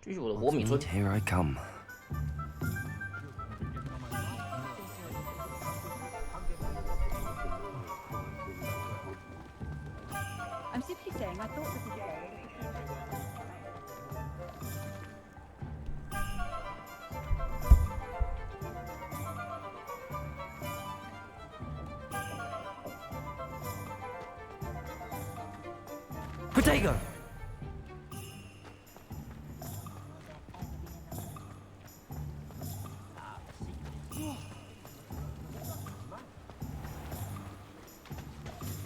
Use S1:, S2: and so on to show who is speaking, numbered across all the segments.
S1: 继续我的活米村。
S2: Here I come.
S3: I'm simply saying I thought this was
S2: Protego!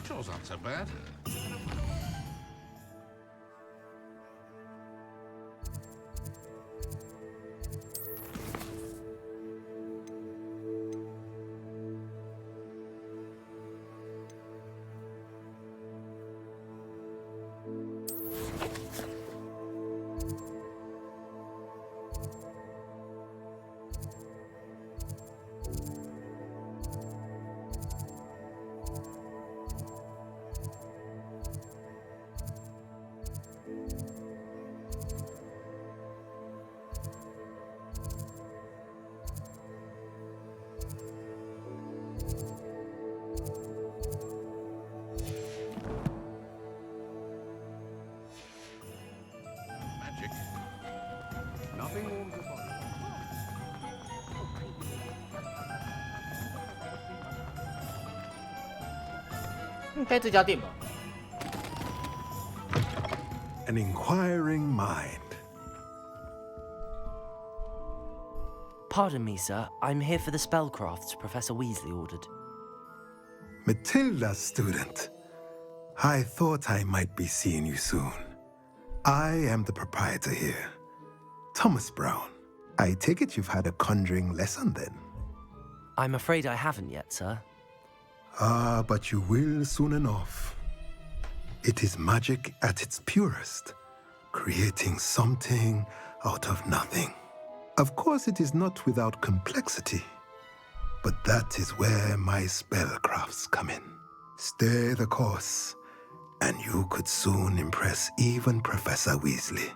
S4: Sure's not so bad. Magic. Nothing warms the body.
S1: 应该这家店吧。
S5: An inquiring mind.
S2: Pardon me, sir. I'm here for the spellcrafts Professor Weasley ordered.
S5: Matilda's student. I thought I might be seeing you soon. I am the proprietor here, Thomas Brown. I take it you've had a conjuring lesson then?
S2: I'm afraid I haven't yet, sir.
S5: Ah, but you will soon enough. It is magic at its purest, creating something out of nothing. Of course, it is not without complexity, but that is where my spellcrafts come in. Stay the course, and you could soon impress even Professor Weasley.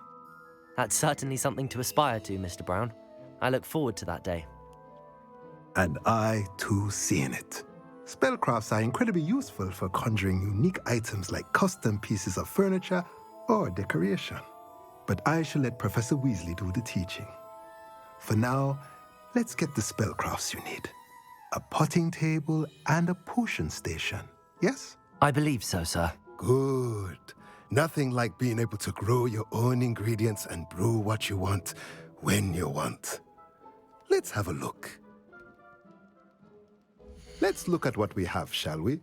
S2: That's certainly something to aspire to, Mr. Brown. I look forward to that day.
S5: And I, too, seeing it. Spellcrafts are incredibly useful for conjuring unique items like custom pieces of furniture or decoration. But I shall let Professor Weasley do the teaching. For now, let's get the spellcrafts you need. A potting table and a potion station, yes?
S2: I believe so, sir.
S5: Good. Nothing like being able to grow your own ingredients and brew what you want when you want. Let's have a look. Let's look at what we have, shall we?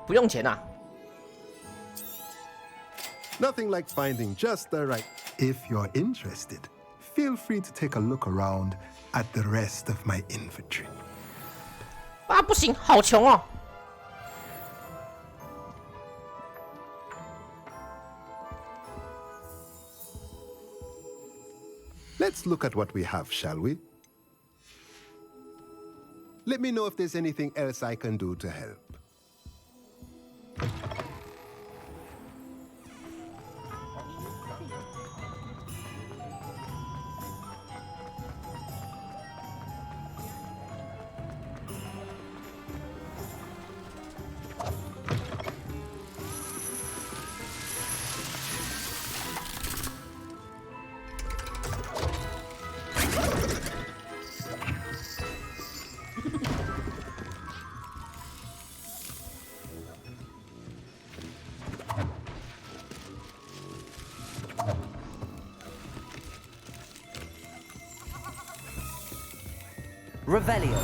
S1: 不用钱啊。
S5: Nothing like finding just the right. If you're interested, feel free to take a look around at the rest of my inventory.
S1: 啊，不行，好穷哦。
S5: Let's look at what we have, shall we? Let me know if there's anything else I can do to help.
S2: Revelio.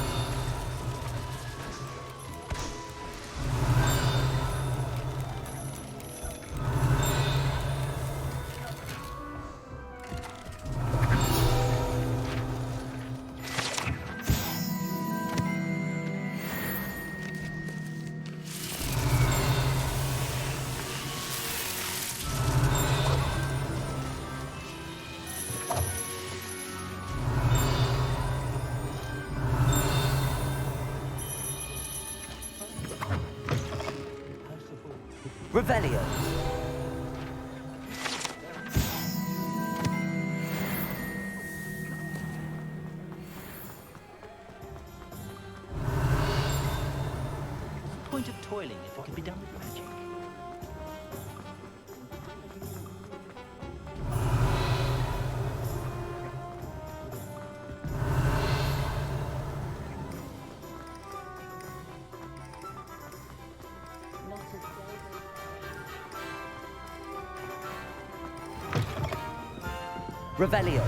S2: Revelio.
S6: Point of toiling if it could be done with magic. Revelio.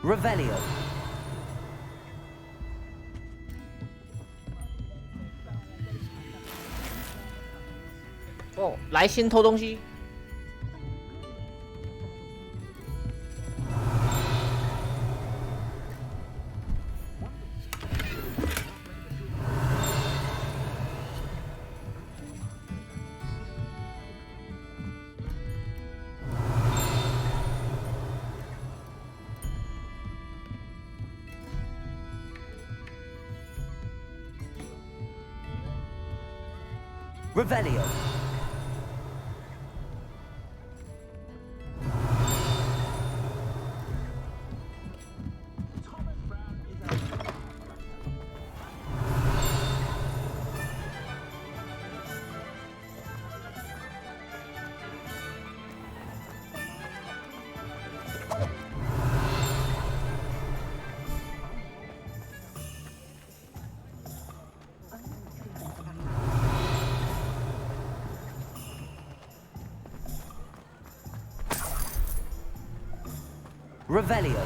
S6: Revelio.
S1: 哦，来先偷东西。
S2: Revelio. Revelio.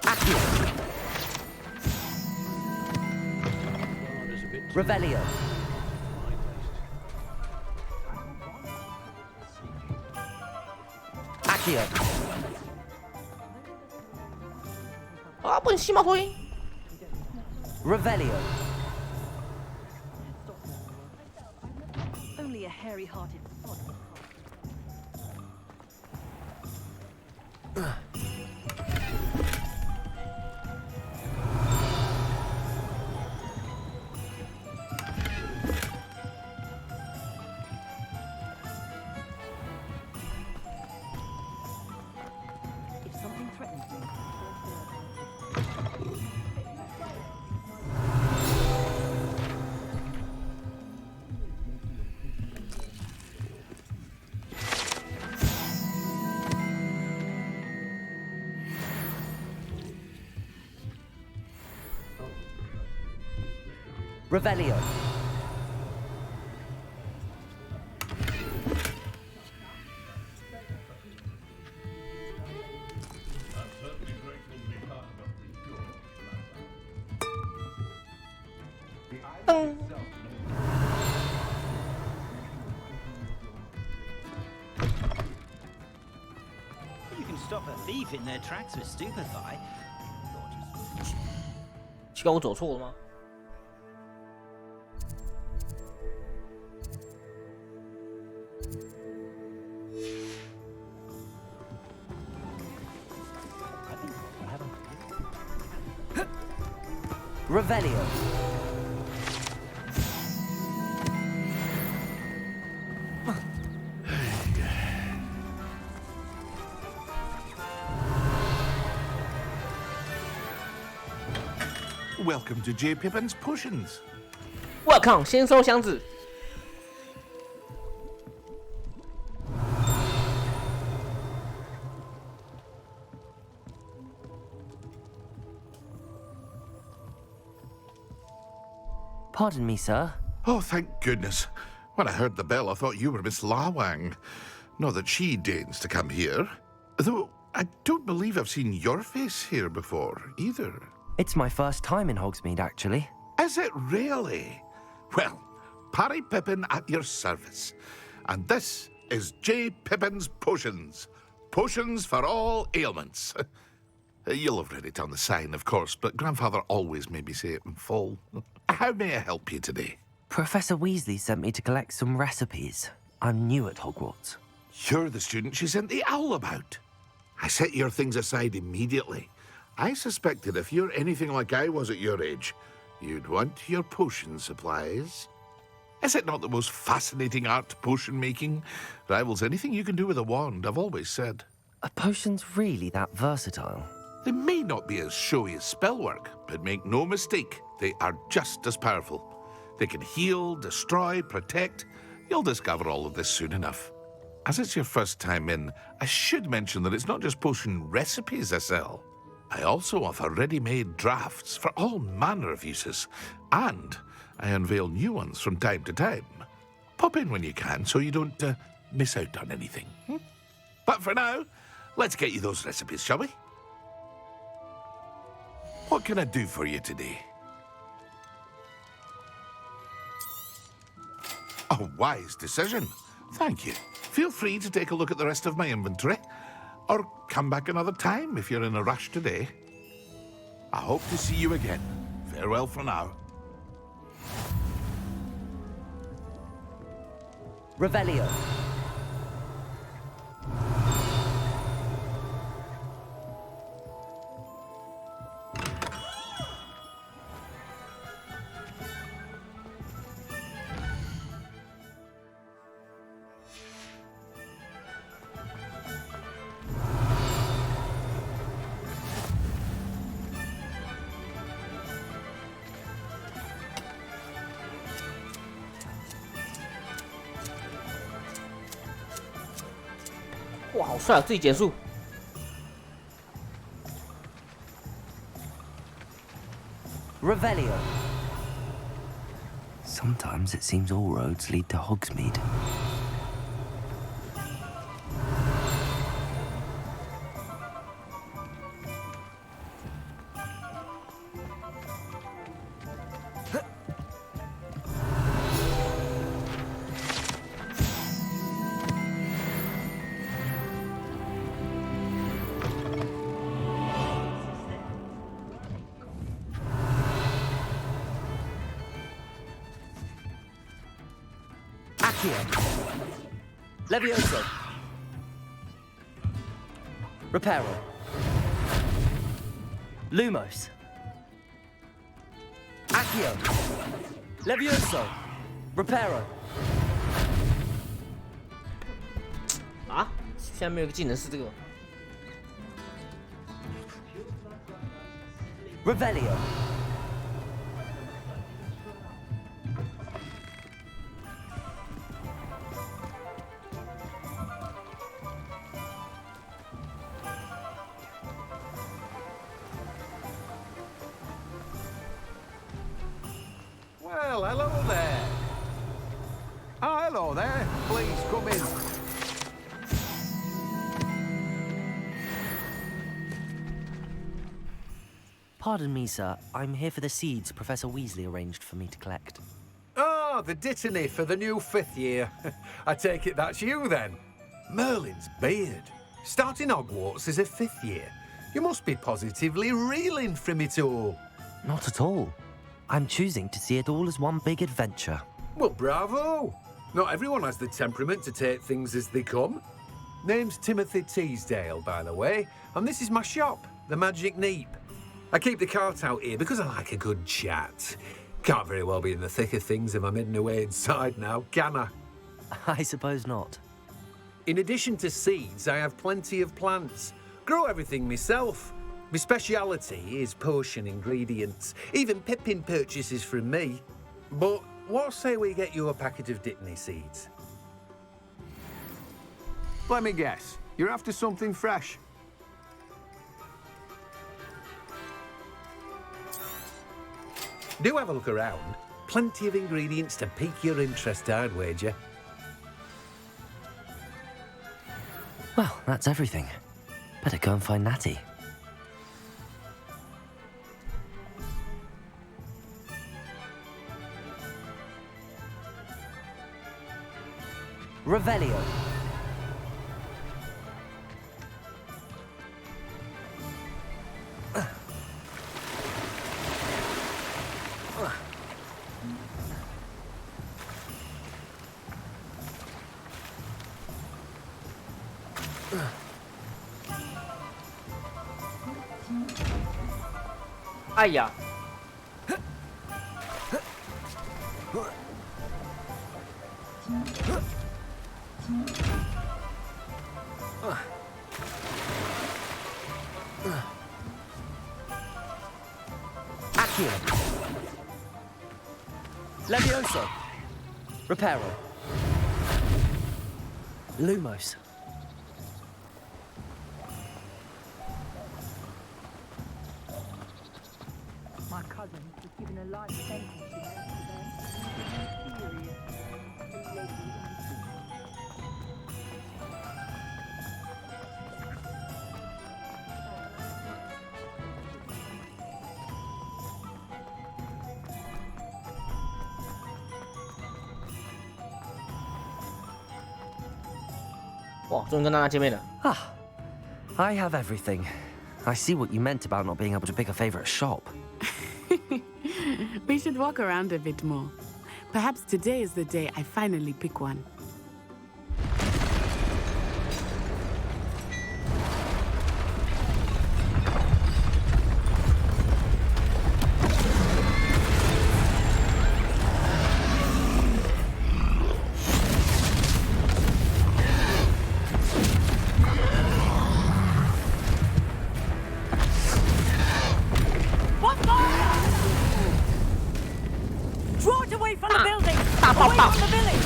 S2: Accio. Revelio. Accio.
S1: 啊，不能吸毛灰。
S2: Revelio.
S3: Only a hairy-hearted sod. If something threatens me,
S2: Revelio.
S6: You can stop a thief in their tracks with stupefy.
S1: 奇怪，我走错了吗？
S2: Revelio.
S4: Welcome to J. Pippin's Potions.
S1: Welcome， 先收箱子。
S2: Pardon me, sir.
S4: Oh, thank goodness. When I heard the bell, I thought you were Miss Lawang. Not that she deigns to come here. Though I don't believe I've seen your face here before, either.
S2: It's my first time in Hogsmeade, actually.
S4: Is it really? Well, Parry Pippin at your service. And this is J. Pippin's Potions. Potions for all ailments. You'll have read it on the sign, of course, but Grandfather always made me say it in full. How may I help you today?
S2: Professor Weasley sent me to collect some recipes. I'm new at Hogwarts.
S4: You're the student she sent the owl about. I set your things aside immediately. I suspected if you're anything like I was at your age, you'd want your potion supplies. Is it not the most fascinating art, potion making? Rivals anything you can do with a wand, I've always said.
S2: Are potions really that versatile?
S4: They may not be as showy as spellwork, but make no mistake, they are just as powerful. They can heal, destroy, protect. You'll discover all of this soon enough. As it's your first time in, I should mention that it's not just potion recipes I sell. I also offer ready-made drafts for all manner of uses, and I unveil new ones from time to time. Pop in when you can so you don't miss out on anything. But for now, let's get you those recipes, shall we? What can I do for you today? A wise decision. Thank you. Feel free to take a look at the rest of my inventory, or come back another time if you're in a rush today. I hope to see you again. Farewell for now.
S6: Revelio.
S1: 哇，好帅啊！自己结束。
S6: Revelio.
S2: Sometimes it seems all roads lead to Hogsmeade.
S6: Levioso. Reparo.
S2: Lumos.
S6: Accio. Levioso. Reparo.
S1: 啊，现在没有一个技能是这个。
S6: Revelio.
S7: Well, hello there. Oh, hello there. Please come in.
S2: Pardon me, sir. I'm here for the seeds Professor Weasley arranged for me to collect.
S7: Oh, the dittany for the new 5th year. I take it that's you then. Merlin's beard. Starting Hogwarts as a 5th year. You must be positively reeling from it all.
S2: Not at all. I'm choosing to see it all as one big adventure.
S7: Well, bravo. Not everyone has the temperament to take things as they come. Name's Timothy Teasdale, by the way, and this is my shop, the Magic Neep. I keep the cart out here because I like a good chat. Can't very well be in the thick of things if I'm hidden away inside now, can I?
S2: I suppose not.
S7: In addition to seeds, I have plenty of plants. Grow everything myself. My speciality is potion ingredients. Even Pippin purchases from me. But what say we get you a packet of Dittany seeds?
S8: Let me guess. You're after something fresh.
S7: Do have a look around. Plenty of ingredients to pique your interest, I'd wager.
S2: Well, that's everything. Better go and find Natty.
S6: Revelio.
S1: 哎呀，
S6: Accio. Levioso. Reparo.
S2: Lumos.
S3: My cousin was given a life sentence today. Serious.
S1: "哇，终于跟大家见面了。
S2: Ah, I have everything. I see what you meant about not being able to pick a favorite shop.
S9: We should walk around a bit more. Perhaps today is the day I finally pick one.
S3: What fire? Draw it away from the building!
S1: 大爆
S3: Away
S1: 爆
S3: from the village!
S1: "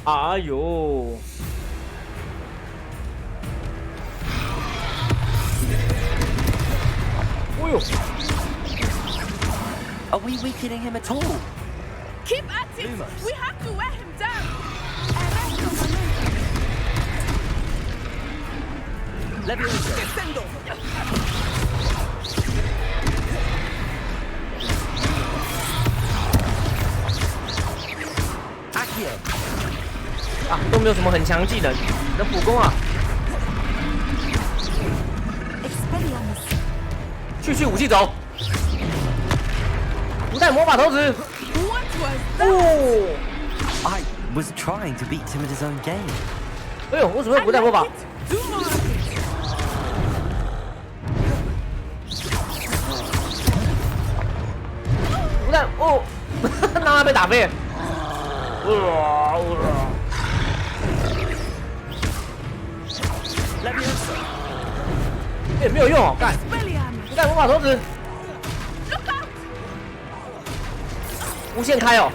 S1: 哎呦， 哎呦，
S2: Are we weakening him at all?
S9: Keep at it!
S2: Lumos.
S9: We have to wear him down!
S6: Levioso. Accio.
S1: 啊，都没有什么很强技能，能普攻啊！ 去武器走，古代魔法头子，
S9: What was that?
S1: 哦，
S2: I was trying to beat him at his own game.
S1: 哎呦，我准备古代魔法，
S9: Do more of it!
S1: 古代哦，让他被打飞，Levioso. 也没有用哦，干，
S9: Expelliarmus!
S1: 古代魔法头子
S9: Look out!
S1: 无限开哦，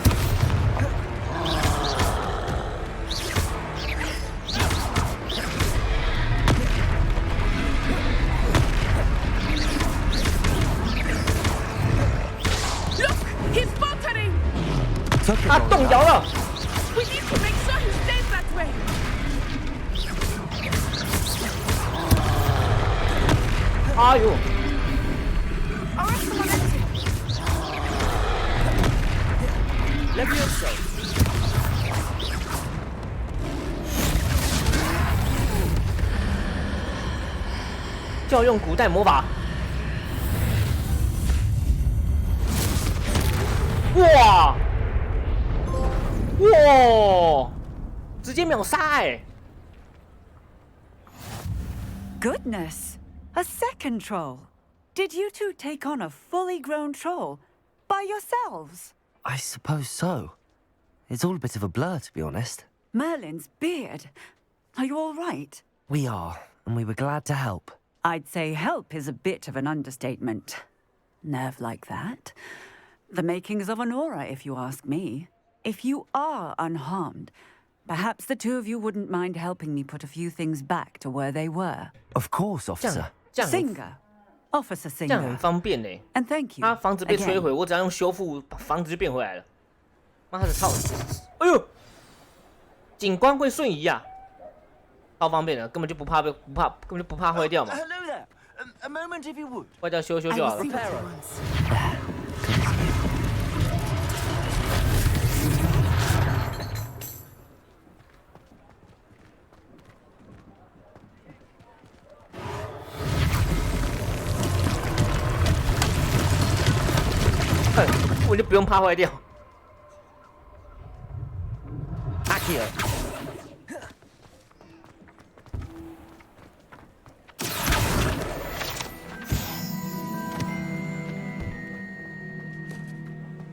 S9: Look! He's faltering!
S2: Took him
S1: 他
S2: long
S1: 动
S2: enough.
S1: 摇了，
S9: We need to make sure he stays that way!
S1: 哎呦，
S9: Arrest the momentum!
S6: Levioso.
S1: 就要用古代魔法，哇，哇，直接秒杀哎！
S3: Goodness! A second troll! Did you two take on a fully grown troll by yourselves?
S2: I suppose so. It's all a bit of a blur, to be honest.
S3: Merlin's beard. Are you all right?
S2: We are, and we were glad to help.
S3: I'd say help is a bit of an understatement. Nerve like that. The makings of an aura, if you ask me. If you are unharmed, perhaps the two of you wouldn't mind helping me put a few things back to where they were.
S2: Of course,
S1: 这样
S2: officer.
S1: 这样
S3: Singer. Officer
S1: 这样很
S3: Singer.
S1: 方便呢。
S3: And thank you.
S1: 他房子被摧
S3: again.
S1: 毁，我只要用修复，把房子就变回来了。妈的操！哎呦，景观会瞬移呀、超方便的，根本就不怕根本就不怕坏掉嘛。
S6: Hello there. A moment, if you would.
S1: 坏掉修就
S9: I
S1: 好
S9: will
S1: 了
S9: see。what he
S6: Reparo.
S9: wants.
S1: Accio 我就不用怕坏掉。
S6: Accio.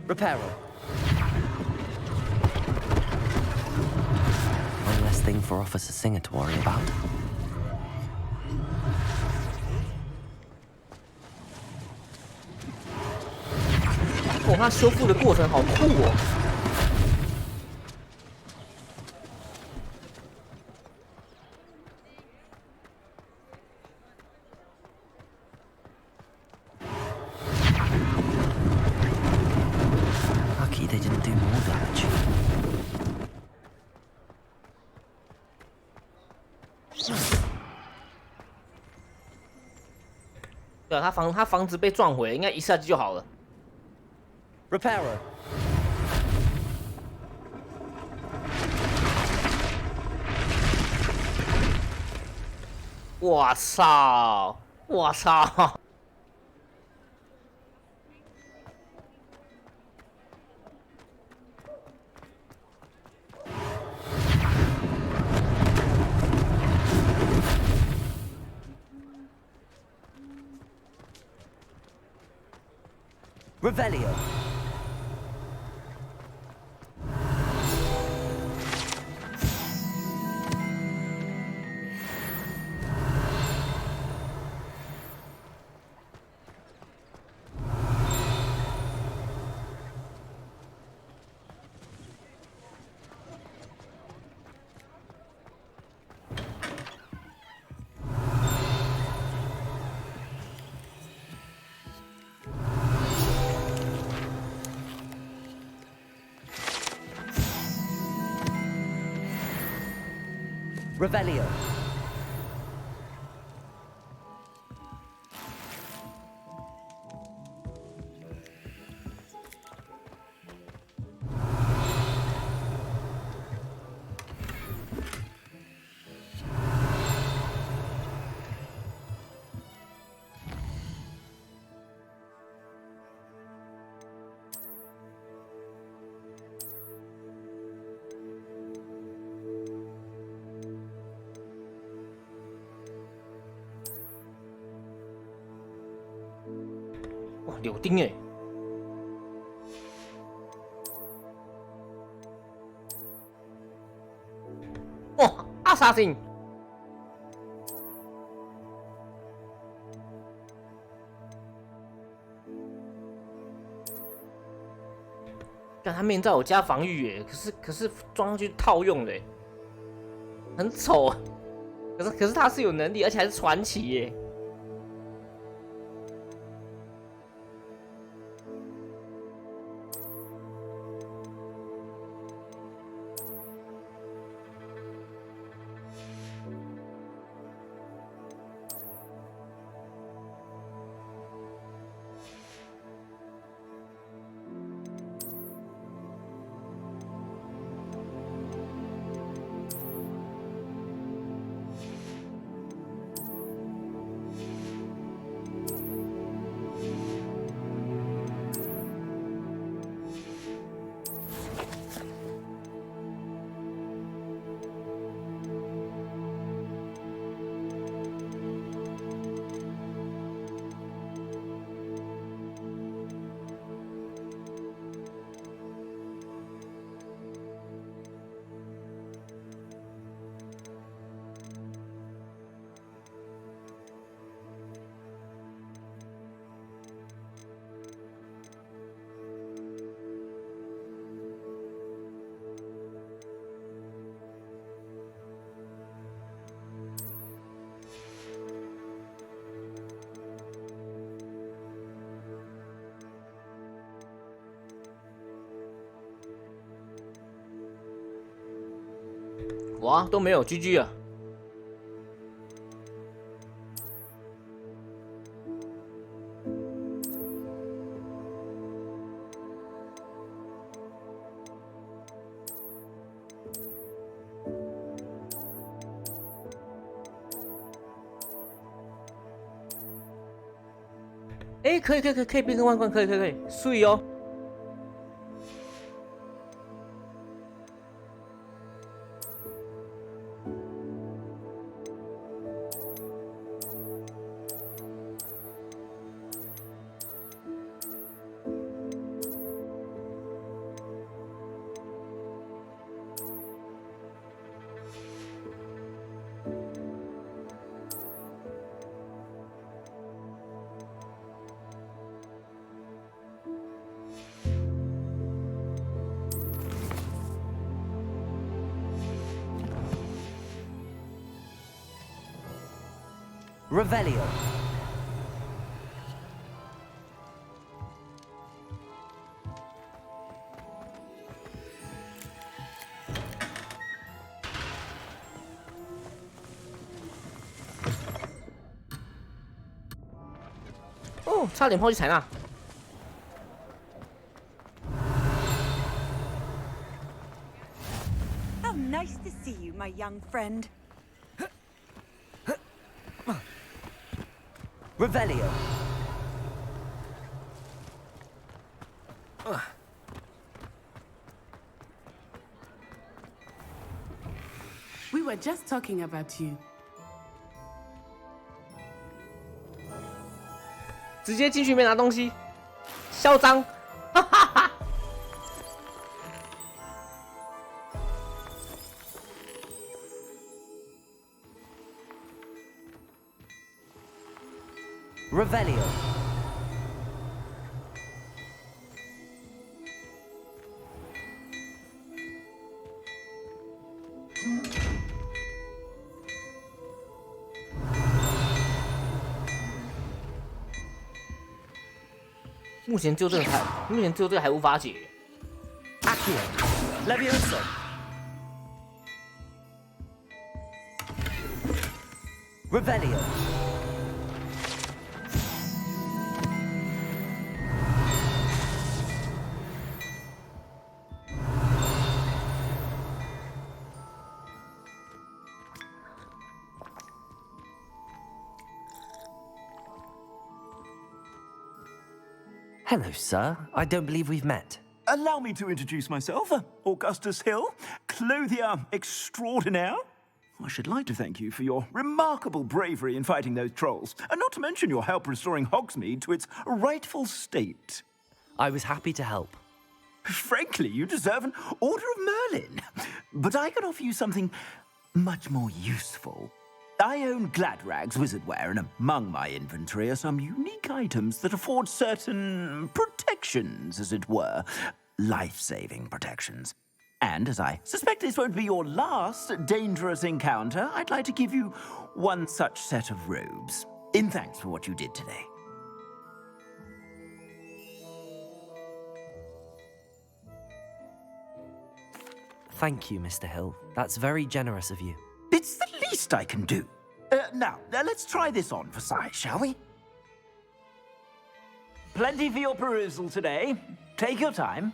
S6: Reparo.
S2: One less thing for Officer Singer to worry about.
S1: 哦，它修复的过程好酷哦。
S2: Lucky they didn't do more damage.
S1: 对啊，他房子被撞毁，应该一下子就好了。
S6: Reparo.
S1: 我操！我操！
S6: Revelio. Revelio.
S1: 哇，柳丁哎！哇，阿萨辛！但他面罩有加防御耶，可是装上去套用的耶，很丑啊。可是他是有能力，而且还是传奇耶。
S6: Reparo.
S1: 哇，都没有 GG 啊。哎，可以变更万冠，可以，睡哦。
S6: Revelio.
S1: 哦，差点抛弃采纳。
S3: How nice to see you, my young friend.
S6: Revelio.
S9: We were just talking about you.
S1: 直接进去里面拿东西，嚣张，哈哈哈。
S6: Revelio.
S1: Accio, 目前只有这个还无法解。
S6: Accio. Levioso. Revelio.
S2: Hello, sir. I don't believe we've met.
S10: Allow me to introduce myself, Augustus Hill, clothier extraordinaire. I should like to thank you for your remarkable bravery in fighting those trolls, and not to mention your help restoring Hogsmeade to its rightful state.
S2: I was happy to help.
S10: Frankly, you deserve an Order of Merlin. But I can offer you something much more useful. I own Gladrag's wizardware, and among my inventory are some unique items that afford certain protections, as it were. Life-saving protections. And as I suspect this won't be your last dangerous encounter, I'd like to give you one such set of robes, in thanks for what you did today.
S2: Thank you, Mr. Hill. That's very generous of you.
S10: It's the least I can do. Now, let's try this on for size, shall we? Plenty for your perusal today. Take your time.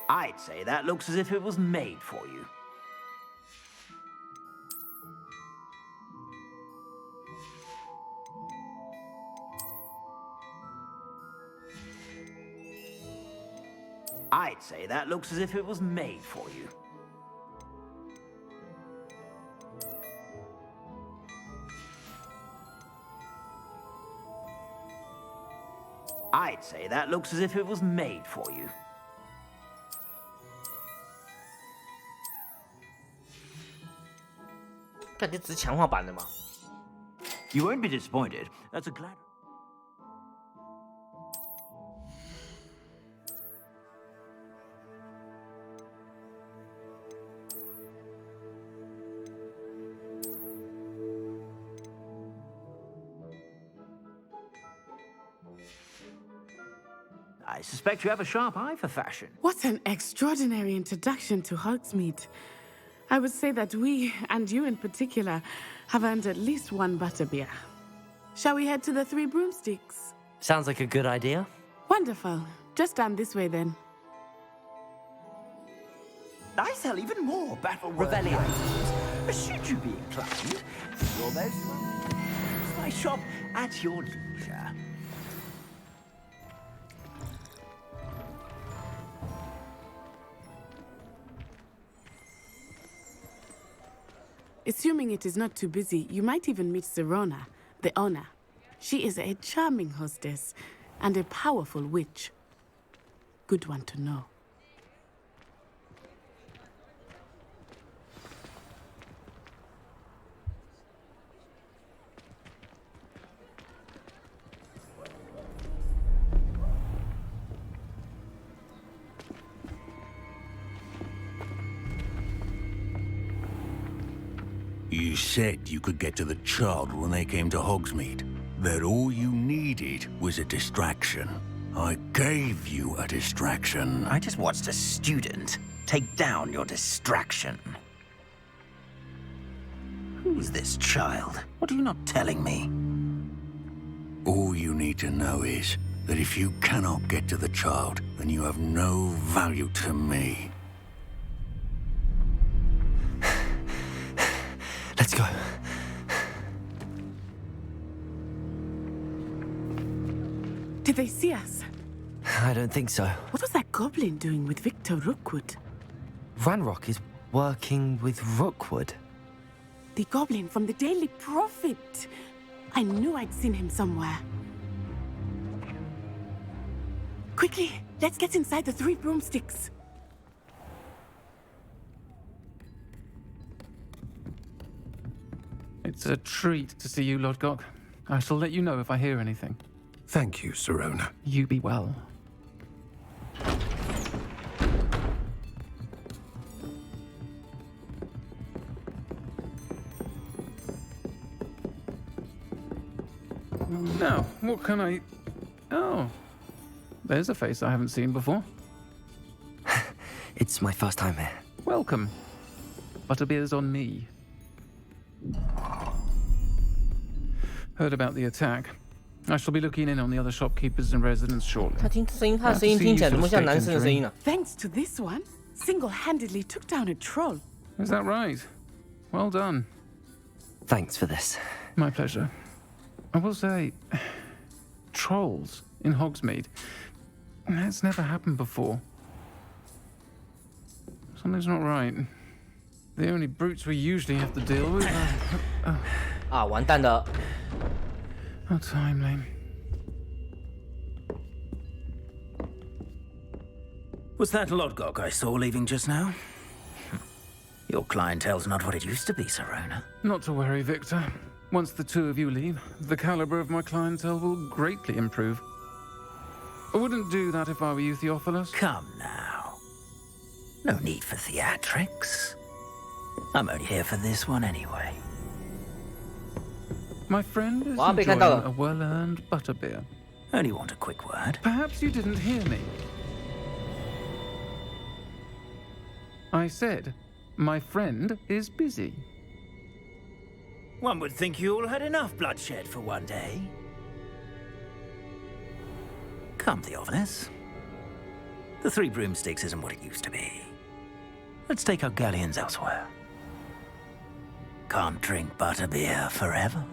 S10: I'd say that looks as if it was made for you. I'd say that looks as if it was made for you. I'd say that looks as if it was made for you. You won't be disappointed. That's a glad. I suspect you have a sharp eye for fashion.
S9: What an extraordinary introduction to Hogsmeade. I would say that we, and you in particular, have earned at least one butterbeer. Shall we head to the Three Broomsticks?
S2: Sounds like a good idea.
S9: Wonderful. Just down this way then.
S10: I sell even more battle
S6: Revelio.
S10: items. Should you be inclined, you're most welcome. It's my shop at your leisure.
S9: Assuming it is not too busy, you might even meet Serona, the owner. She is a charming hostess and a powerful witch. Good one to know.
S11: You said you could get to the child when they came to Hogsmeade. That all you needed was a distraction. I gave you a distraction.
S10: I just watched a student take down your distraction. Who's this child? What are you not telling me?
S11: All you need to know is that if you cannot get to the child, then you have no value to me.
S2: Let's go.
S9: Did they see us?
S2: I don't think so.
S9: What was that goblin doing with Victor Rookwood?
S2: Ranrock is working with Rookwood.
S9: The goblin from the Daily Prophet. I knew I'd seen him somewhere. Quickly, let's get inside the Three Broomsticks.
S12: It's a treat to see you, Lodgok. I shall let you know if I hear anything.
S7: Thank you, Serona.
S12: You be well. Now, what can I... Oh, there's a face I haven't seen before.
S2: It's my first time here.
S12: Welcome. Butterbeer's on me. Heard about the attack. I shall be looking in on the other shopkeepers and residents shortly.
S1: 他的声音听起来怎么像男生的声音啊？
S9: Thanks to this one, single-handedly took down a troll.
S12: Is that right? Well done.
S2: Thanks for this.
S12: My pleasure. I will say, trolls in Hogsmeade. That's never happened before. Something's not right. The only brutes we usually have to deal with.
S1: 啊，完蛋了！
S12: How timely.
S10: Was that Lodgok I saw leaving just now? Your clientele's not what it used to be, Serona.
S12: Not to worry, Victor. Once the two of you leave, the caliber of my clientele will greatly improve. I wouldn't do that if I were you, Theophilus.
S10: Come now. No need for theatrics. I'm only here for this one anyway.
S12: My friend is
S1: Wow,
S12: enjoying
S1: 被看到了。
S12: a well-earned butterbeer.
S10: Only want a quick word.
S12: Perhaps you didn't hear me. I said, my friend is busy.
S10: One would think you all had enough bloodshed for one day. Come, Theophilus. The Three Broomsticks isn't what it used to be. Let's take our galleons elsewhere. Can't drink butterbeer forever.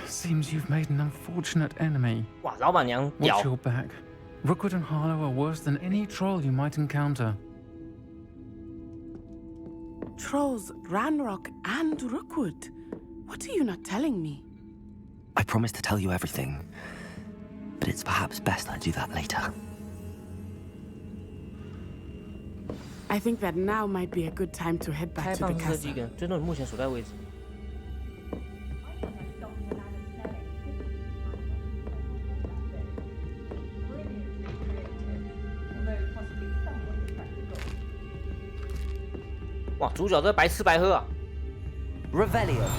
S12: Seems you've made an unfortunate enemy.
S1: 哇，老板娘
S12: Watch
S1: 屌！
S12: your back. Rookwood and Harlow are worse than any troll you might encounter.
S9: Trolls, Ranrock, and Rookwood. What are you not telling me?
S2: I promised to tell you everything, but it's perhaps best I do that later.
S9: I think that now might be a good time to head
S1: 开
S9: back to the
S1: 放式设计
S9: castle.
S1: 跟追踪你目前所在位置。 哇，主角这白吃白喝啊！
S6: Revelio.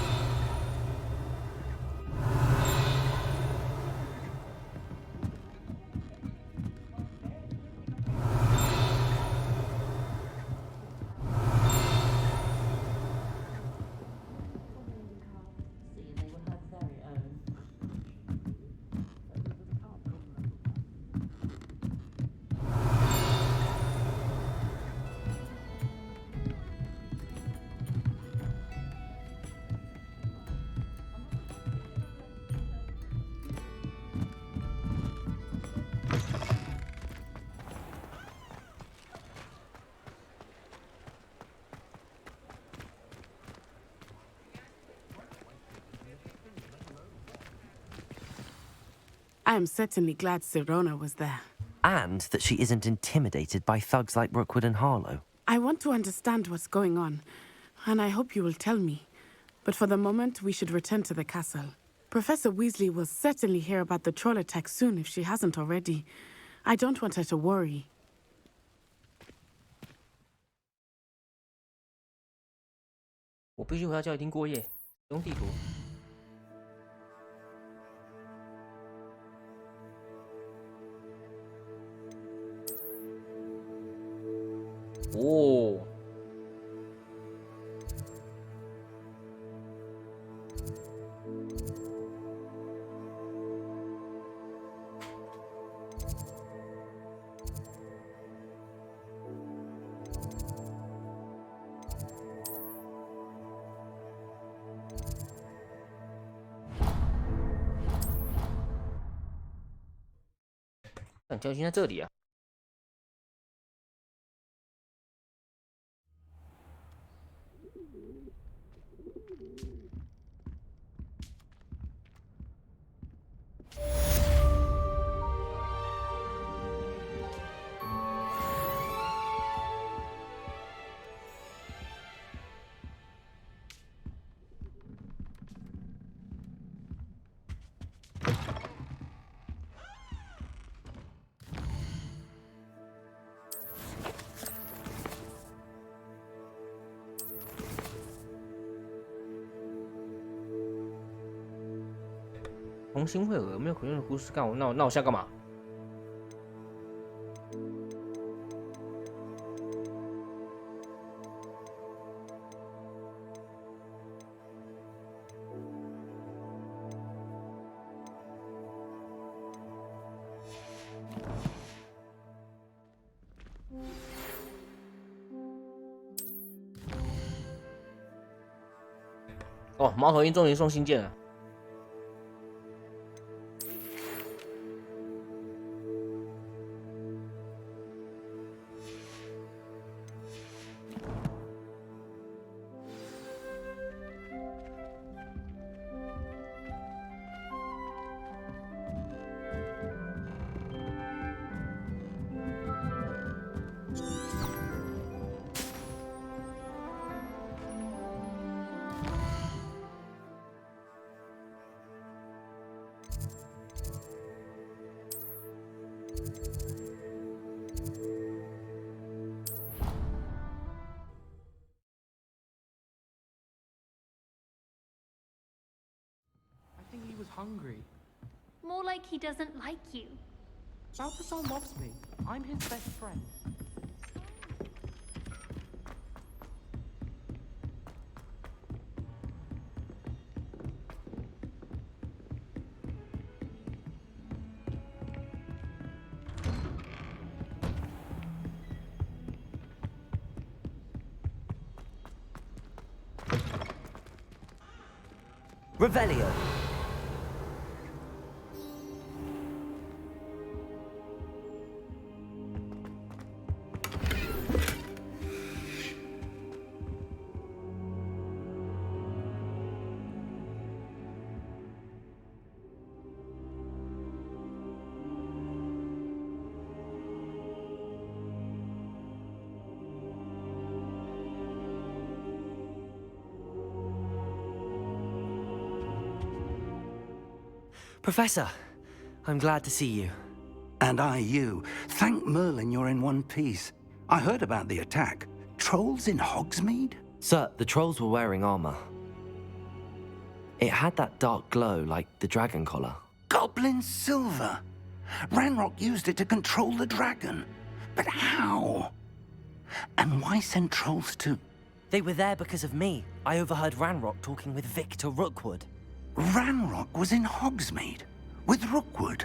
S9: I am certainly glad Sirona was there.
S2: And that she isn't intimidated by thugs like Rookwood and Harlow.
S9: I want to understand what's going on, and I hope you will tell me. But for the moment, we should return to the castle. Professor Weasley will certainly hear about the troll attack soon if she hasn't already. I don't want her to worry.
S1: 我必须回到教育厅过夜，用地图。哦。教训在这里啊！红星会有没有可能的故事干我？那我现在干嘛？哦，猫头鹰终于送信件了。
S13: Was hungry.
S14: More like he doesn't like you.
S13: Balthazar loves me. I'm his best friend.
S6: Revelio.
S2: Professor, I'm glad to see you.
S11: And I you. Thank Merlin you're in one piece. I heard about the attack. Trolls in Hogsmeade?
S2: Sir, the trolls were wearing armor. It had that dark glow like the dragon collar.
S11: Goblin silver. Ranrock used it to control the dragon. But how? And why send trolls to...
S2: They were there because of me. I overheard Ranrock talking with Victor Rookwood.
S11: Ranrock was in Hogsmeade with Rookwood.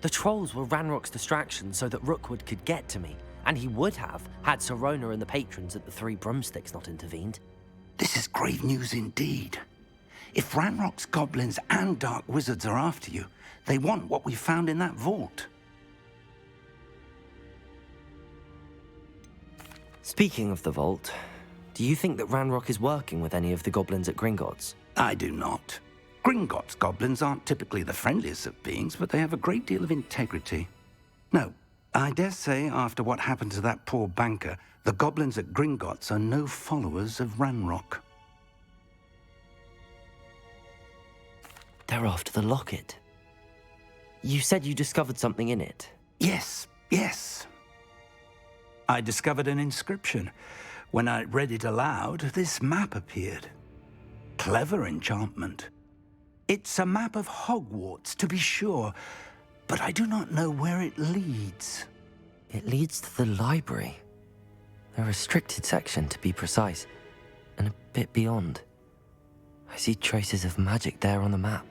S2: The trolls were Ranrock's distraction so that Rookwood could get to me. And he would have, had Sirona and the patrons at the Three Broomsticks not intervened.
S11: This is grave news indeed. If Ranrock's goblins and dark wizards are after you, they want what we found in that vault.
S2: Speaking of the vault, do you think that Ranrock is working with any of the goblins at Gringotts?
S11: I do not. Gringotts goblins aren't typically the friendliest of beings, but they have a great deal of integrity. No, I dare say after what happened to that poor banker, the goblins at Gringotts are no followers of Ranrock.
S2: They're after the locket. You said you discovered something in it.
S11: Yes, yes. I discovered an inscription. When I read it aloud, this map appeared. Clever enchantment. It's a map of Hogwarts, to be sure, but I do not know where it leads.
S2: It leads to the library. A restricted section, to be precise, and a bit beyond. I see traces of magic there on the map.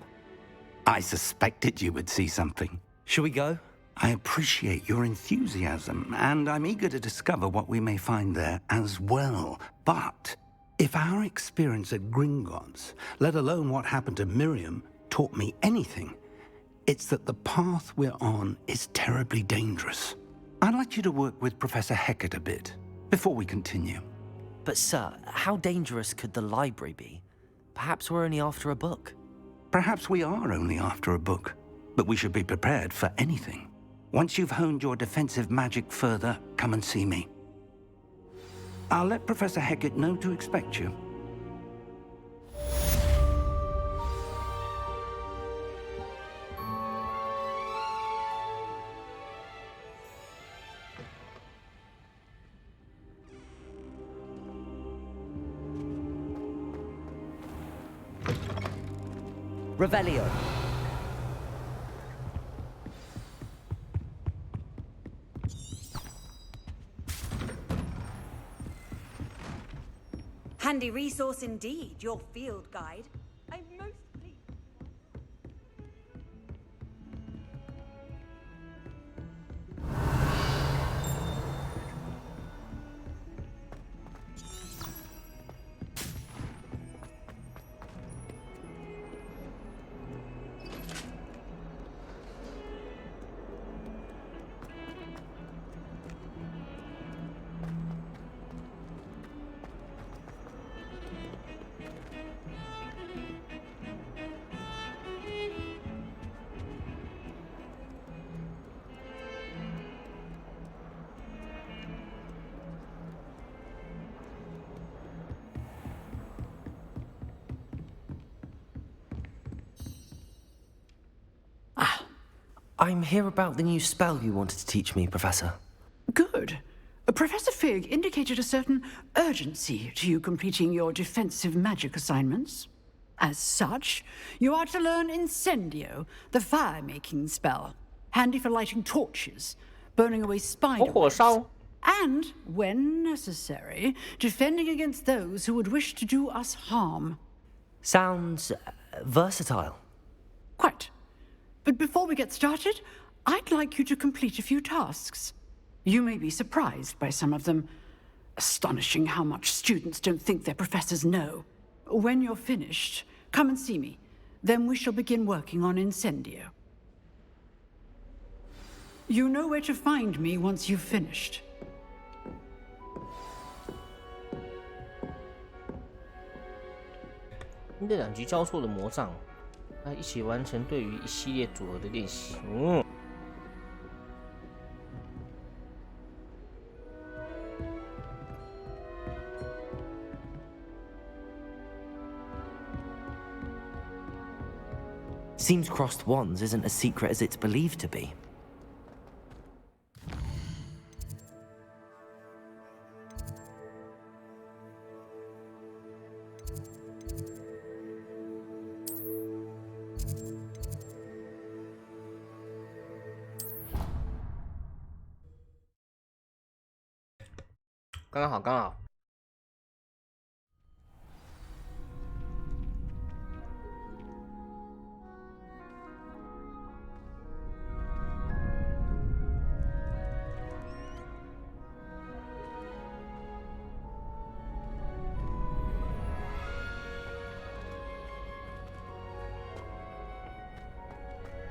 S11: I suspected you would see something.
S2: Shall we go?
S11: I appreciate your enthusiasm, and I'm eager to discover what we may find there as well. But if our experience at Gringotts, let alone what happened to Miriam, taught me anything, it's that the path we're on is terribly dangerous. I'd like you to work with Professor Hecat a bit before we continue.
S2: But sir, how dangerous could the library be? Perhaps we're only after a book.
S11: Perhaps we are only after a book, but we should be prepared for anything. Once you've honed your defensive magic further, come and see me. I'll let Professor Hecat know to expect you.
S6: Revelio.
S3: Handy resource indeed, your field guide. I'm most pleased.
S2: I'm here about the new spell you wanted to teach me, Professor.
S15: Good. Professor Fig indicated a certain urgency to you completing your defensive magic assignments. As such, you are to learn Incendio, the fire-making spell, handy for lighting torches, burning away spider webs, and, when necessary, defending against those who would wish to do us harm.
S2: Sounds versatile.
S15: Quite. But before we get started, I'd like you to complete a few tasks. You may be surprised by some of them. Astonishing how much students don't think their professors know. When you're finished, come and see me. Then we shall begin working on Incendio. You know where to find me once you've finished.
S1: 这两局交错的魔杖，那一起完成对于一系列组合的练习。
S2: Seems crossed wands isn't as secret as it's believed to be.
S1: 刚刚好，刚好。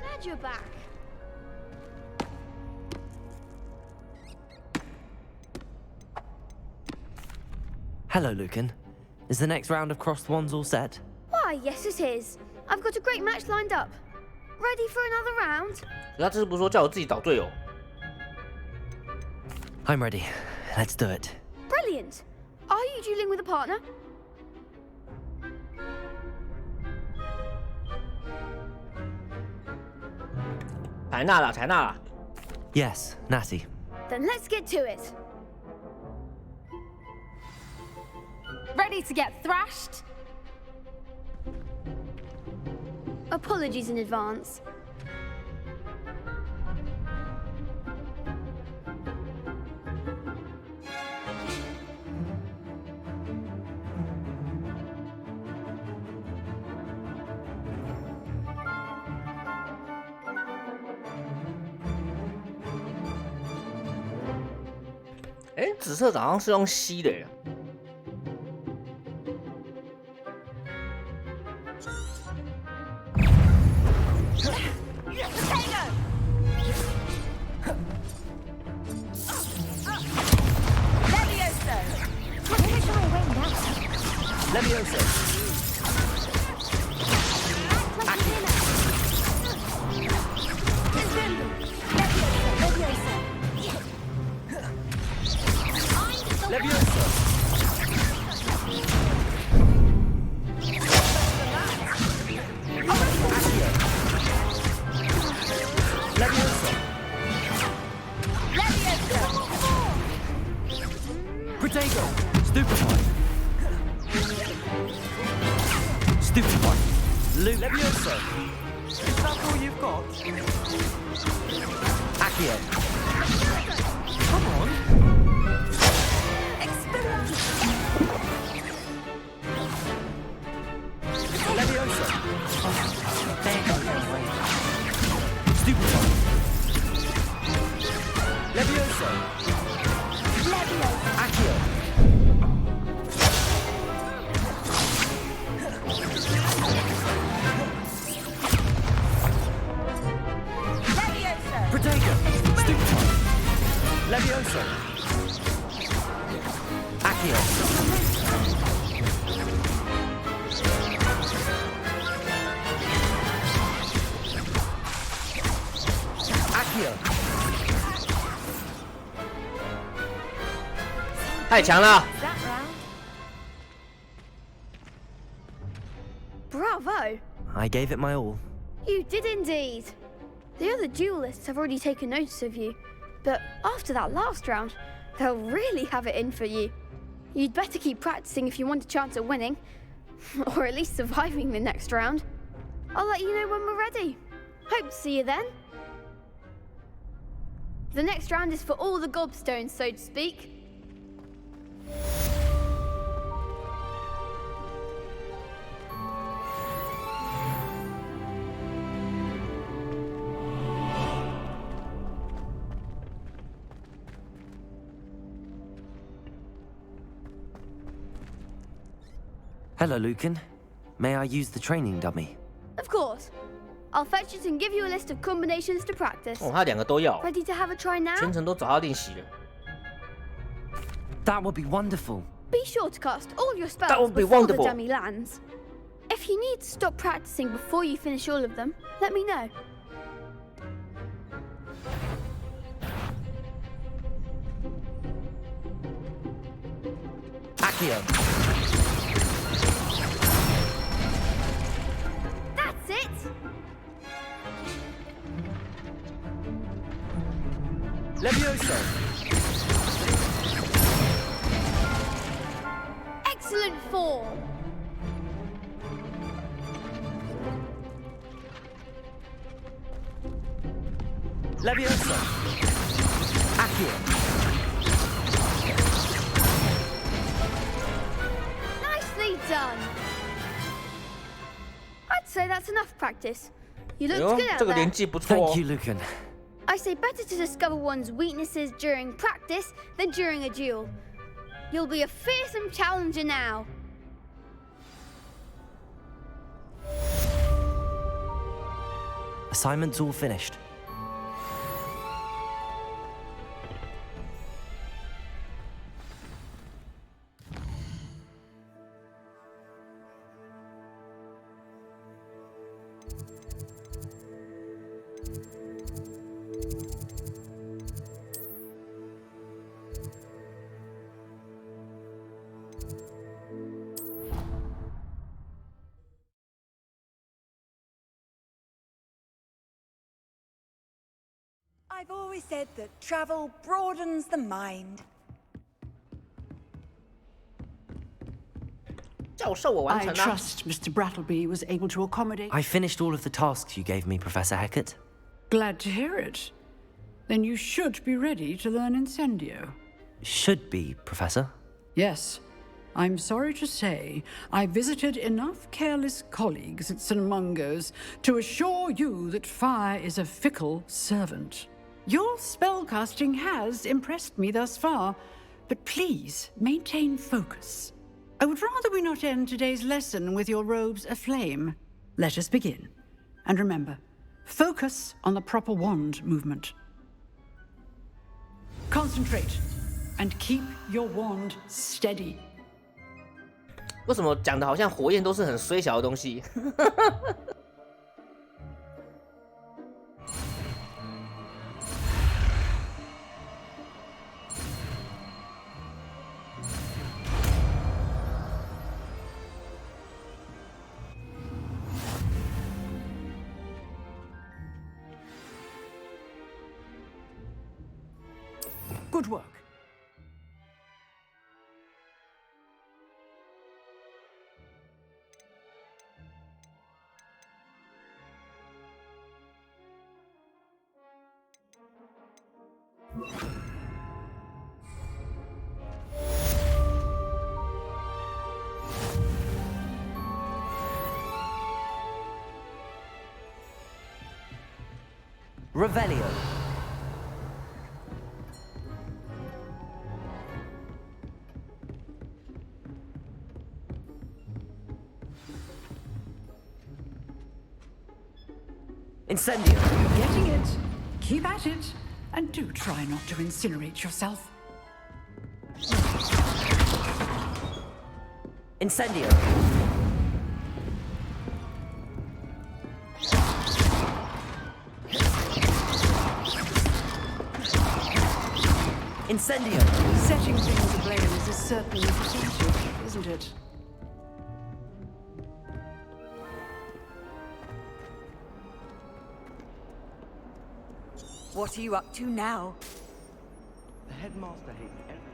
S16: Glad you're back.
S2: Hello, Lucan. Is the next round of crossed wands all set?
S16: Why, yes it is. I've got a great match lined up. Ready for another round?
S1: 他这是不是说叫我自己找队友？
S2: I'm ready. Let's do it.
S16: Brilliant. Are you dueling with a partner?
S2: Yes, Natty.
S16: Then let's get to it. Ready to get thrashed? Apologies in advance.
S1: Eh, 紫色好像是用吸的耶。
S6: Levioso. Is that all you've got? Accio. Come on. Levioso. Stupefy. Levioso. Accio. Protego! Stupefy! Levioso! Accio! Accio!
S1: 太强了
S16: Bravo!
S2: I gave it my all.
S16: You did indeed. The other duelists have already taken notice of you, but after that last round, they'll really have it in for you. You'd better keep practicing if you want a chance at winning, or at least surviving the next round. I'll let you know when we're ready. Hope to see you then. The next round is for all the gobstones, so to speak.
S2: Hello, Lucan. May I use the training dummy?
S16: Of course. I'll fetch it and give you a list of combinations to practice.
S1: 哦，他两个都要。
S16: Ready to have a try now?
S1: 全程都找他练习了。
S2: That would be wonderful.
S16: Be sure to cast all your spells
S1: That would be
S16: before
S1: wonderful.
S16: the dummy lands. If you need to stop practicing before you finish all of them, let me know.
S6: Accio!
S16: That's it!
S6: Levioso!
S16: Excellent form!
S6: Levioso! Accio!
S16: done. I'd say that's enough practice. You looked
S1: 哟
S16: good out
S1: 这个
S16: there.
S1: 连技不错哦
S2: Thank you, Lucan.
S16: I say better to discover one's weaknesses during practice than during a duel. You'll be a fearsome challenger now.
S2: Assignment's all finished.
S17: I've always said that travel broadens the mind.
S1: 教授我完
S15: I
S1: 成了。
S15: trust Mr. Brattleby was able to accommodate.
S2: I finished all of the tasks you gave me, Professor Hecat.
S15: Glad to hear it. Then you should be ready to learn Incendio.
S2: Should be, Professor.
S15: Yes. I'm sorry to say, I visited enough careless colleagues at St. Mungo's to assure you that fire is a fickle servant. Your spellcasting has impressed me thus far, but please maintain focus. I would rather we not end today's lesson with your robes aflame. Let us begin. And remember, focus on the proper wand movement. Concentrate and keep your wand steady.
S1: 为什么讲的好像火焰都是很衰小的东西？Good
S15: work.
S2: Revelio. Incendio.
S15: You're getting it. Keep at it. And do try not to incinerate yourself.
S2: Incendio. Incendio.
S15: Setting things ablaze is certainly potential, isn't it?
S17: What are you up to now?
S13: The headmaster hates everyone.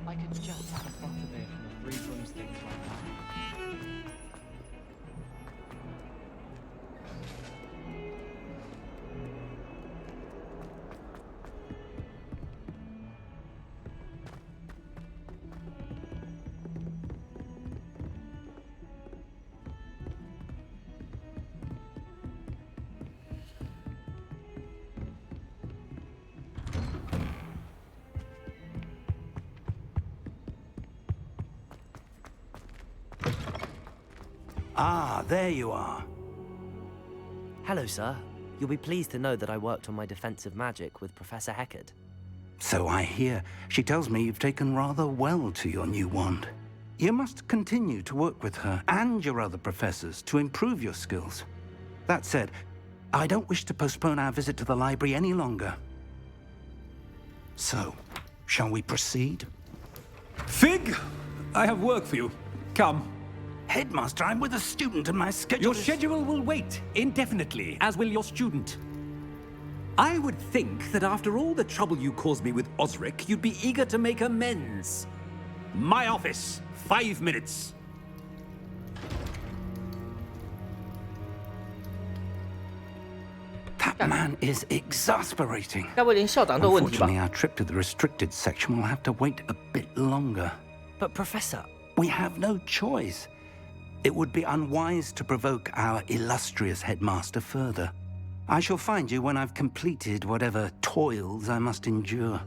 S13: I could just have butterbeer from the Three Broomsticks right now.
S11: Ah, there you are.
S2: Hello, sir. You'll be pleased to know that I worked on my defensive magic with Professor Hecat.
S11: So I hear. She tells me you've taken rather well to your new wand. You must continue to work with her and your other professors to improve your skills. That said, I don't wish to postpone our visit to the library any longer. So, shall we proceed?
S18: Fig! I have work for you. Come.
S11: Headmaster, I'm with a student and my schedule
S18: Your
S11: is...
S18: schedule will wait indefinitely, as will your student. I would think that after all the trouble you caused me with Osric, you'd be eager to make amends. My office, 5 minutes.
S11: That man is exasperating.
S1: 该不会连校长都有问题吧？
S11: Unfortunately, our trip to the restricted section will have to wait a bit longer.
S2: But Professor...
S11: We have no choice. It would be unwise to provoke our illustrious headmaster further. I shall find you when I've completed whatever toils I must endure.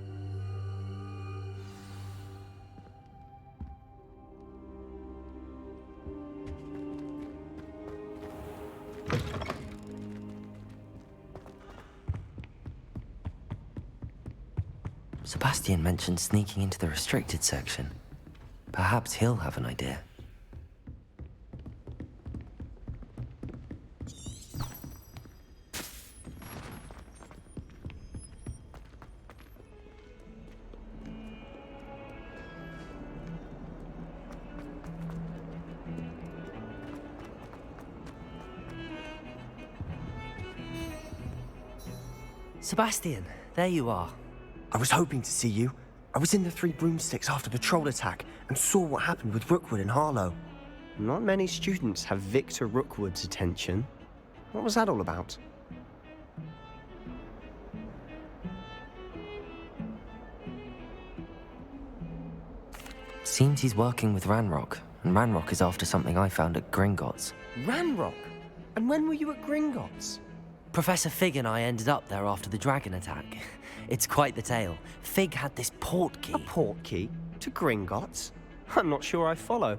S2: Sebastian mentioned sneaking into the restricted section. Perhaps he'll have an idea. Sebastian, there you are.
S19: I was hoping to see you. I was in the Three Broomsticks after the troll attack and saw what happened with Rookwood and Harlow. Not many students have Victor Rookwood's attention. What was that all about?
S2: Seems he's working with Ranrock, and Ranrock is after something I found at Gringotts.
S19: Ranrock? And when were you at Gringotts?
S2: Professor Fig and I ended up there after the dragon attack. It's quite the tale. Fig had this port key.
S19: A port key? To Gringotts? I'm not sure I follow.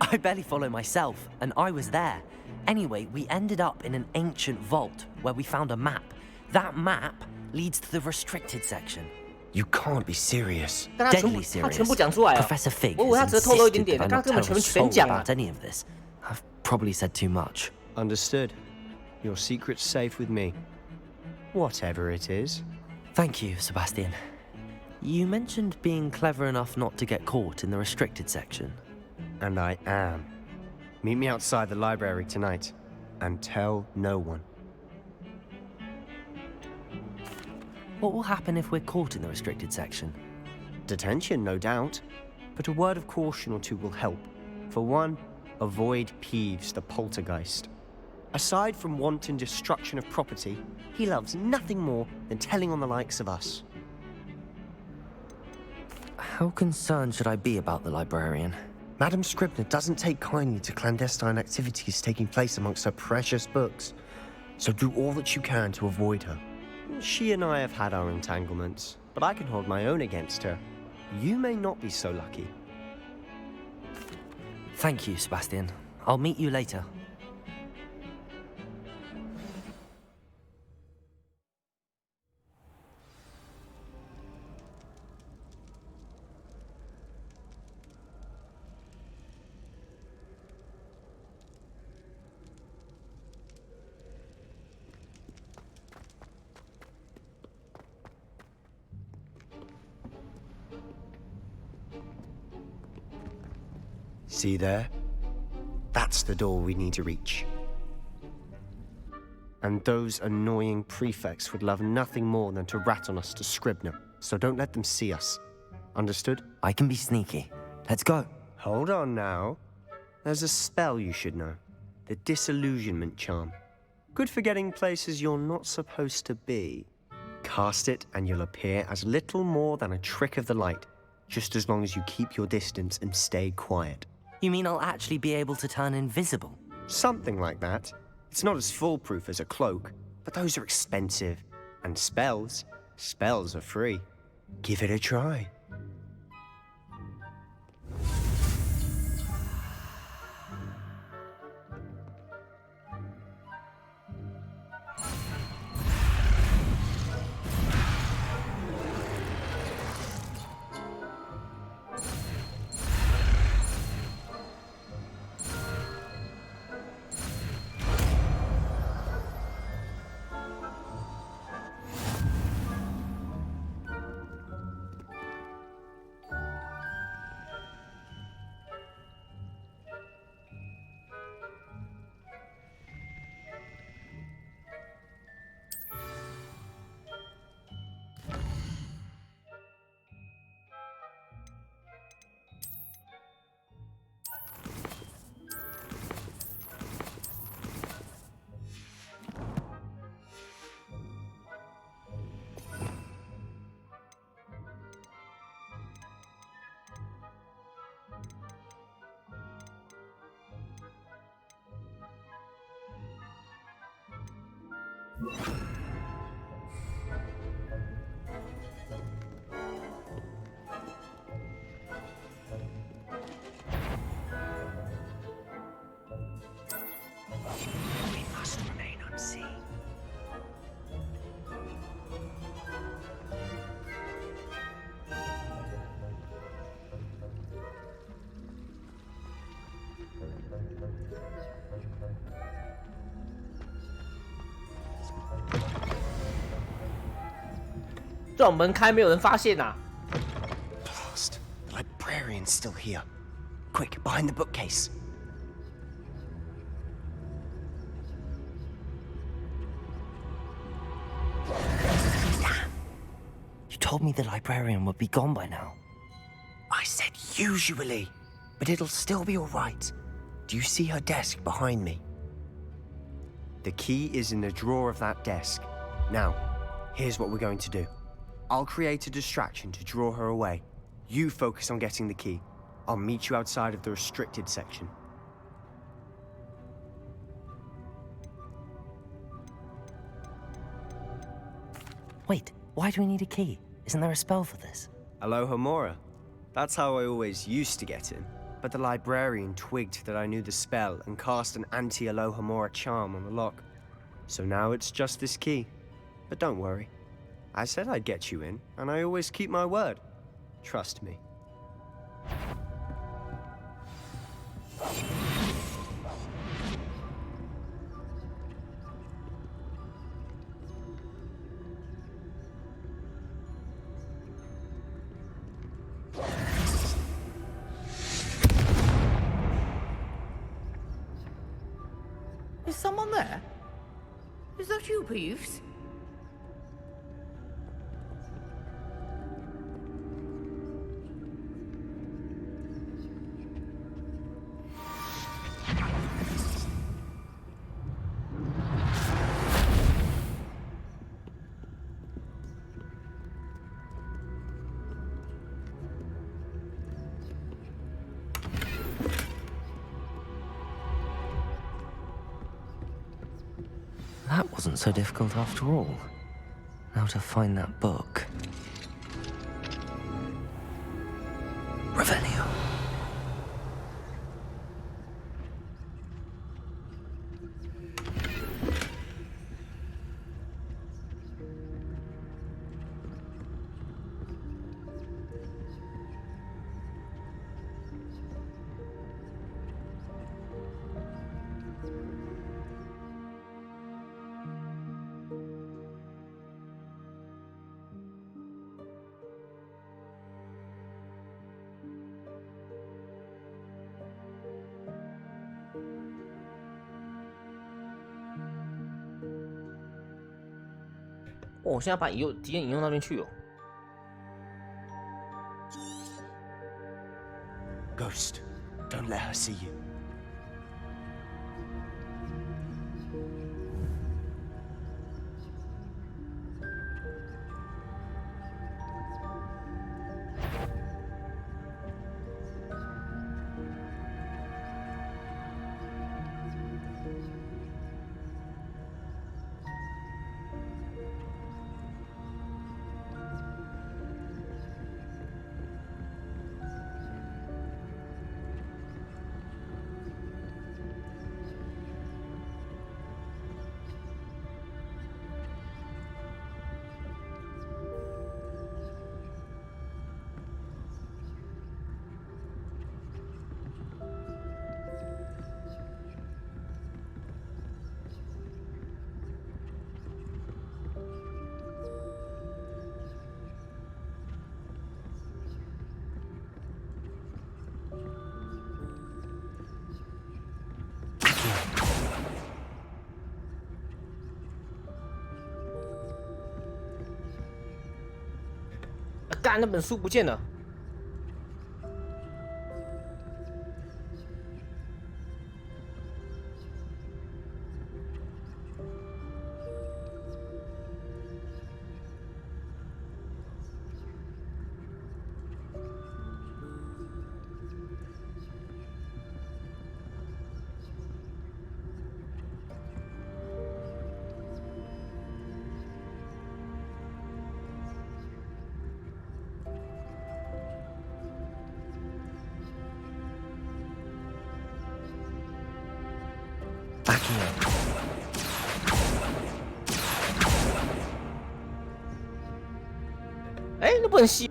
S2: I barely follow myself, and I was there. Anyway, we ended up in an ancient vault where we found a map. That map leads to the restricted section.
S19: You can't be serious.
S2: Deadly serious. Professor Fig has insisted that I not tell a soul about any of this. I've probably said too much.
S19: Understood. Your secret's safe with me. Whatever it is.
S2: Thank you, Sebastian. You mentioned being clever enough not to get caught in the restricted section.
S19: And I am. Meet me outside the library tonight, and tell no one.
S2: What will happen if we're caught in the restricted section?
S19: Detention, no doubt. But a word of caution or two will help. For one, avoid Peeves, the poltergeist. Aside from wanton destruction of property, he loves nothing more than telling on the likes of us.
S2: How concerned should I be about the librarian?
S19: Madam Scribner doesn't take kindly to clandestine activities taking place amongst her precious books, so do all that you can to avoid her. She and I have had our entanglements, but I can hold my own against her. You may not be so lucky.
S2: Thank you, Sebastian. I'll meet you later.
S19: See there? That's the door we need to reach. And those annoying prefects would love nothing more than to rat on us to Scribner, so don't let them see us. Understood?
S2: I can be sneaky. Let's go.
S19: Hold on now. There's a spell you should know. The Disillusionment Charm. Good for getting places you're not supposed to be. Cast it and you'll appear as little more than a trick of the light, just as long as you keep your distance and stay quiet.
S2: You mean I'll actually be able to turn invisible?
S19: Something like that. It's not as foolproof as a cloak, but those are expensive. And spells are free. Give it a try.
S2: We must remain unseen.
S1: 这种门开没有人发现呐、
S2: Blast! The librarian's still here. Quick, behind the bookcase. Damn! You told me the librarian would be gone by now. I said usually, but it'll still be all right. Do you see her desk behind me? The key is in the drawer of that desk. Now, here's what we're going to do. I'll create a distraction to draw her away. You focus on getting the key. I'll meet you outside of the restricted section. Wait, why do we need a key? Isn't there a spell for this? Aloha Mora. That's how I always used to get in. But the librarian twigged that I knew the spell and cast an anti-Aloha Mora charm on the lock. So now it's just this key. But don't worry. I said I'd get you in, and I always keep my word. Trust me.
S15: Is someone there? Is that you, Peeves?
S2: That wasn't so difficult after all. Now to find that book. Revelio.
S1: 哦，我现在把敌人引用那边去哦。
S2: Ghost, don't let her see you.
S1: 啊，干，那本书不见了。哎，那不能吸。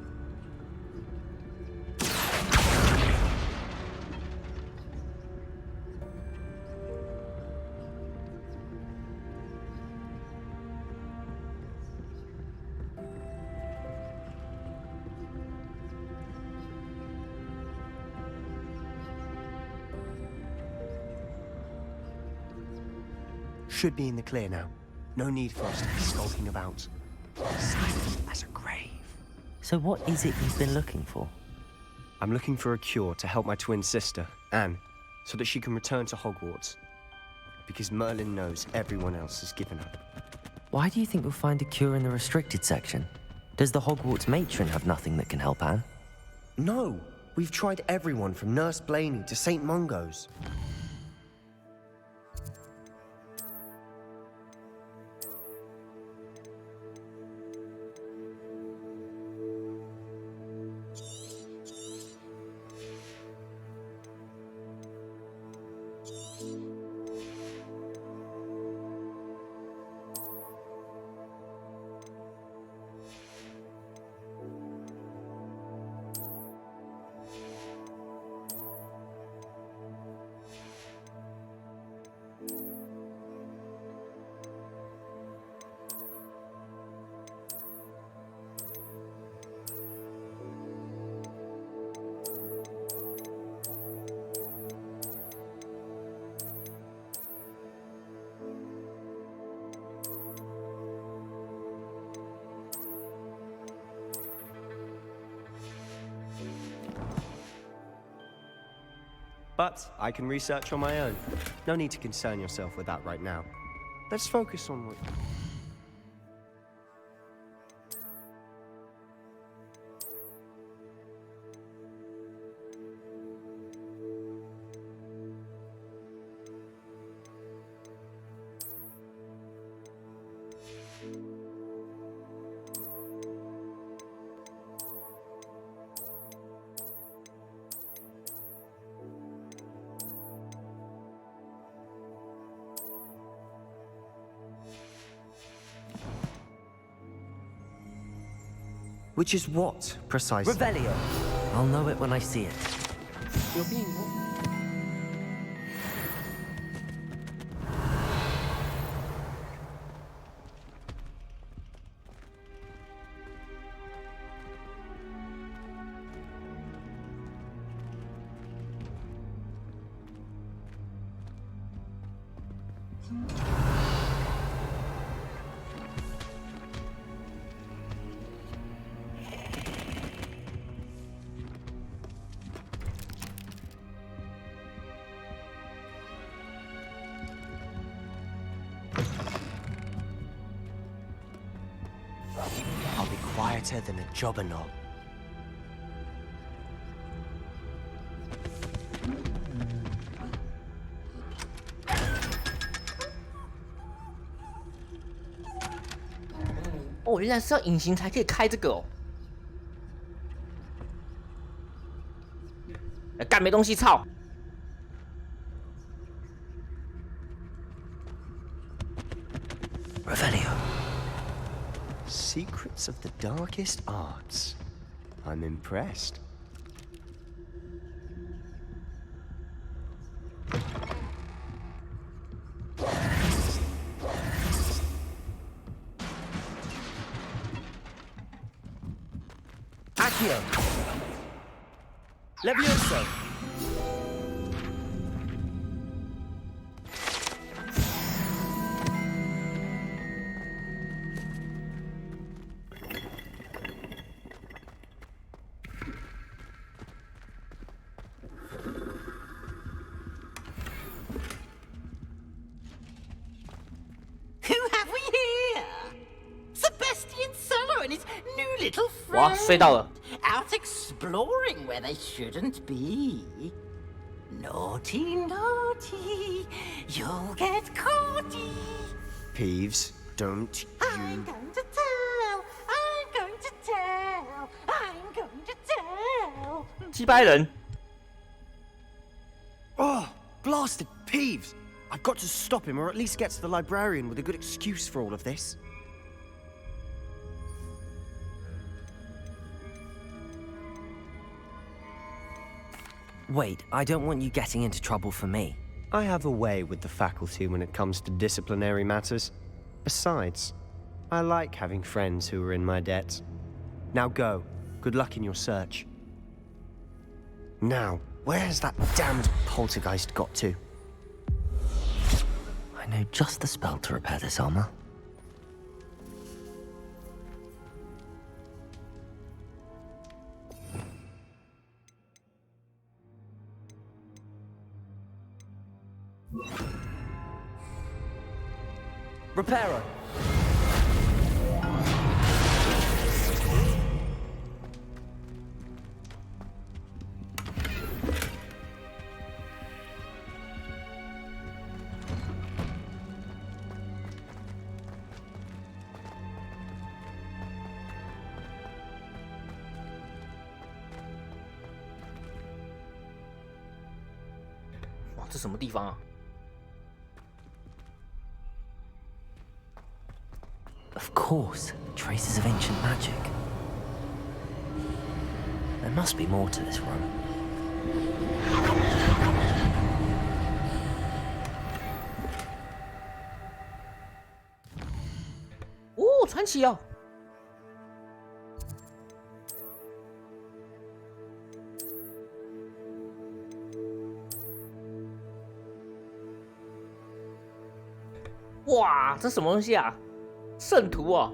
S19: Should be in the clear now. No need for us to be skulking about. Silent as a grave.
S2: So what is it you've been looking for?
S19: I'm looking for a cure to help my twin sister, Anne, so that she can return to Hogwarts. Because Merlin knows everyone else has given up.
S2: Why do you think you'll find a cure in the restricted section? Does the Hogwarts matron have nothing that can help Anne?
S19: No! We've tried everyone from Nurse Blaney to St. Mungo's. But I can research on my own. No need to concern yourself with that right now. Let's focus on what... Which is what, precisely?
S2: Revelio. I'll know it when I see it.
S1: You're being
S19: I'll be quieter than a jobberknoll.
S1: 哦，原来是要隐形才可以开这个哦。干没东西，操！
S19: Revelio. Secrets of the darkest arts. I'm impressed.
S6: Accio. Levioso.
S1: Wow, 睡到了。
S10: Out exploring where they shouldn't be. Naughty, naughty, you'll get caughty.
S19: Peeves, don't
S10: I'm
S19: you...
S10: going to tell, I'm going to tell, I'm going to tell.
S1: 击败人。
S19: Oh, blasted Peeves! I've got to stop him, or at least get to the librarian with a good excuse for all of this. Wait, I don't want you getting into trouble for me. I have a way with the faculty when it comes to disciplinary matters. Besides, I like having friends who are in my debt. Now go. Good luck in your search. Now, where has that damned poltergeist got to?
S2: I know just the spell to repair this armor.
S6: Repairer.
S1: 哇，这什么地方啊？
S2: Of course, traces of ancient magic. There must be more to this room.
S1: 哦，传奇哦！哇，这什么东西啊？ 圣徒哦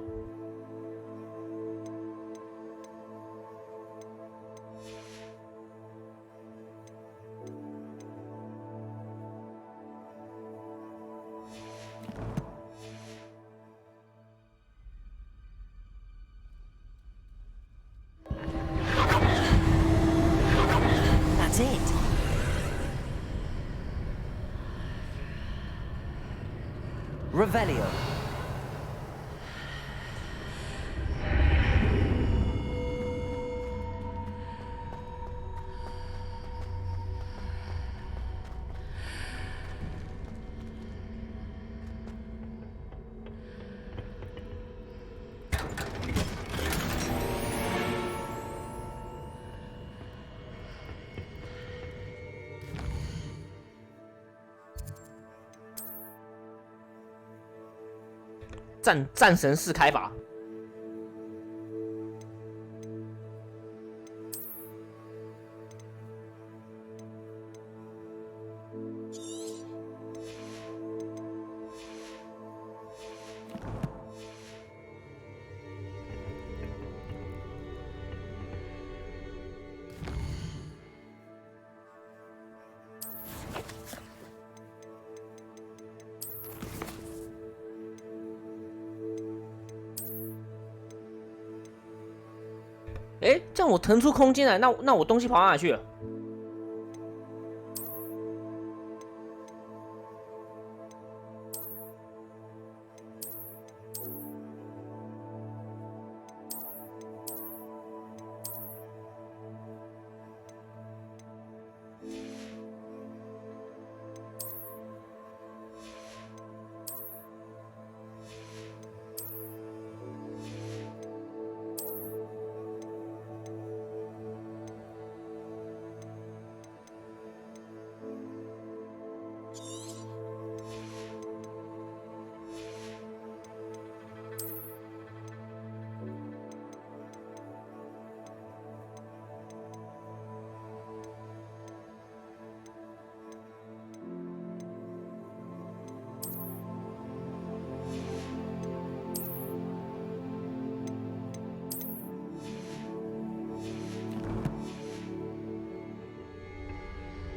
S1: ，That's
S2: it.
S6: Revelio.
S1: 战神式开法。哎，这样我腾出空间来，那我东西跑哪去了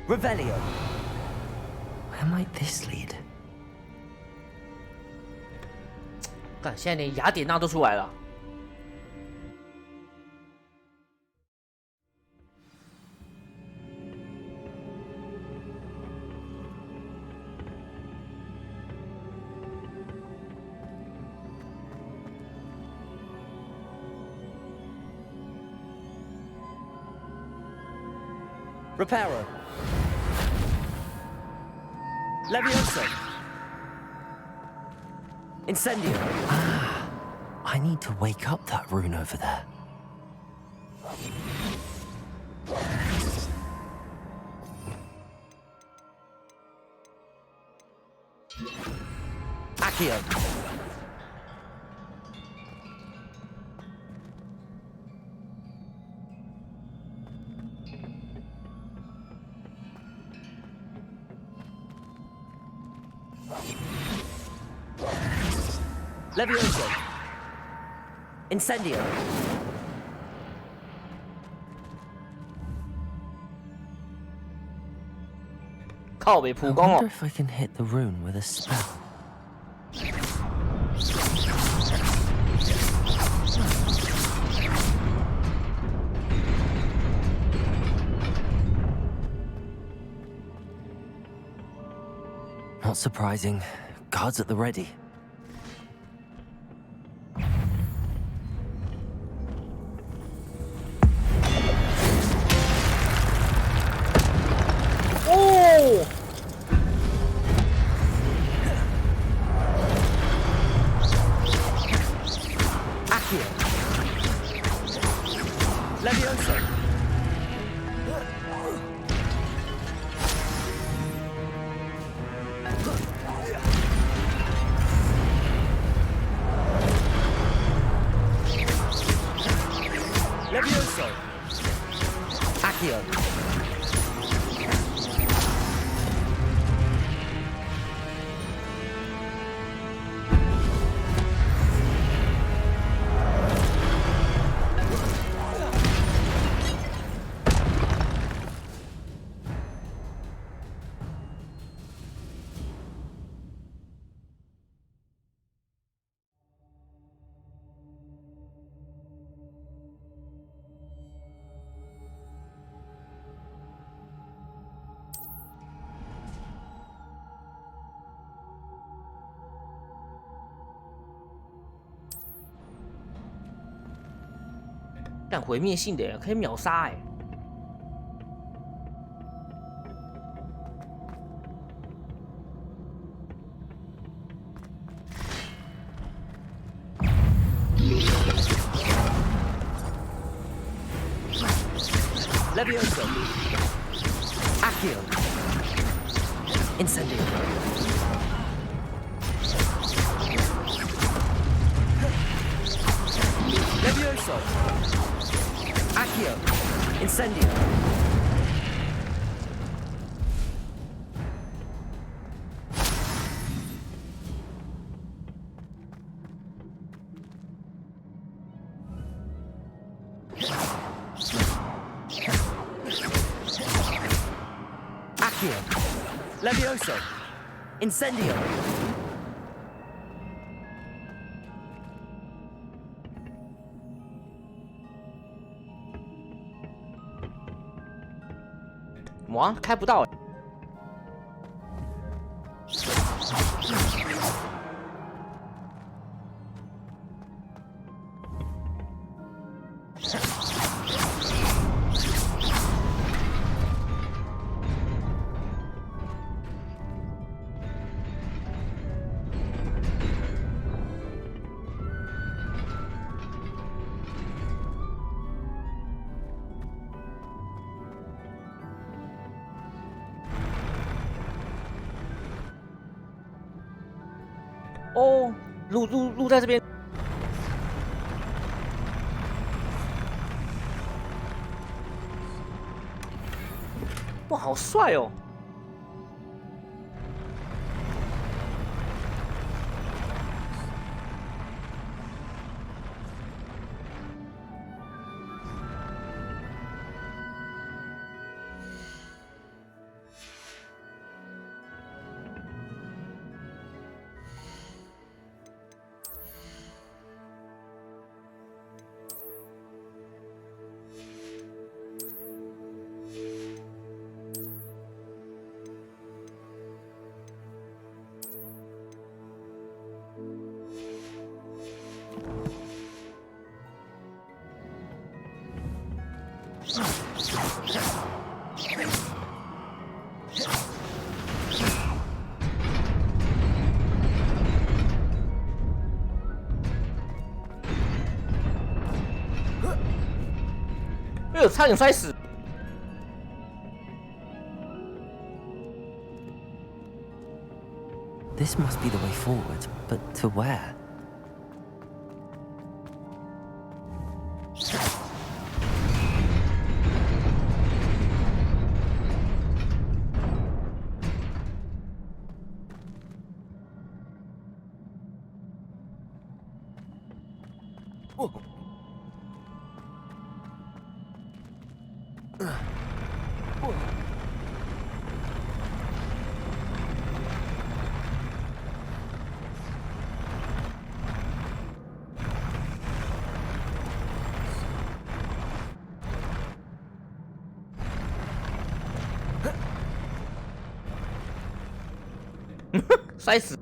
S1: ？Revelio.
S2: Where might this lead?
S1: 看，现在连雅典娜都出来了。
S6: Repairer. Levioso. Incendio.
S2: Ah, I need to wake up that rune over there.
S6: Accio. Levioso. Incendio.
S2: I wonder if I can hit the rune with a spell. Not surprising. Guards at the ready.
S1: Oh!
S6: Accio. Levioso. Levioso. Accio.
S1: 但毁灭性的可以秒杀哎。
S6: Levioso. Accio. Incendio. Levioso. Accio. Incendio. Accio. Levioso. Incendio.
S1: 哇，开不到哎。哦，路在这边。哇，好帅哦！哎呦，差点摔死！
S2: This must be the way forward, but to where? Whoa.
S1: 摔死！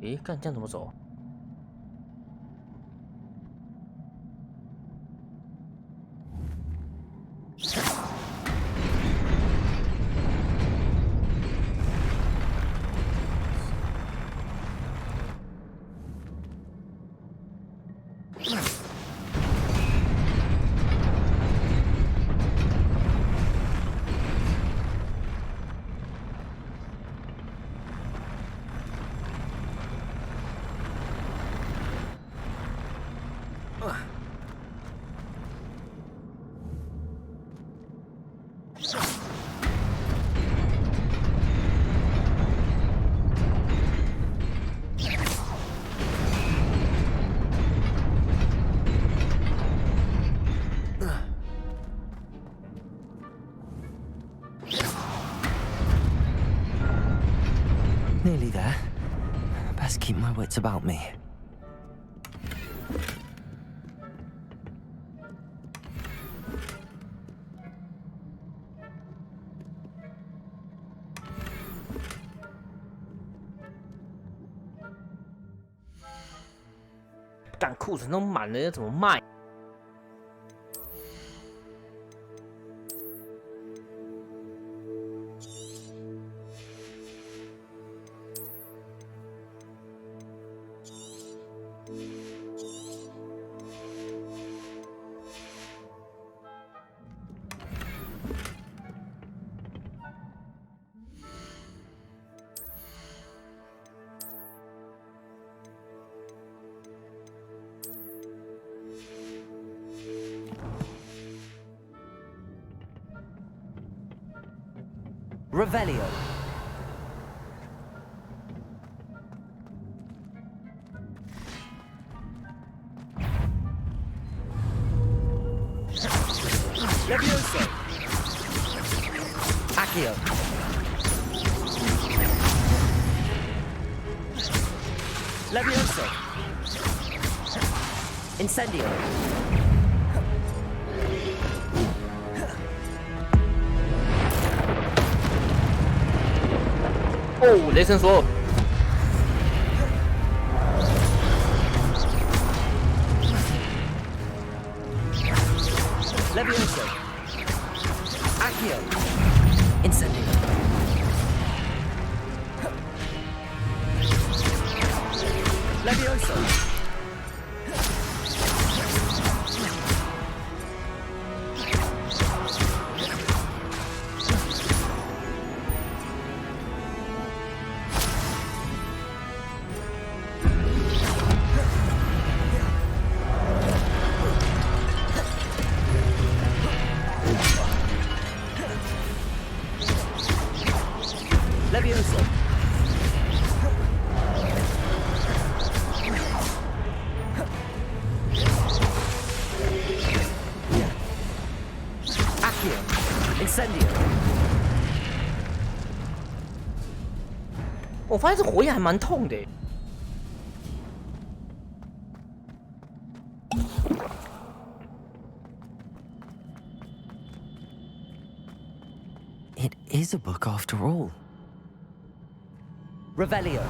S1: 诶，干这样怎么走？Nearly
S2: there. Best keep my wits about me.
S1: "干库存都满了，要怎么卖？"
S6: Revelio. Levioso. Accio. Levioso. Incendio.
S1: Oh, 雷神索。
S6: Levioso. Accio. Incendio. Levioso! Levioso! Accio! Incendio!
S1: 我发现这火焰还蛮痛的。
S2: It is a book after all.
S6: Revelio!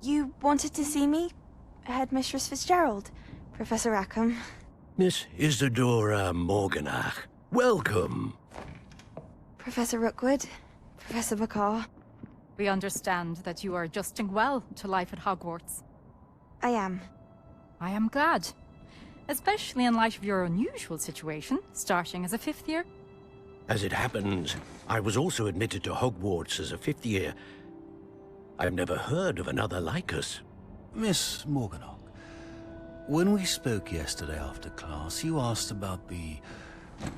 S20: You wanted to see me? Headmistress Fitzgerald? Professor Rackham?
S21: Miss Isadora Morganach, welcome.
S20: Professor Rookwood? Professor Bakar?
S22: We understand that you are adjusting well to life at Hogwarts.
S20: I am.
S22: I am glad. Especially in light of your unusual situation, starting as a 5th year.
S21: As it happens, I was also admitted to Hogwarts as a 5th year. I've never heard of another like us.
S23: Miss Morganach, when we spoke yesterday after class, you asked about the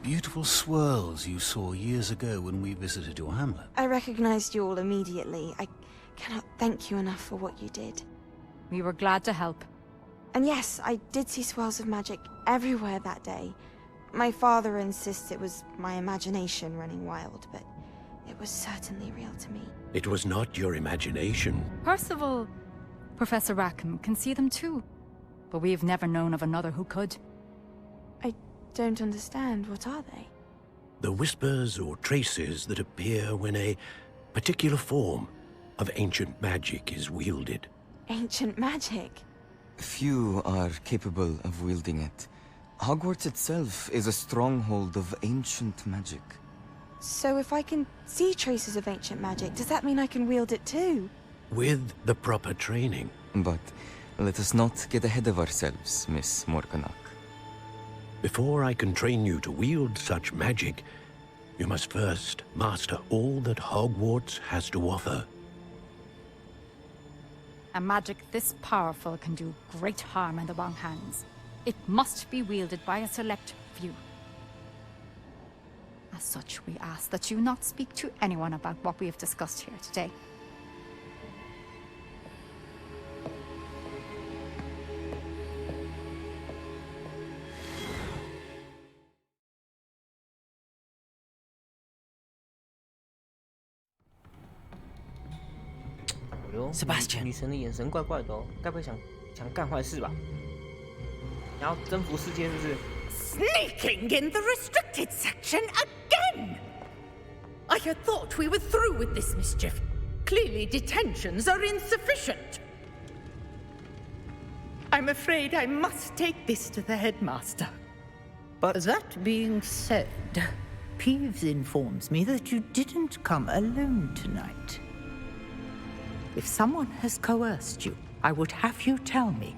S23: beautiful swirls you saw years ago when we visited your hamlet.
S20: I recognized you all immediately. I cannot thank you enough for what you did.
S22: We were glad to help.
S20: And yes, I did see swirls of magic everywhere that day. My father insists it was my imagination running wild, but it was certainly real to me.
S21: It was not your imagination.
S22: Percival, Professor Rackham can see them too. But we've never known of another who could.
S20: I don't understand. What are they?
S21: The whispers or traces that appear when a particular form of ancient magic is wielded.
S20: Ancient magic?
S24: Few are capable of wielding it. Hogwarts itself is a stronghold of ancient magic.
S20: So if I can see traces of ancient magic, does that mean I can wield it too?
S21: With the proper training.
S24: But let us not get ahead of ourselves, Miss Morganach.
S21: Before I can train you to wield such magic, You must first master all that Hogwarts has to offer.
S22: A magic this powerful can do great harm in the wrong hands. It must be wielded by a select few. As such, we ask that you not speak to anyone about what we have discussed here today.
S1: Sebastian，女神的眼神怪怪的哦，该不会想干坏事吧？然后征服世界是不是？
S4: Sneaking in the restricted section again! I had thought we were through with this mischief. Clearly detentions are insufficient. I'm afraid I must take this to the headmaster.
S5: But that being said, Peeves informs me that you didn't come alone tonight. If someone has coerced you, I would have you tell me.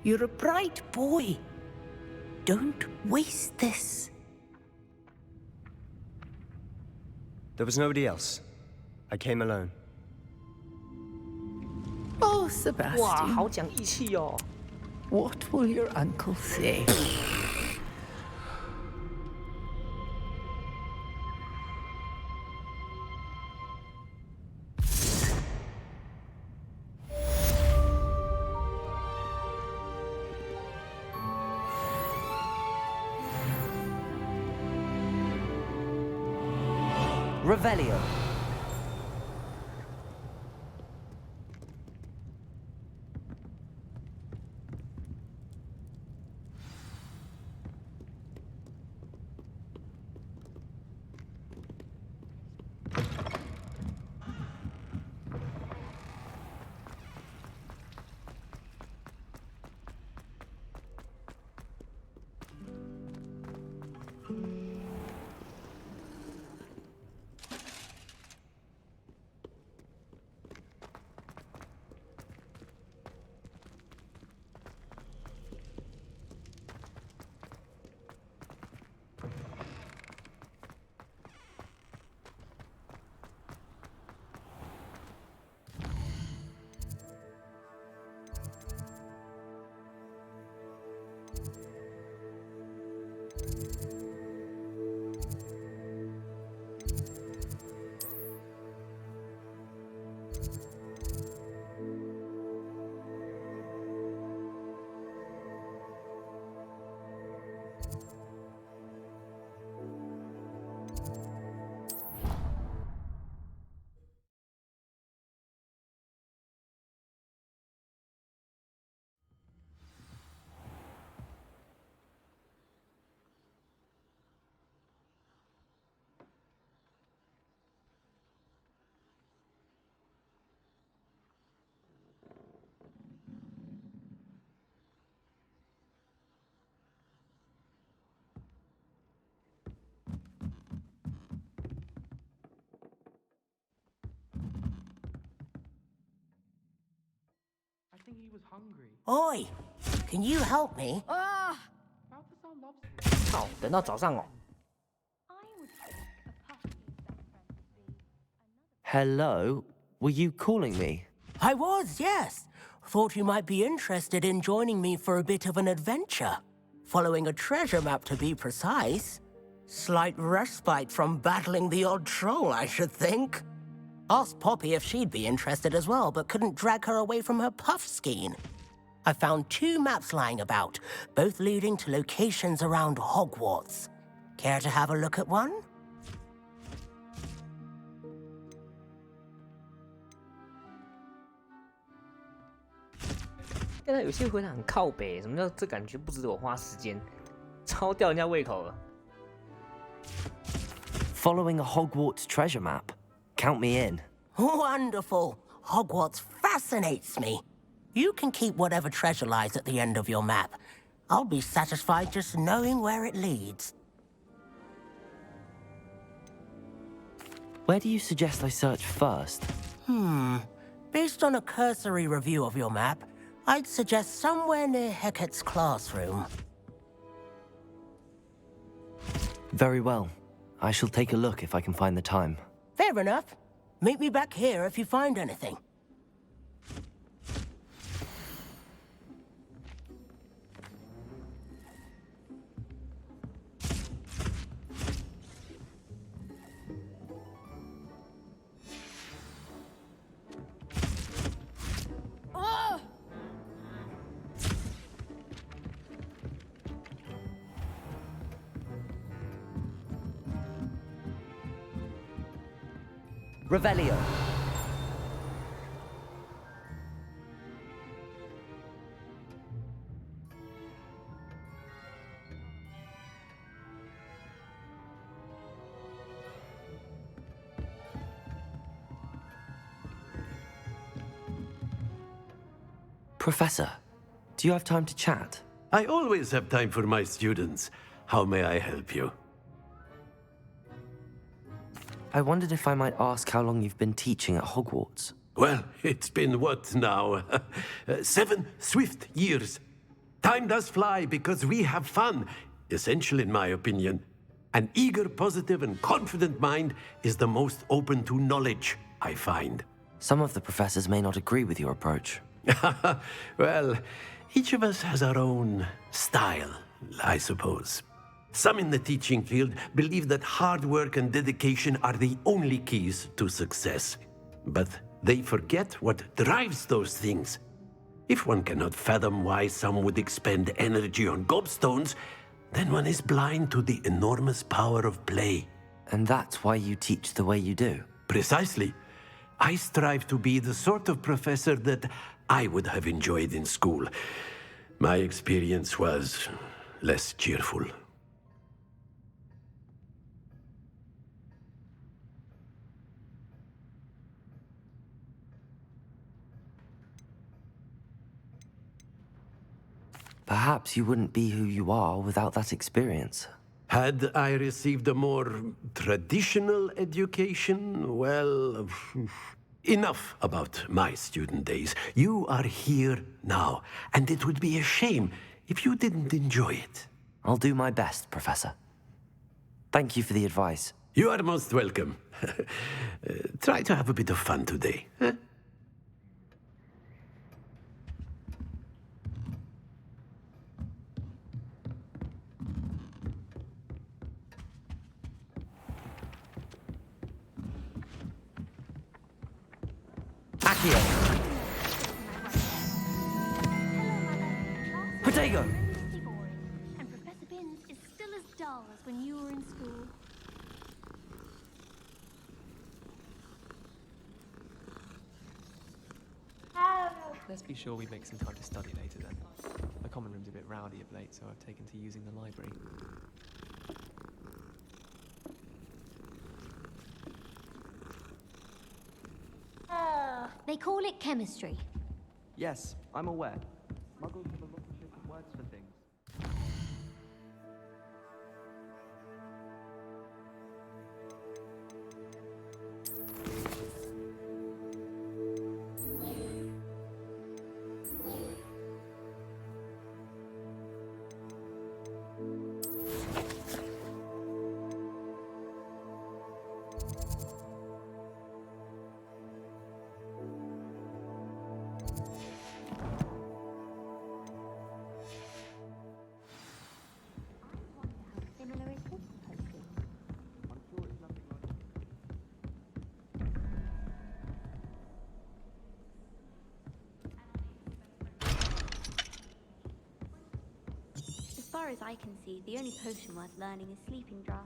S5: You're a bright boy. Don't waste this.
S19: There was nobody else. I came alone.
S5: Oh, Sebastian.
S1: 哇，好讲义气哦。
S5: What will your uncle say?
S6: Revelio.
S13: I think he was hungry.
S7: Oi! Can you help me?
S13: Balthazar loves
S1: 操，等到早上哦。
S2: Hello? Were you calling me?
S7: I was, yes. Thought you might be interested in joining me for a bit of an adventure. Following a treasure map, to be precise. Slight respite from battling the odd troll, I should think. Asked Poppy if she'd be interested as well, but couldn't drag her away from her puff skein. I found 2 maps lying about, both leading to locations around Hogwarts. Care to have a look at one?
S1: 现在有些回答很靠北，什么叫这感觉不值得我花时间？超吊人家胃口了。
S2: Following a Hogwarts treasure map? Count me in.
S7: Wonderful. Hogwarts fascinates me. You can keep whatever treasure lies at the end of your map. I'll be satisfied just knowing where it leads.
S2: Where do you suggest I search first?
S7: Based on a cursory review of your map, I'd suggest somewhere near Hecat's classroom.
S2: Very well. I shall take a look if I can find the time.
S7: Fair enough. Meet me back here if you find anything.
S6: Revelio.
S2: Professor, do you have time to chat?
S8: I always have time for my students. How may I help you?
S2: I wondered if I might ask how long you've been teaching at Hogwarts.
S8: Well, it's been what now? 7 swift years. Time does fly because we have fun. Essential, in my opinion. An eager, positive, and confident mind is the most open to knowledge, I find.
S2: Some of the professors may not agree with your approach.
S8: Well, each of us has our own style, I suppose. Some in the teaching field believe that hard work and dedication are the only keys to success. But they forget what drives those things. If one cannot fathom why some would expend energy on gobstones, then one is blind to the enormous power of play.
S2: And that's why you teach the way you do?
S8: Precisely. I strive to be the sort of professor that I would have enjoyed in school. My experience was less cheerful.
S2: Perhaps you wouldn't be who you are without that experience.
S8: Had I received a more traditional education, well, enough about my student days. You are here now, and it would be a shame if you didn't enjoy it.
S2: I'll do my best, Professor. Thank you for the advice.
S8: You are most welcome. Try to have a bit of fun today. Huh?
S6: Accio. Protego.
S9: And Professor Binns is still as dull as when you were in school.
S13: Let's be sure we make some time to study later then. The common room's a bit rowdy of late, so I've taken to using the library.
S9: They call it chemistry.
S13: Yes, I'm aware. Muggles have a lot of different words for things.
S9: As far as I can see, the only potion worth learning is Sleeping Draught.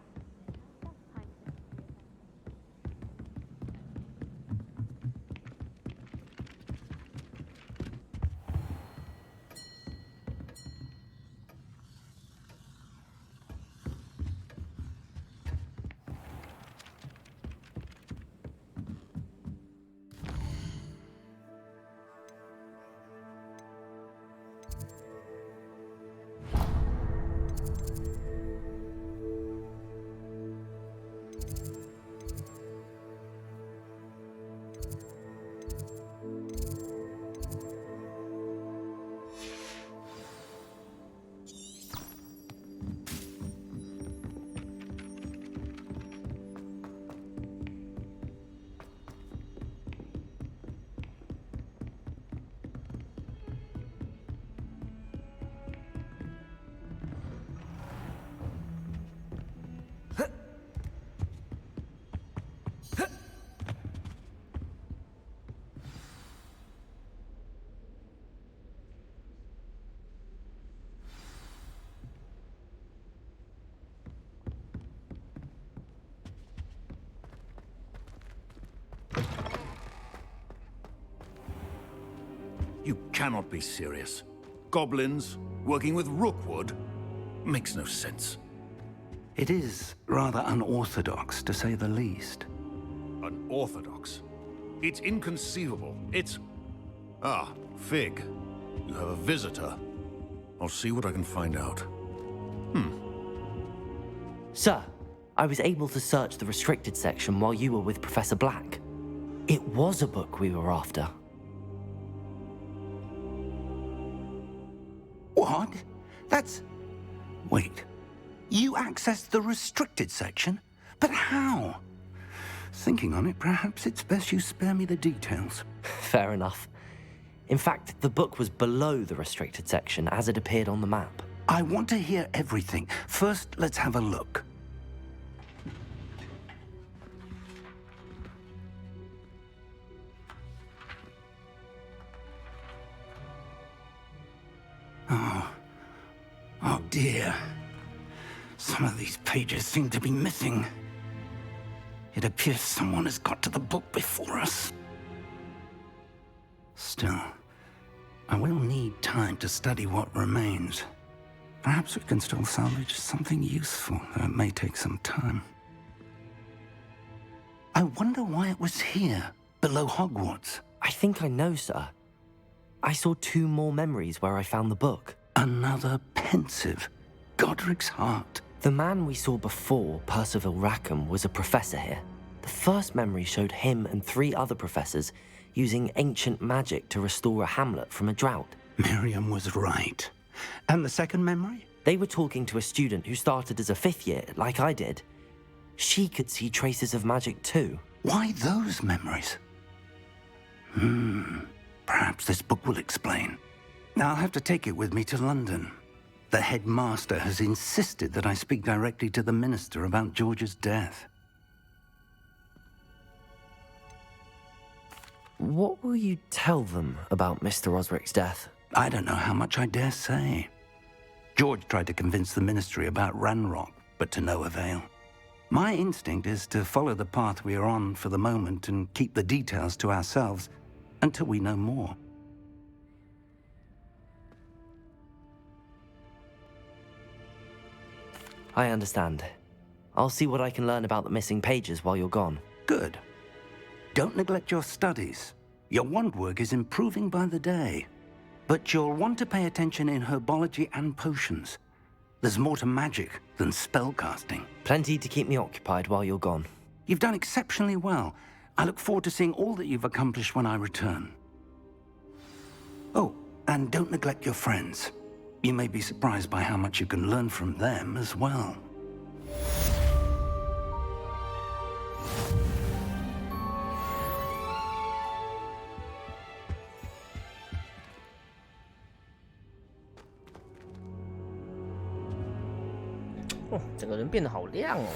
S23: You cannot be serious. Goblins working with Rookwood makes no sense.
S11: It is rather unorthodox, to say the least.
S23: Unorthodox? It's inconceivable. It's... Ah, Fig. You have a visitor. I'll see what I can find out.
S2: Sir, I was able to search the restricted section while you were with Professor Black. It was a book we were after.
S11: What? That's... Wait. You accessed the restricted section? But how? Thinking on it, perhaps it's best you spare me the details.
S2: Fair enough. In fact, the book was below the restricted section as it appeared on the map.
S11: I want to hear everything. First, let's have a look. Oh dear. Some of these pages seem to be missing. It appears someone has got to the book before us. Still, I will need time to study what remains. Perhaps we can still salvage something useful, though it may take some time. I wonder why it was here, below Hogwarts.
S2: I think I know, sir. I saw 2 more memories where I found the book.
S11: Another pensive. Godric's heart.
S2: The man we saw before, Percival Rackham, was a professor here. The first memory showed him and 3 other professors using ancient magic to restore a hamlet from a drought.
S11: Miriam was right. And the second memory?
S2: They were talking to a student who started as a 5th year, like I did. She could see traces of magic too.
S11: Why those memories? Perhaps this book will explain. I'll have to take it with me to London. The headmaster has insisted that I speak directly to the minister about George's death.
S2: What will you tell them about Mr. Osric's death?
S11: I don't know how much I dare say. George tried to convince the ministry about Ranrock, but to no avail. My instinct is to follow the path we are on for the moment and keep the details to ourselves until we know more.
S2: I understand. I'll see what I can learn about the missing pages while you're gone.
S11: Good. Don't neglect your studies. Your wand work is improving by the day. But you'll want to pay attention in herbology and potions. There's more to magic than spellcasting.
S2: Plenty to keep me occupied while you're gone.
S11: You've done exceptionally well. I look forward to seeing all that you've accomplished when I return. Oh, and don't neglect your friends. You may be surprised by how much you can learn from them as well.
S1: 哦，整个人变得好亮哦。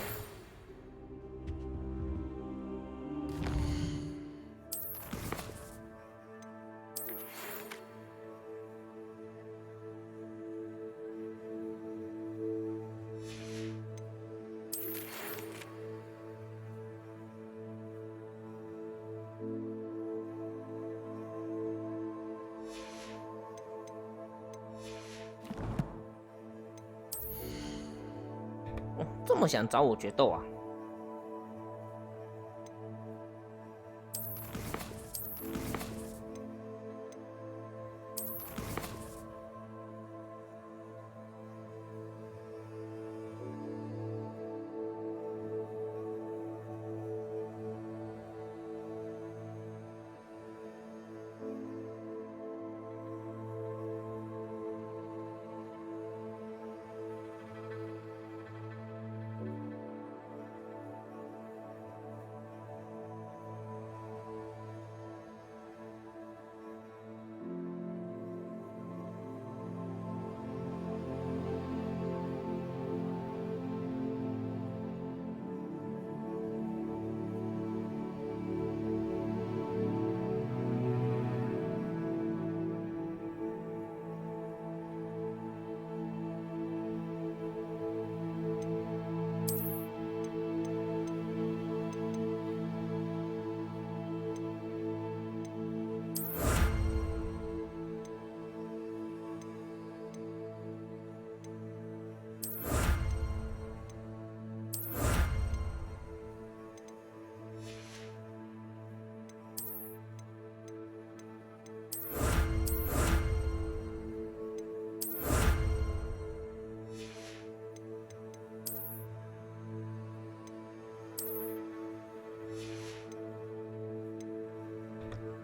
S1: 这么想找我决斗啊？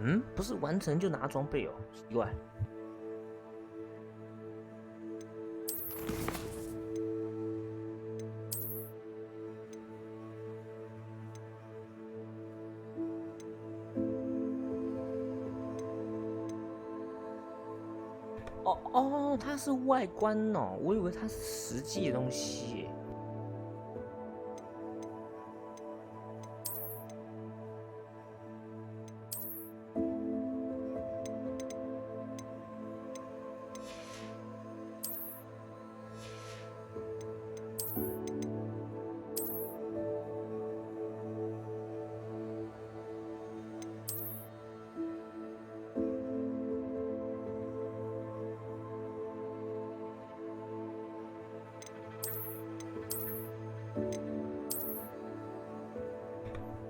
S1: 嗯，不是完成就拿装备哦，奇怪。哦，它是外观哦，我以为它是实际的东西耶。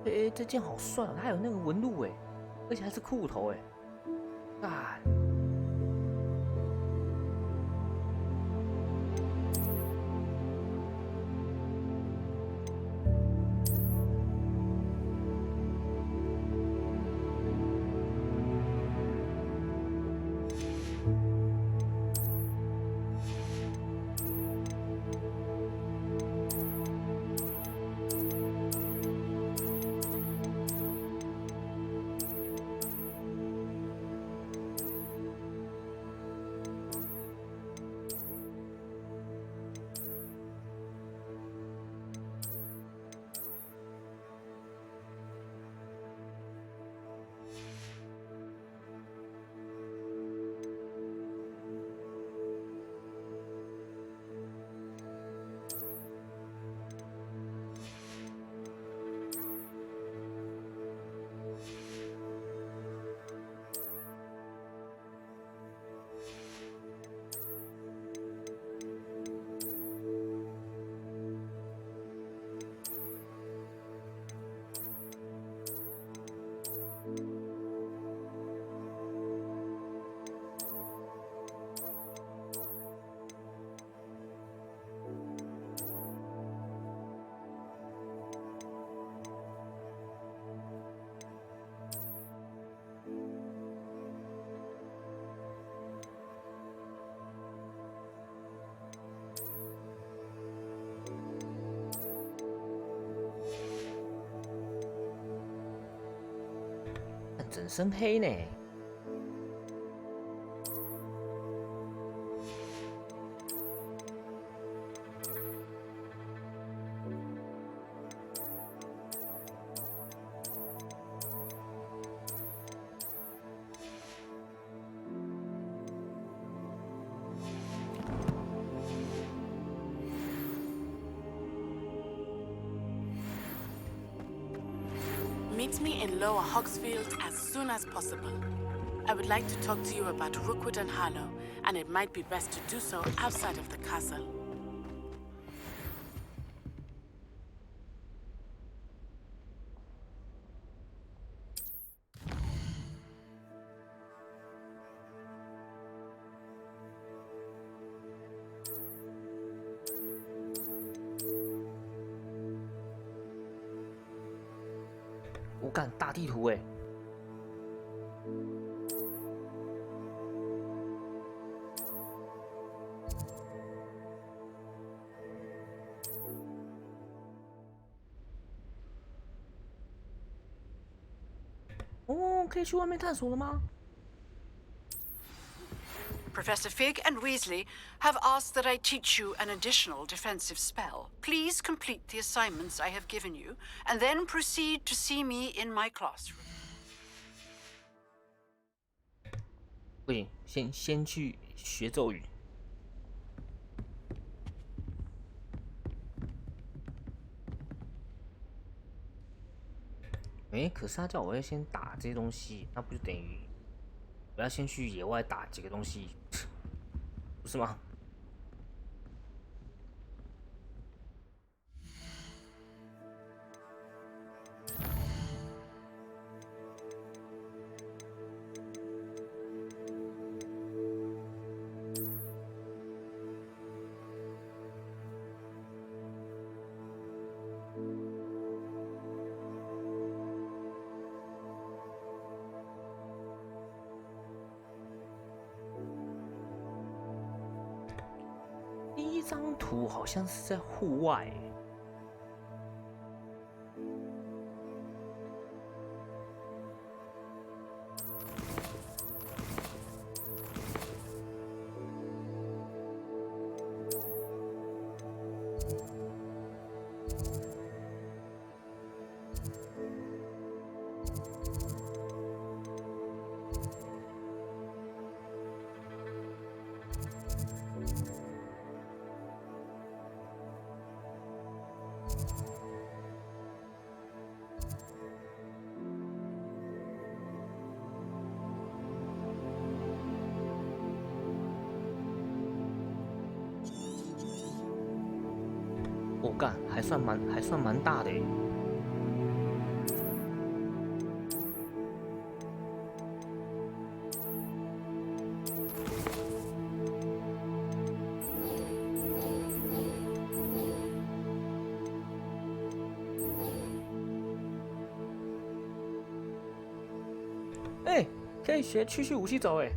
S1: 哎，这件好帅哦，它有那个纹路哎，而且还是裤头哎，干！整身黑呢。
S3: Meet me in Lower Hogsfield as soon as possible. I would like to talk to you about Rookwood and Harlow, and it might be best to do so outside of the castle.
S1: 我干大地图哎！哦，可以去外面探索了吗？
S15: Professor Fig and Weasley have asked that I teach you an additional defensive spell. Please complete the assignments I have given you, and then proceed to see me in my classroom.
S1: 不行，先去学咒语。哎，可是他叫我要先打这些东西，那不就等于我要先去野外打几个东西，不是吗？一张图好像是在户外。我干，还算蛮大的耶。哎，可以学区区武器走哎。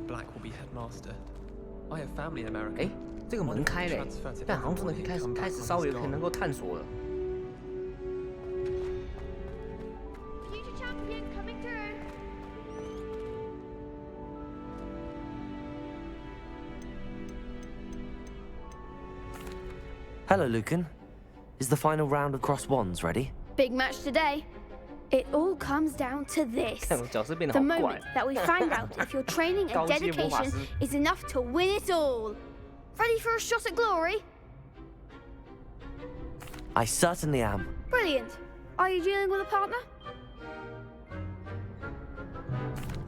S13: Black will be headmaster. I have family in America.
S1: 哎，这个门开了，但好像真的开始稍微可以能够探索了。
S9: Future champion coming through.
S2: Hello, Lucan. Is the final round of Cross Wands ready?
S9: Big match today. It all comes down to this. The moment that we find out if your training and dedication is enough to win it all. Ready for a shot at glory?
S2: I certainly am.
S9: Brilliant. Are you dealing with a partner?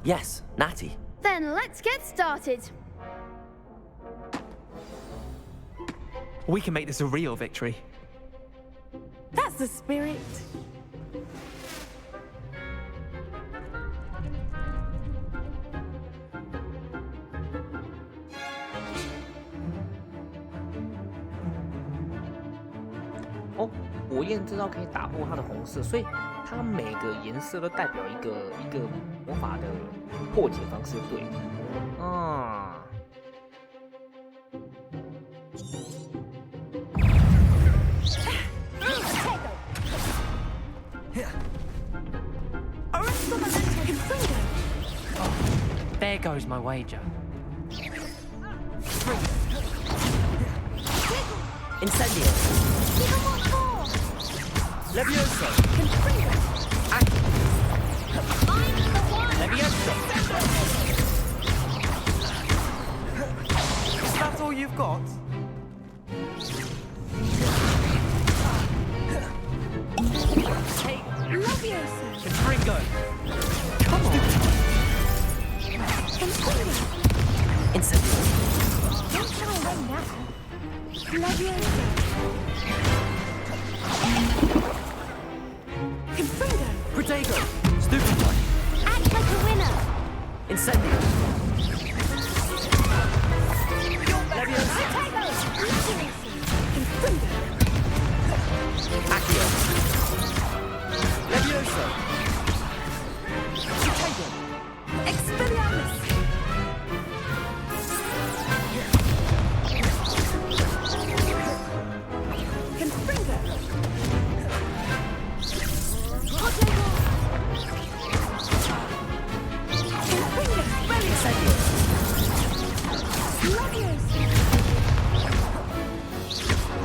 S2: Yes, Natty.
S9: Then let's get started.
S13: We can make this a real victory.
S3: That's the spirit.
S1: 哦，火焰这招可以打破它的红色，所以它每个颜色都代表一个魔法的破解方式，对。啊。
S6: There goes my wager.
S2: Incendio. Levioso. Levioso.
S6: Is that all you've got?
S2: Hey,
S9: Levioso.
S6: Confringo.
S2: Come on. Incendio.
S9: Don't try and run now. Levioso. Confringo.
S2: Protego. Stupefy.
S9: Act like a winner.
S2: Incendio. Levioso.
S9: Confringo.
S2: Accio. Levioso. Protego.
S9: Expelliarmus. Confringo.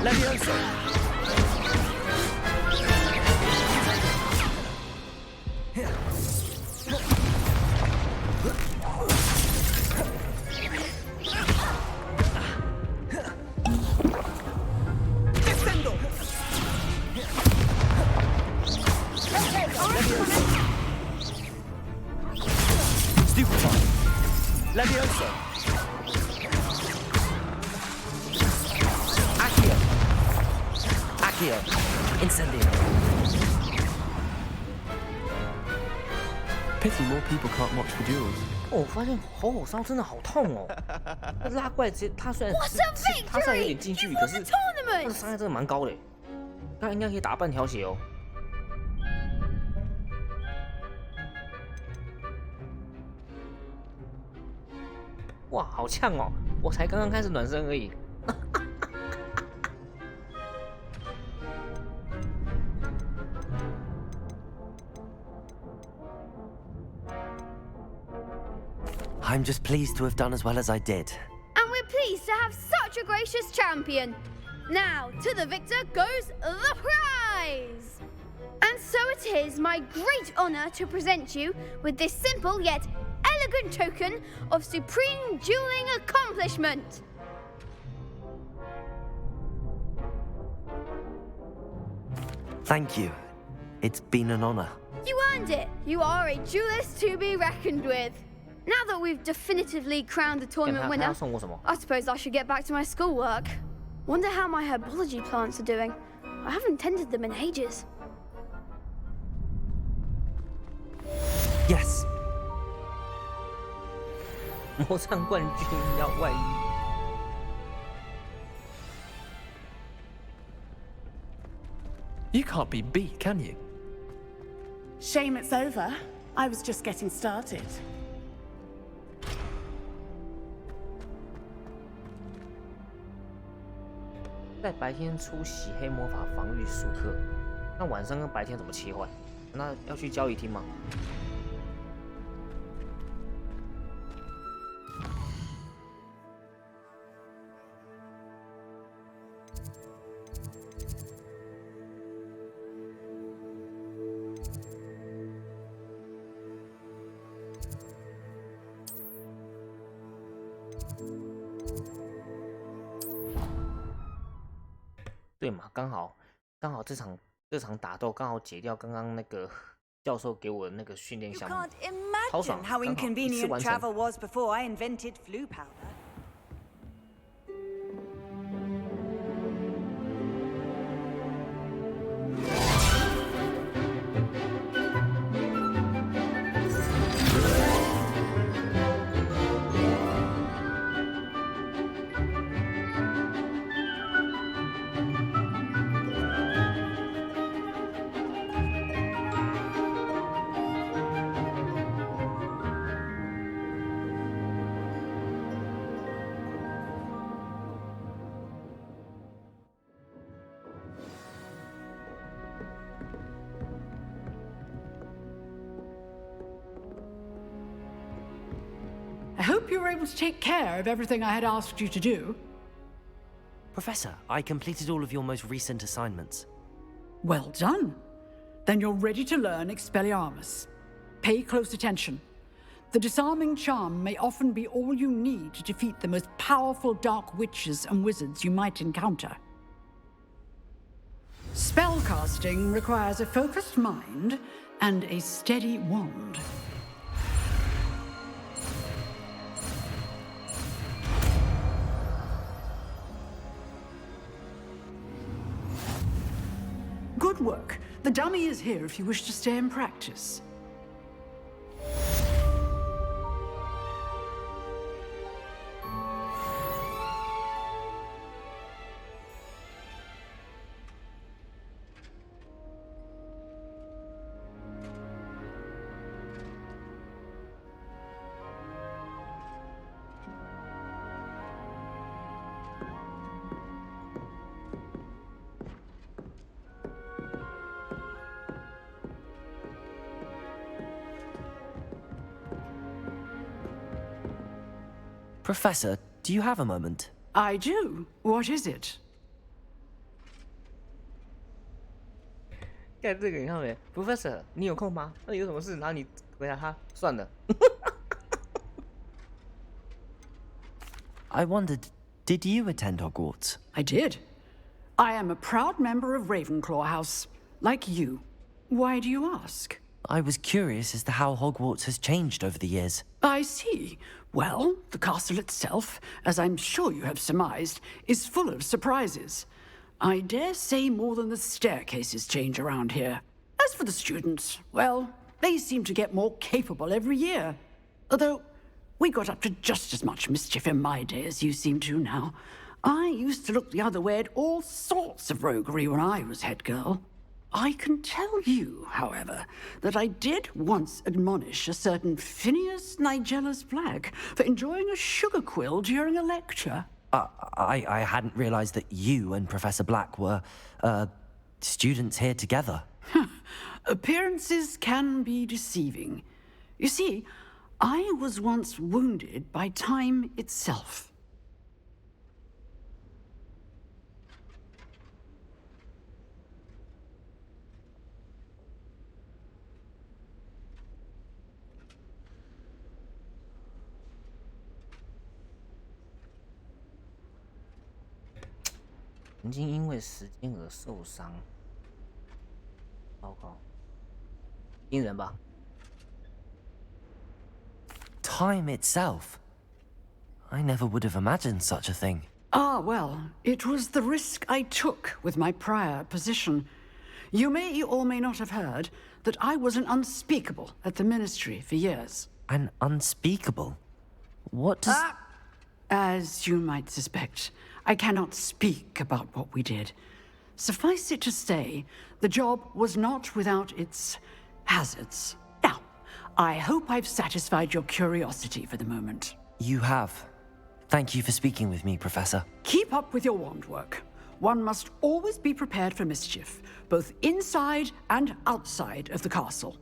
S2: Levioso.
S4: Descendo.
S2: Stupefy. Levioso. Accio. Incendio.
S13: Pity more people can't watch the duels.
S1: 哦，我发现吼吼伤真的好痛哦！拉怪直接，他虽然有点近距离，可是他的伤害真的蛮高的。那应该可以打半条血哦。哇，好呛哦！我才刚刚开始暖身而已。
S2: I'm just pleased to have done as well as I did.
S9: And we're pleased to have such a gracious champion. Now, to the victor goes the prize! And so it is my great honor to present you with this simple yet elegant token of supreme dueling accomplishment.
S2: Thank you. It's been an honor.
S9: You earned it. You are a duelist to be reckoned with. Now that we've definitively crowned the tournament winner, I suppose I should get back to my schoolwork. Wonder how my herbology plants are doing. I haven't tended them in ages.
S2: Yes.
S1: 魔上冠军要外遇。
S13: You can't be beat, can you?
S3: Shame it's over. I was just getting started.
S1: 在白天出席黑魔法防御术课，那晚上跟白天怎么切换？那要去交易厅吗？对嘛，刚好这场打斗刚好解掉刚刚那个教授给我的那个训练项目，超爽，
S12: how
S1: 刚好一次
S12: inconvenient
S1: 完成。
S12: travel was before I invented flu powder.
S15: I hope you were able to take care of everything I had asked you to do.
S2: Professor, I completed all of your most recent assignments.
S15: Well done. Then you're ready to learn Expelliarmus. Pay close attention. The disarming charm may often be all you need to defeat the most powerful dark witches and wizards you might encounter. Spellcasting requires a focused mind and a steady wand. Good work. The dummy is here if you wish to stay and practice.
S2: Professor, do you have a moment?
S15: I do. What is it?
S1: 看这个，你看没 ？Professor， 你有空吗？那你有什么事？然后你回答他，算了。
S14: I wondered, did you attend Hogwarts?
S15: I did. I am a proud member of Ravenclaw House, like you. Why do you ask?
S14: I was curious as to how Hogwarts has changed over the years.
S15: I see. Well, the castle itself, as I'm sure you have surmised, is full of surprises. I dare say more than the staircases change around here. As for the students, well, they seem to get more capable every year. Although, we got up to just as much mischief in my day as you seem to now. I used to look the other way at all sorts of roguery when I was head girl. I can tell you, however, that I did once admonish a certain Phineas Nigella's Black for enjoying a sugar quill during a lecture.
S14: I hadn't realized that you and Professor Black were, students here together.
S15: Appearances can be deceiving. You see, I was once wounded by time itself.
S1: "曾经因为时间而受伤。糟糕，惊人吧？
S14: Time itself. I never would have imagined such a thing.
S15: Ah, well, it was the risk I took with my prior position. You may or may not have heard that I was an unspeakable at the Ministry for years.
S14: An unspeakable? What does...
S15: As you might suspect, I cannot speak about what we did. Suffice it to say, the job was not without its hazards. Now, I hope I've satisfied your curiosity for the moment.
S14: You have. Thank you for speaking with me, Professor.
S15: Keep up with your wand work. One must always be prepared for mischief, both inside and outside of the castle.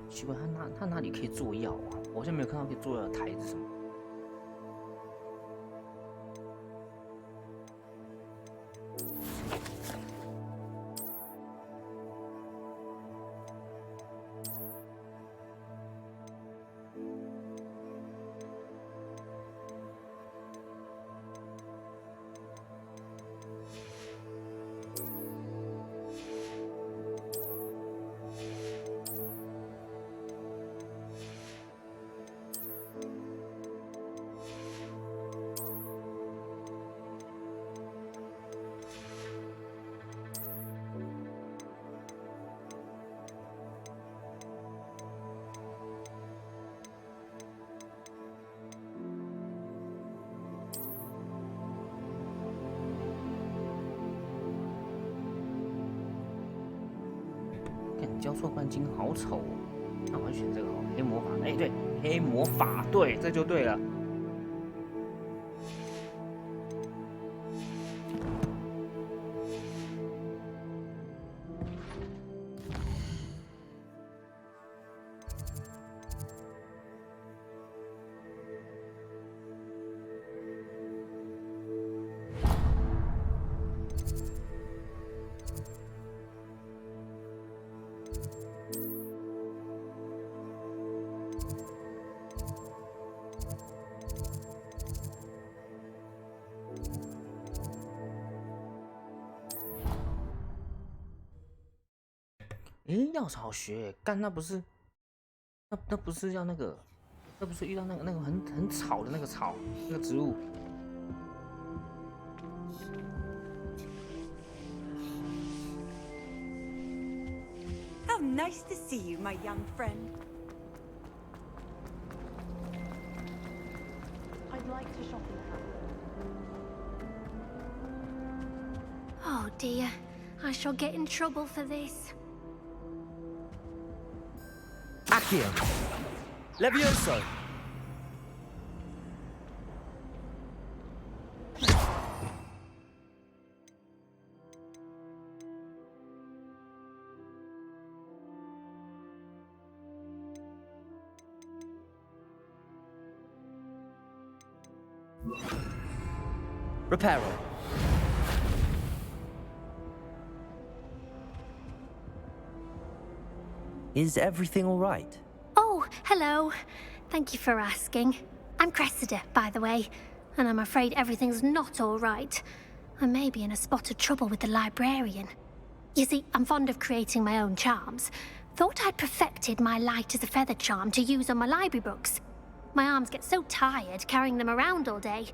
S1: 奇怪，他哪里可以做药啊？我好像没有看到可以做药的台子什么。交错冠军好丑哦，那我要选这个哦，黑魔法。哎，对，黑魔法，对，这就对了。诶，药草学，干那不是，那不是要那个，那不是遇到那个很吵的那个草，那个植物。
S12: How nice to see you, my young friend.
S16: I'd like to shop in town.
S9: Oh dear, I shall get in trouble for this.
S14: Accio! Levioso! Reparo. Is everything all right?
S10: Oh, hello. Thank you for asking. I'm Cressida, by the way, and I'm afraid everything's not all right. I may be in a spot of trouble with the librarian. You see, I'm fond of creating my own charms. Thought I'd perfected my light as a feather charm to use on my library books. My arms get so tired carrying them around all day.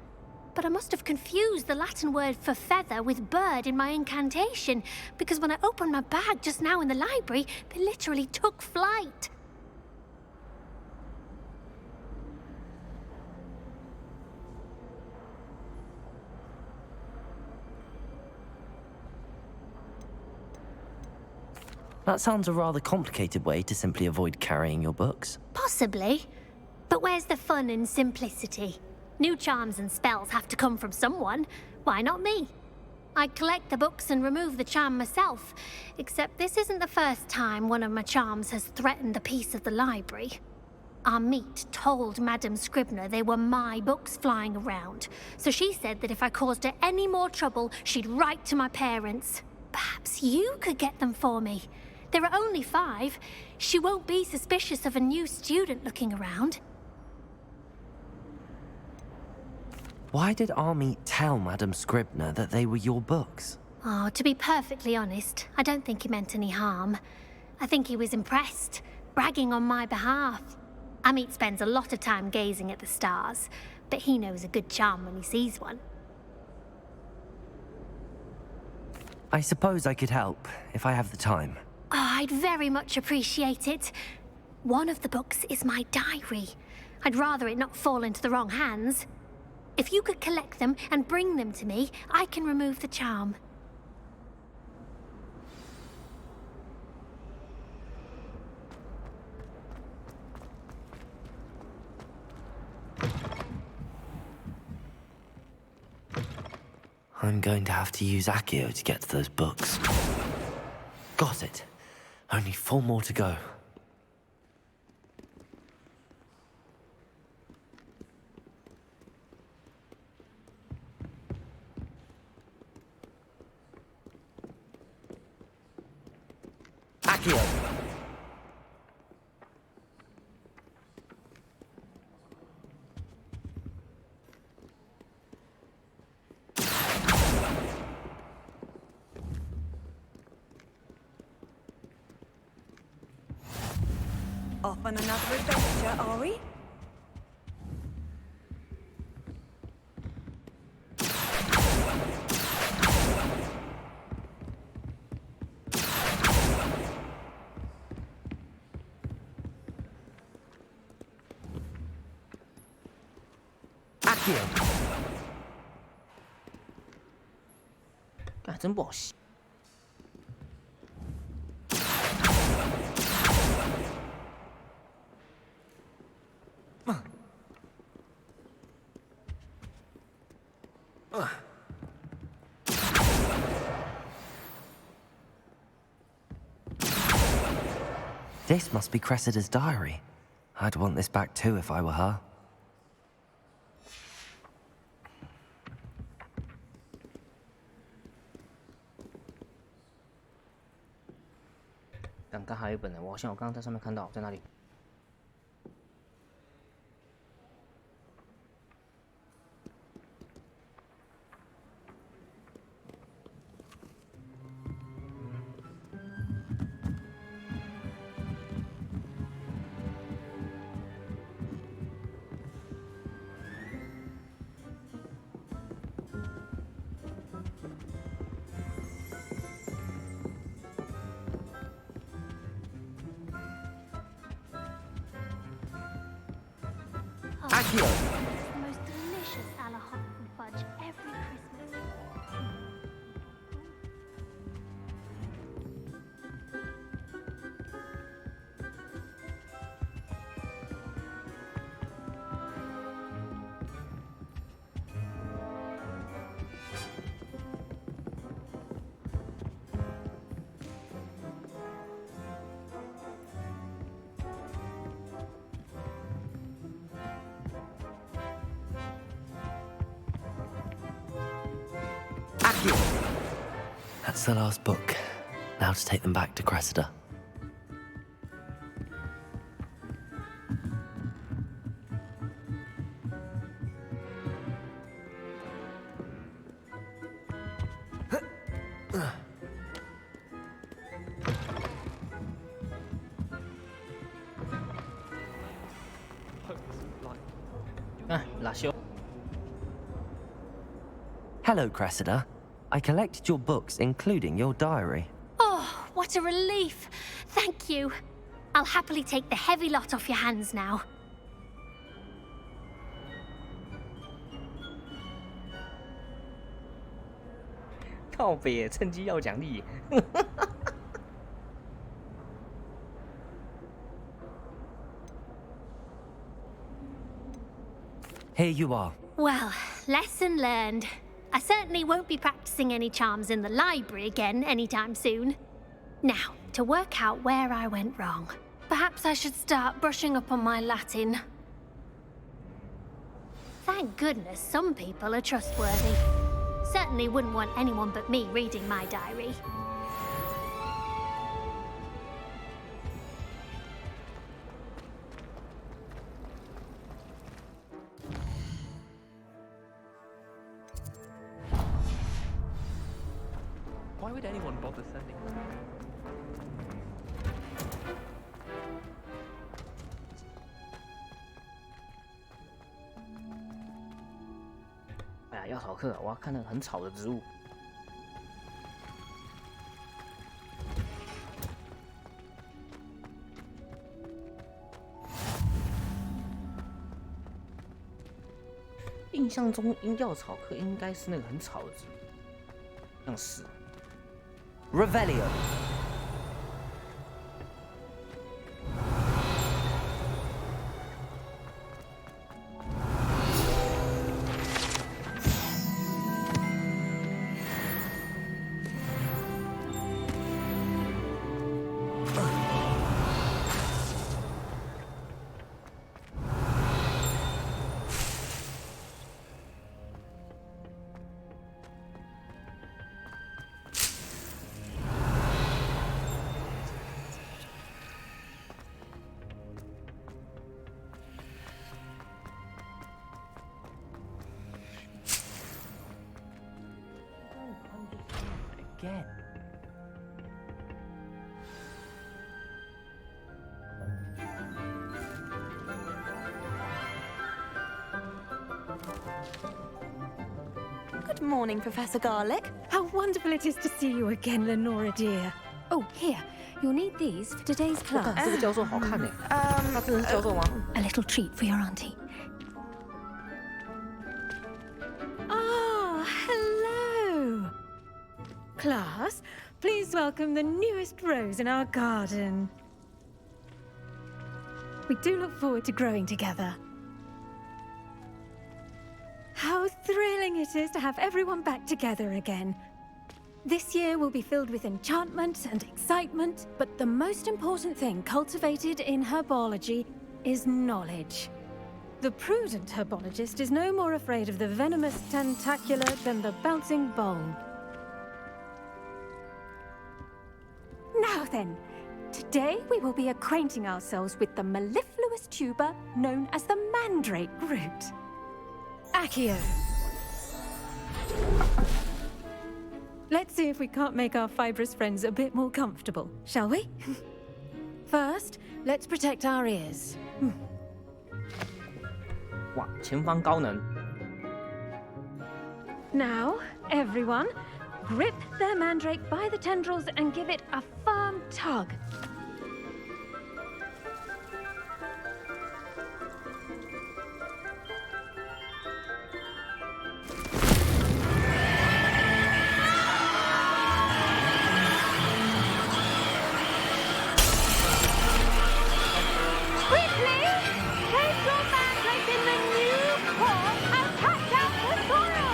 S10: But I must have confused the Latin word for feather with bird in my incantation, because when I opened my bag just now in the library, they literally took flight.
S14: That sounds a rather complicated way to simply avoid carrying your books.
S10: Possibly. But where's the fun in simplicity? New charms and spells have to come from someone. Why not me? I collect the books and remove the charm myself, except this isn't the first time one of my charms has threatened the peace of the library. Our meet told Madame Scribner they were my books flying around, so she said that if I caused her any more trouble, she'd write to my parents. Perhaps you could get them for me. There are only 5. She won't be suspicious of a new student looking around.
S14: Why did Army tell Madame Scribner that they were your books?
S10: Oh, to be perfectly honest, I don't think he meant any harm. I think he was impressed, bragging on my behalf. Amit spends a lot of time gazing at the stars, but he knows a good charm when he sees one.
S14: I suppose I could help, if I have the time.
S10: Oh, I'd very much appreciate it. One of the books is my diary. I'd rather it not fall into the wrong hands. If you could collect them and bring them to me, I can remove the charm.
S14: I'm going to have to use Accio to get to those books. Got it. Only 4 more to go. Accio!
S12: Off on another adventure, are we?
S14: Accio!
S1: 干真不好洗。
S14: This must be Cressida's diary. I'd want this back too if I were her.
S1: 刚刚还有一本呢，我好像我刚刚在上面看到，在哪里？The
S10: most delicious Alahopton fudge every Christmas.
S14: That's the last book. Now to take them back to Cressida. Hello, Cressida. I collected your books, including your diary.
S10: Oh, what a relief. Thank you. I'll happily take the heavy lot off your hands now.
S14: Here you are.
S10: Well, lesson learned. I certainly won't be practicing any charms in the library again anytime soon. Now, to work out where I went wrong. Perhaps I should start brushing up on my Latin. Thank goodness some people are trustworthy. Certainly wouldn't want anyone but me reading my diary.
S13: Why would anyone bother sending them?
S1: 哎呀，药草课，我要看那个很吵的植物。印象中，药草课应该是那个很吵的植物，像是。
S14: Revelio. Again.
S12: Good morning, Professor Garlic. How wonderful it is to see you again, Lenora dear. Oh, here. You'll need these for today's class.
S1: 这个教授好看呢。他真的是教授吗？
S12: A little treat for your auntie. Ah, hello. Class, please welcome the newest rose in our garden. We do look forward to growing together. How thrilling it is to have everyone back together again. This year will be filled with enchantment and excitement, but the most important thing cultivated in herbology is knowledge. The prudent herbologist is no more afraid of the venomous tentacular than the bouncing bulb. Now then, today we will be acquainting ourselves with the mellifluous tuber known as the mandrake root. Accio. Let's see if we can't make our fibrous friends a bit more comfortable, shall we? First, let's protect our ears.
S1: 哇，前方高能！
S12: Now, everyone, grip their mandrake by the tendrils and give it a firm tug. Quickly! Place your mandrake in the new core and catch out the soil!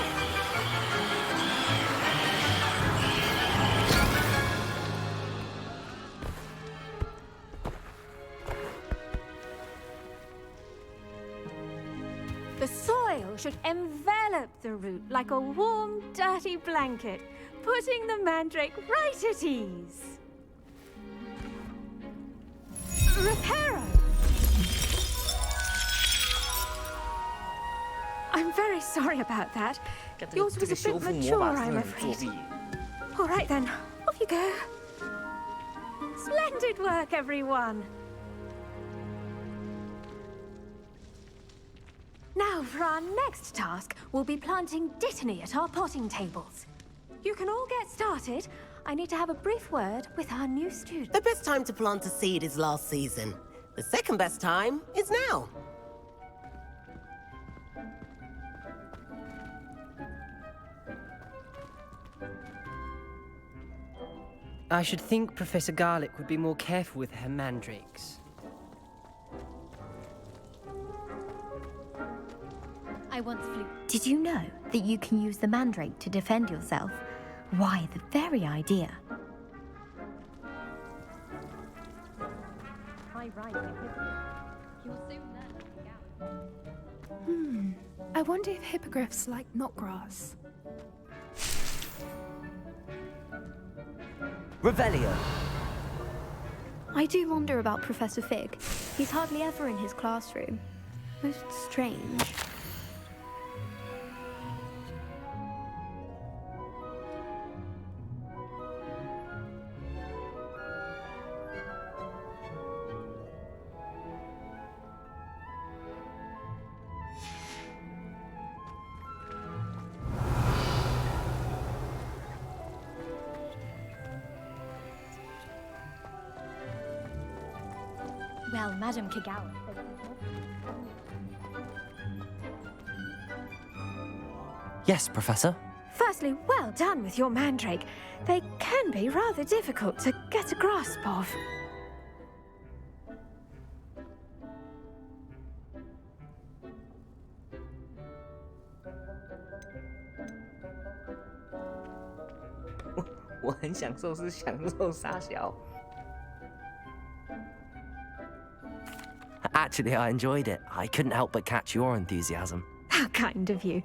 S12: The soil should envelop the root like a warm, dirty blanket. putting the mandrake right at ease. Reparo! I'm very sorry about that. Yours was a bit mature, I'm afraid. All right then, off you go. Splendid work, everyone. Now, for our next task, we'll be planting Dittany at our potting tables. You can all get started. I need to have a brief word with our new student.
S7: The best time to plant a seed is last season. The second best time is now.
S17: I should think Professor Garlick would be more careful with her mandrakes.
S10: I once flew.
S18: Did you know that you can use the mandrake to defend yourself? Why, the very idea.
S20: I wonder if hippogriffs like knotgrass.
S14: Revelio.
S18: I do wonder about Professor Fig. He's hardly ever in his classroom. Most strange.
S10: Well, Madam Kagawa.
S14: Yes, Professor.
S12: Firstly, well done with your mandrake. They can be rather difficult to get a grasp of.
S1: 我很享受是享受傻小。
S14: Actually, I enjoyed it. I couldn't help but catch your enthusiasm.
S12: How kind of you.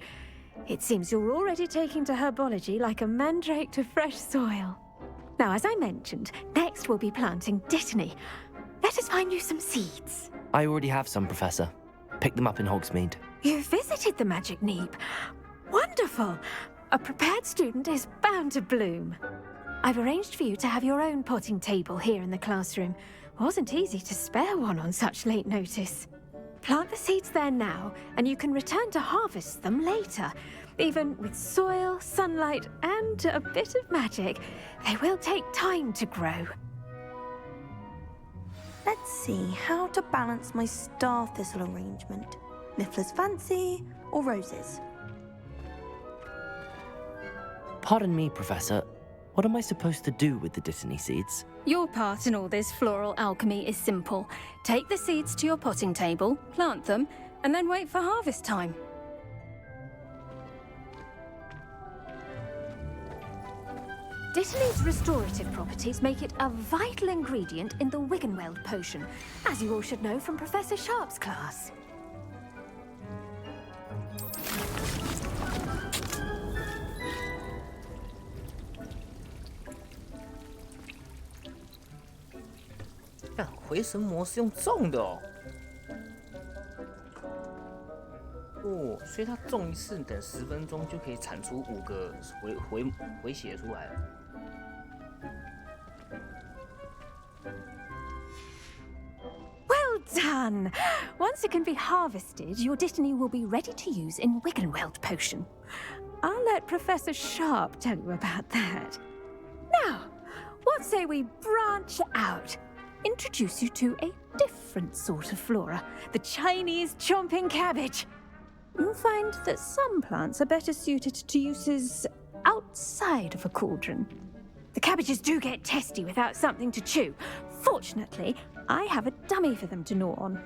S12: It seems you're already taking to herbology like a mandrake to fresh soil. Now, as I mentioned, next we'll be planting Dittany. Let us find you some seeds.
S14: I already have some, Professor. Picked them up in Hogsmeade.
S12: You visited the Magic Neep. Wonderful. A prepared student is bound to bloom. I've arranged for you to have your own potting table here in the classroom. Wasn't easy to spare one on such late notice. Plant the seeds there now, and you can return to harvest them later. Even with soil, sunlight, and a bit of magic, they will take time to grow.
S18: Let's see how to balance my star thistle arrangement. Niffler's fancy or roses?
S14: Pardon me, Professor. What am I supposed to do with the Dittany seeds?
S12: Your part in all this floral alchemy is simple. Take the seeds to your potting table, plant them, and then wait for harvest time. Dittany's restorative properties make it a vital ingredient in the Wiggenweld potion, as you all should know from Professor Sharp's class.
S1: 回神魔是用种的哦。哦，所以它种一次，等10分钟就可以产出5个回血出来了。
S12: Well done! Once it can be harvested, your Dittany will be ready to use in Wiggenweld potion. I'll let Professor Sharp tell you about that. Now, what say we branch out? Introduce you to a different sort of flora, the Chinese chomping cabbage. You'll find that some plants are better suited to uses outside of a cauldron. The cabbages do get testy without something to chew. Fortunately, I have a dummy for them to gnaw on.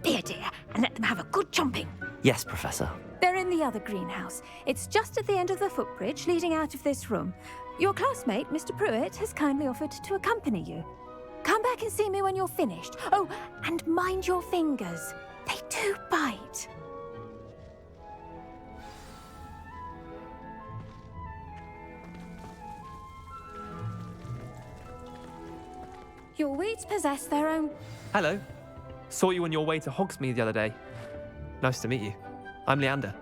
S12: Be a dear and let them have a good chomping.
S14: Yes, Professor.
S12: They're in the other greenhouse. It's just at the end of the footbridge leading out of this room. Your classmate, Mr. Pruitt, has kindly offered to accompany you. Come back and see me when you're finished. Oh, and mind your fingers. They do bite. Your weeds possess their own...
S13: Hello. Saw you on your way to Hogsmeade the other day. Nice to meet you. I'm Leander.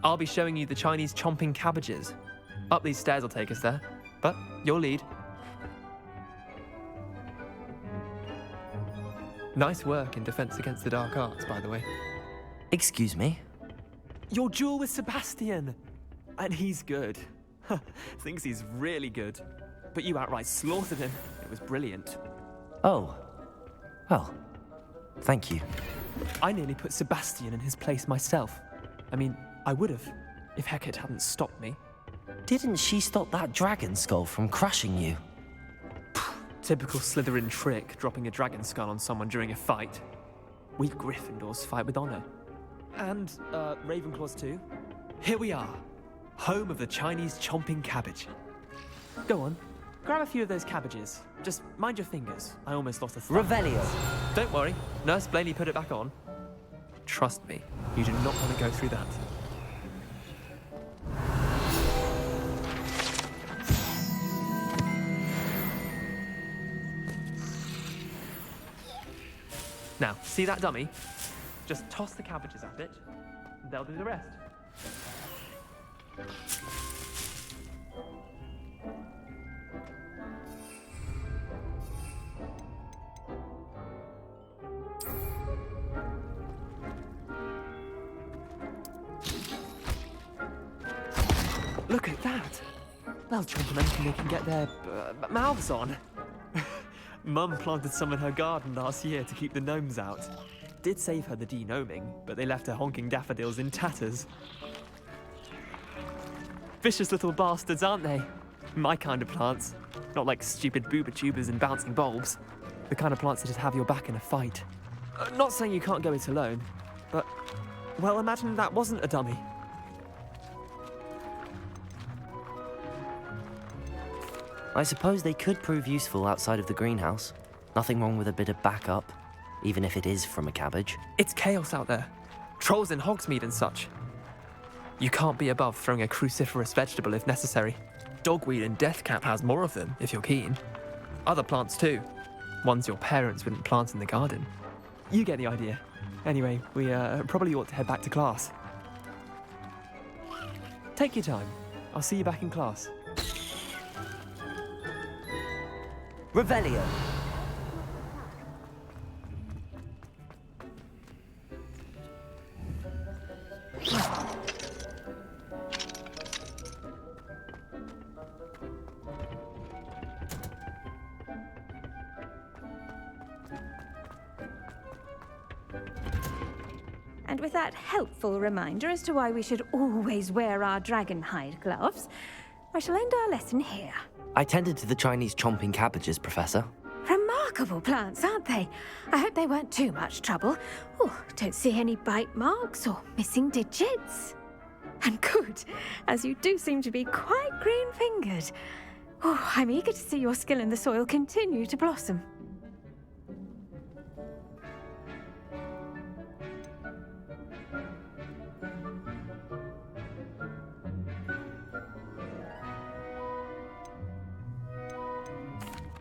S13: I'll be showing you the Chinese chomping cabbages. Up these stairs will take us there, but you'll lead. Nice work in Defense Against the Dark Arts, by the way.
S14: Excuse me?
S13: Your duel with Sebastian! And he's good. Thinks he's really good. But you outright slaughtered him. It was brilliant.
S14: Oh. Well, thank you.
S13: I nearly put Sebastian in his place myself. I mean, I would have, if Hecate hadn't stopped me.
S14: Didn't she stop that dragon skull from crushing you?
S13: Typical Slytherin trick, dropping a dragon skull on someone during a fight. We Gryffindors fight with honor. And, Ravenclaws too. Here we are, home of the Chinese chomping cabbage. Go on, grab a few of those cabbages. Just mind your fingers. I almost lost a thumb.
S14: Revelio.
S13: Don't worry, Nurse Blaney put it back on. Trust me, you do not want to go through that. Now, see that dummy? Just toss the cabbages at it, and they'll do the rest. Look at that! They'll chomp on anything they can get their mouths on. Mum planted some in her garden last year to keep the gnomes out. Did save her the de-gnoming, but they left her honking daffodils in tatters. Vicious little bastards, aren't they? My kind of plants. Not like stupid booba tubers and bouncing bulbs. The kind of plants that just have your back in a fight. Not saying you can't go it alone, but, well, imagine that wasn't a dummy.
S14: I suppose they could prove useful outside of the greenhouse. Nothing wrong with a bit of backup, even if it is from a cabbage.
S13: It's chaos out there. Trolls in Hogsmeade and such. You can't be above throwing a cruciferous vegetable if necessary. Dogweed and deathcap has more of them, if you're keen. Other plants too. Ones your parents wouldn't plant in the garden. You get the idea. Anyway, we probably ought to head back to class. Take your time. I'll see you back in class.
S14: Revelio.
S12: And with that helpful reminder as to why we should always wear our dragon hide gloves, I shall end our lesson here.
S14: I tended to the Chinese chomping cabbages, Professor.
S12: Remarkable plants, aren't they? I hope they weren't too much trouble. Oh, don't see any bite marks or missing digits. And good, as you do seem to be quite green-fingered. Oh, I'm eager to see your skill in the soil continue to blossom.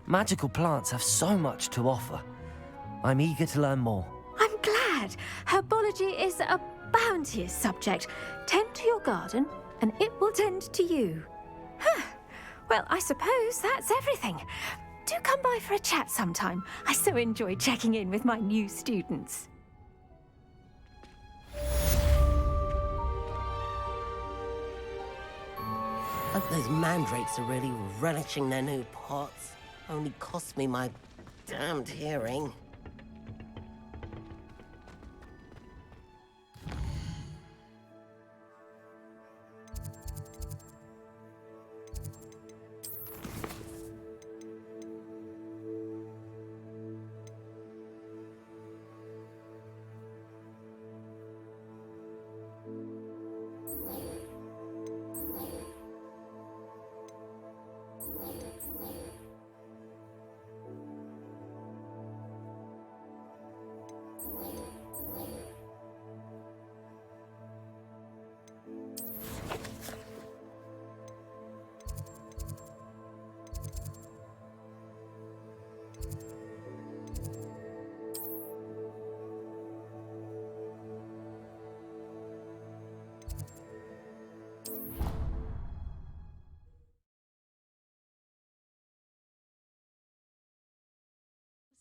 S14: Magical plants have so much to offer. I'm eager to learn more.
S12: I'm glad. Herbology is a bounteous subject. Tend to your garden, and it will tend to you. Huh. Well, I suppose that's everything. Do come by for a chat sometime. I so enjoy checking in with my new students.
S7: Hope those mandrakes are really relishing their new pots. Only cost me my damned hearing.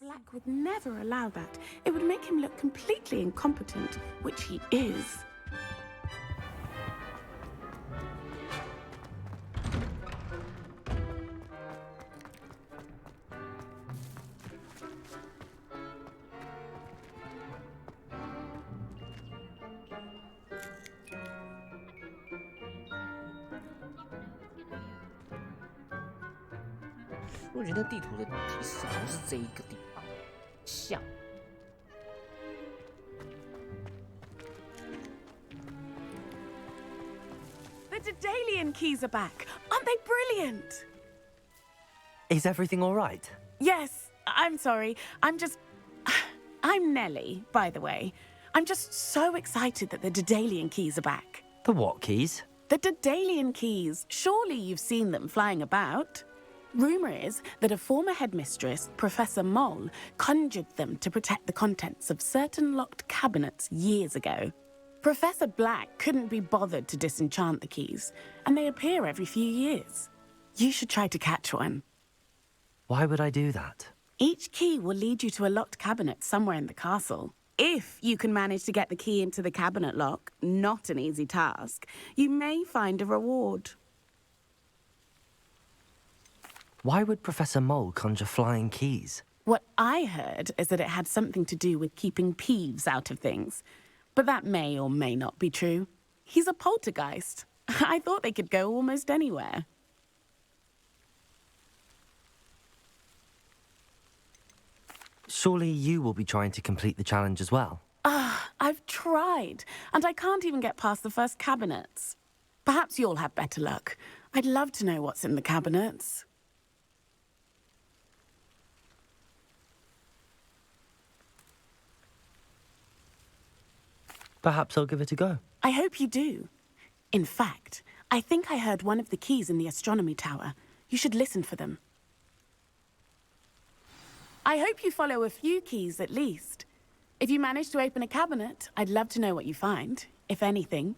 S3: Black would never allow that. It would make him look completely incompetent, which he is.
S1: 我觉得地图的提示好像是这一个地方，像。
S3: The Daedalian keys are back. Aren't they brilliant?
S14: Is everything all right?
S3: Yes, I'm sorry. I'm Nellie, by the way. I'm just so excited that the Daedalian keys are back.
S14: The what keys?
S3: The Daedalian keys. Surely you've seen them flying about. Rumour is that a former headmistress, Professor Moll, conjured them to protect the contents of certain locked cabinets years ago. Professor Black couldn't be bothered to disenchant the keys, and they appear every few years. You should try to catch one.
S14: Why would I do that?
S3: Each key will lead you to a locked cabinet somewhere in the castle. If you can manage to get the key into the cabinet lock, not an easy task, you may find a reward.
S14: Why would Professor Mole conjure flying keys?
S3: What I heard is that it had something to do with keeping Peeves out of things. But that may or may not be true. He's a poltergeist. I thought they could go almost anywhere.
S14: Surely you will be trying to complete the challenge as well.
S3: I've tried, and I can't even get past the first cabinets. Perhaps you'll have better luck. I'd love to know what's in the cabinets.
S14: Perhaps I'll give it a go.
S3: I hope you do. In fact, I think I heard one of the keys in the astronomy tower. You should listen for them. I hope you follow a few keys at least. If you manage to open a cabinet, I'd love to know what you find, if anything.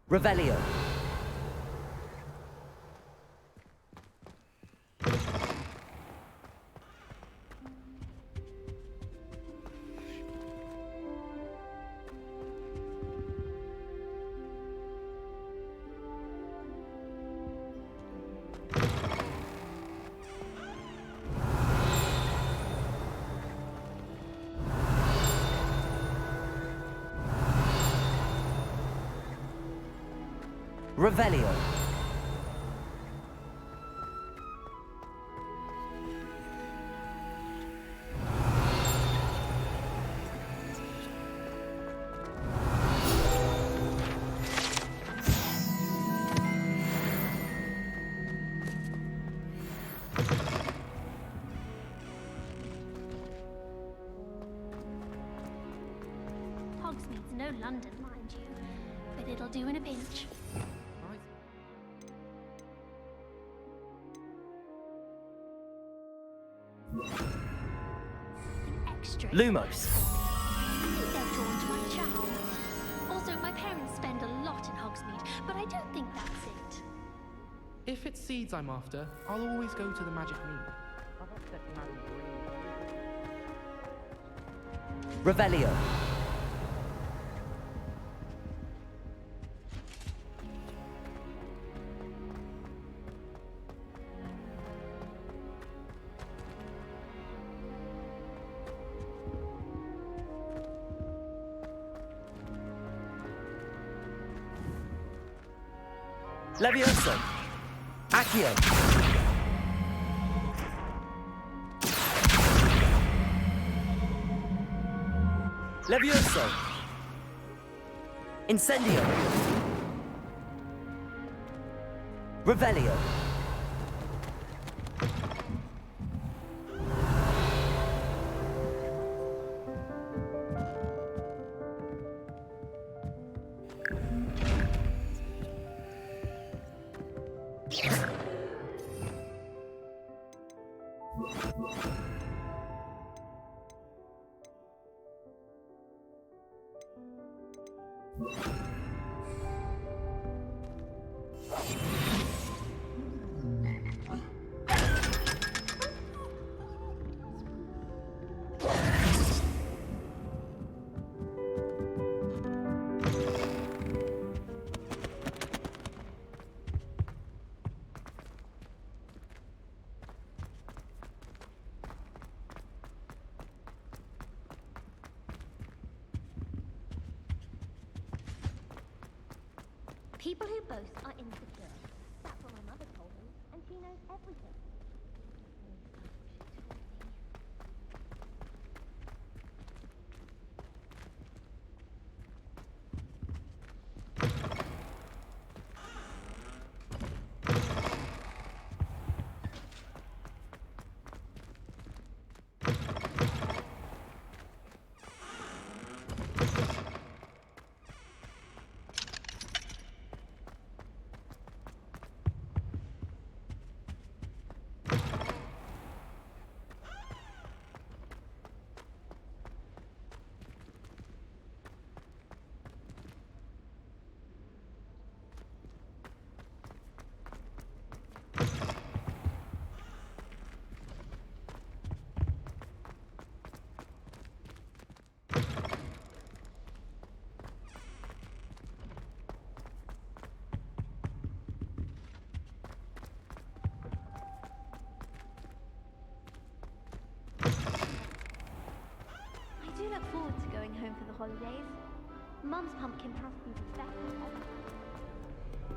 S14: Revelio. Revelio.
S10: Hogsmeade's no London, mind you, but it'll do in a pinch.
S17: Lumos.
S10: They're drawn to my charm. Also, my parents spend a lot in Hogsmeade, but I don't think that's it.
S19: If it's seeds I'm after, I'll always go to the magic mead.
S17: Revelio. Levioso. Accio. Levioso. Incendio. Revelio.
S10: People who boast are insecure. That's what my mother told me, and she knows everything.
S18: I do look forward to going home for the holidays. Mum's pumpkin pasties is better.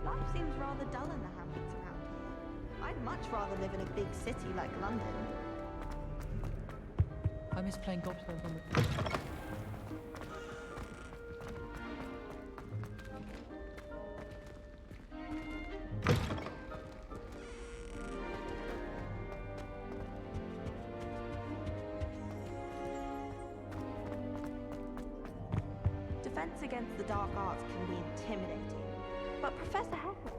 S16: Life seems rather dull in the hamlets around here. I'd much rather live in a big city like London.
S6: I miss playing gobstones on the...
S16: Defense against the dark arts can be intimidating, but Professor Heckler...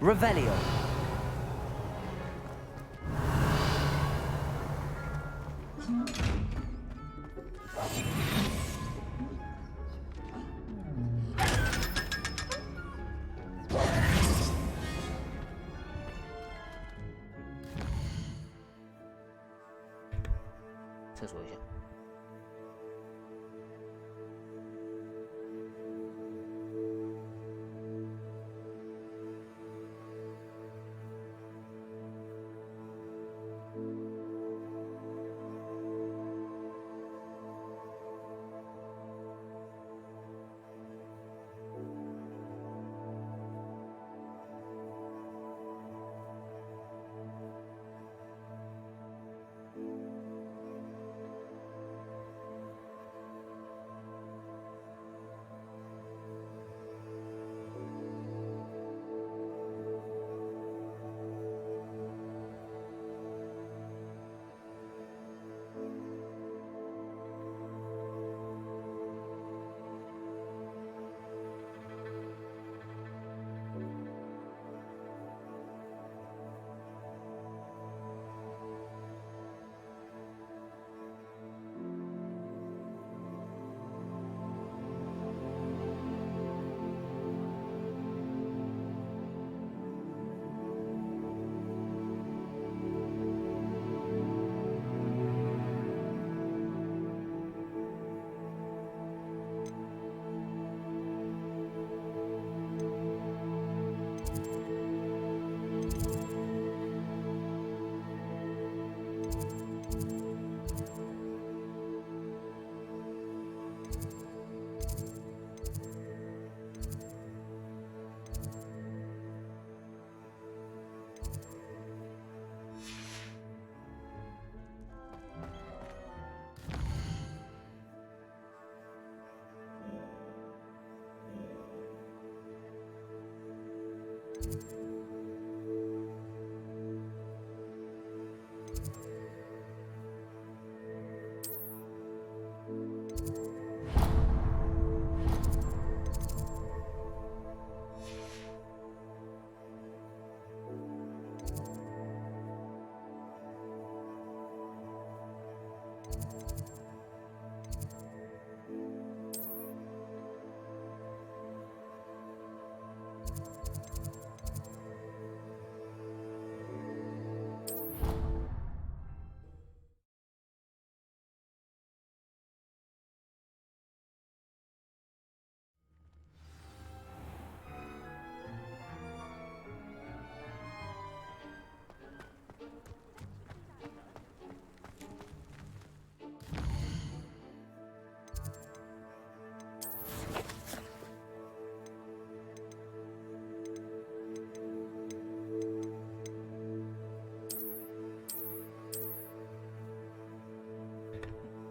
S17: Revelio.
S1: 厕所一下。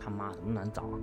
S1: 他妈怎么难找啊？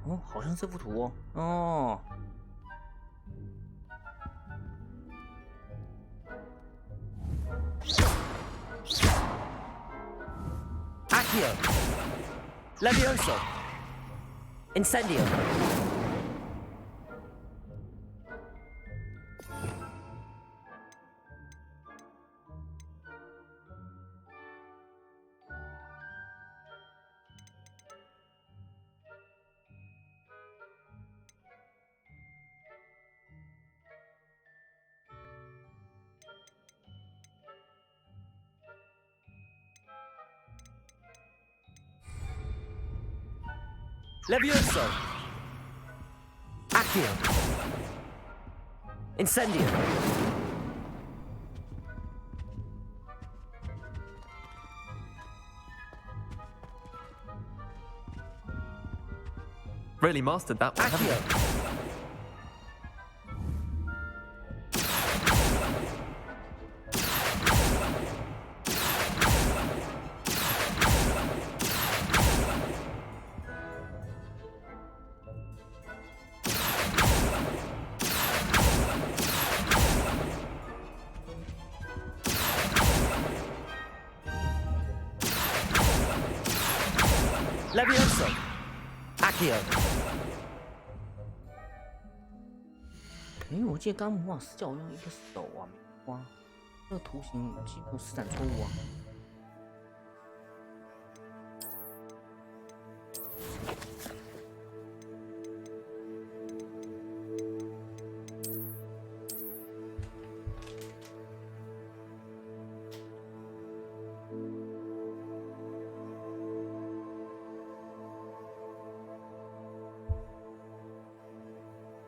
S1: 哦，好像这幅图哦。哦，
S2: Accio! Levioso! Incendio! Levioso. Accio. Incendio.
S13: Really mastered that one, haven't you?
S2: Levioso. Accio.
S1: 我记得刚魔法师叫我用一个手啊，哇，这个图形基本施展错误啊。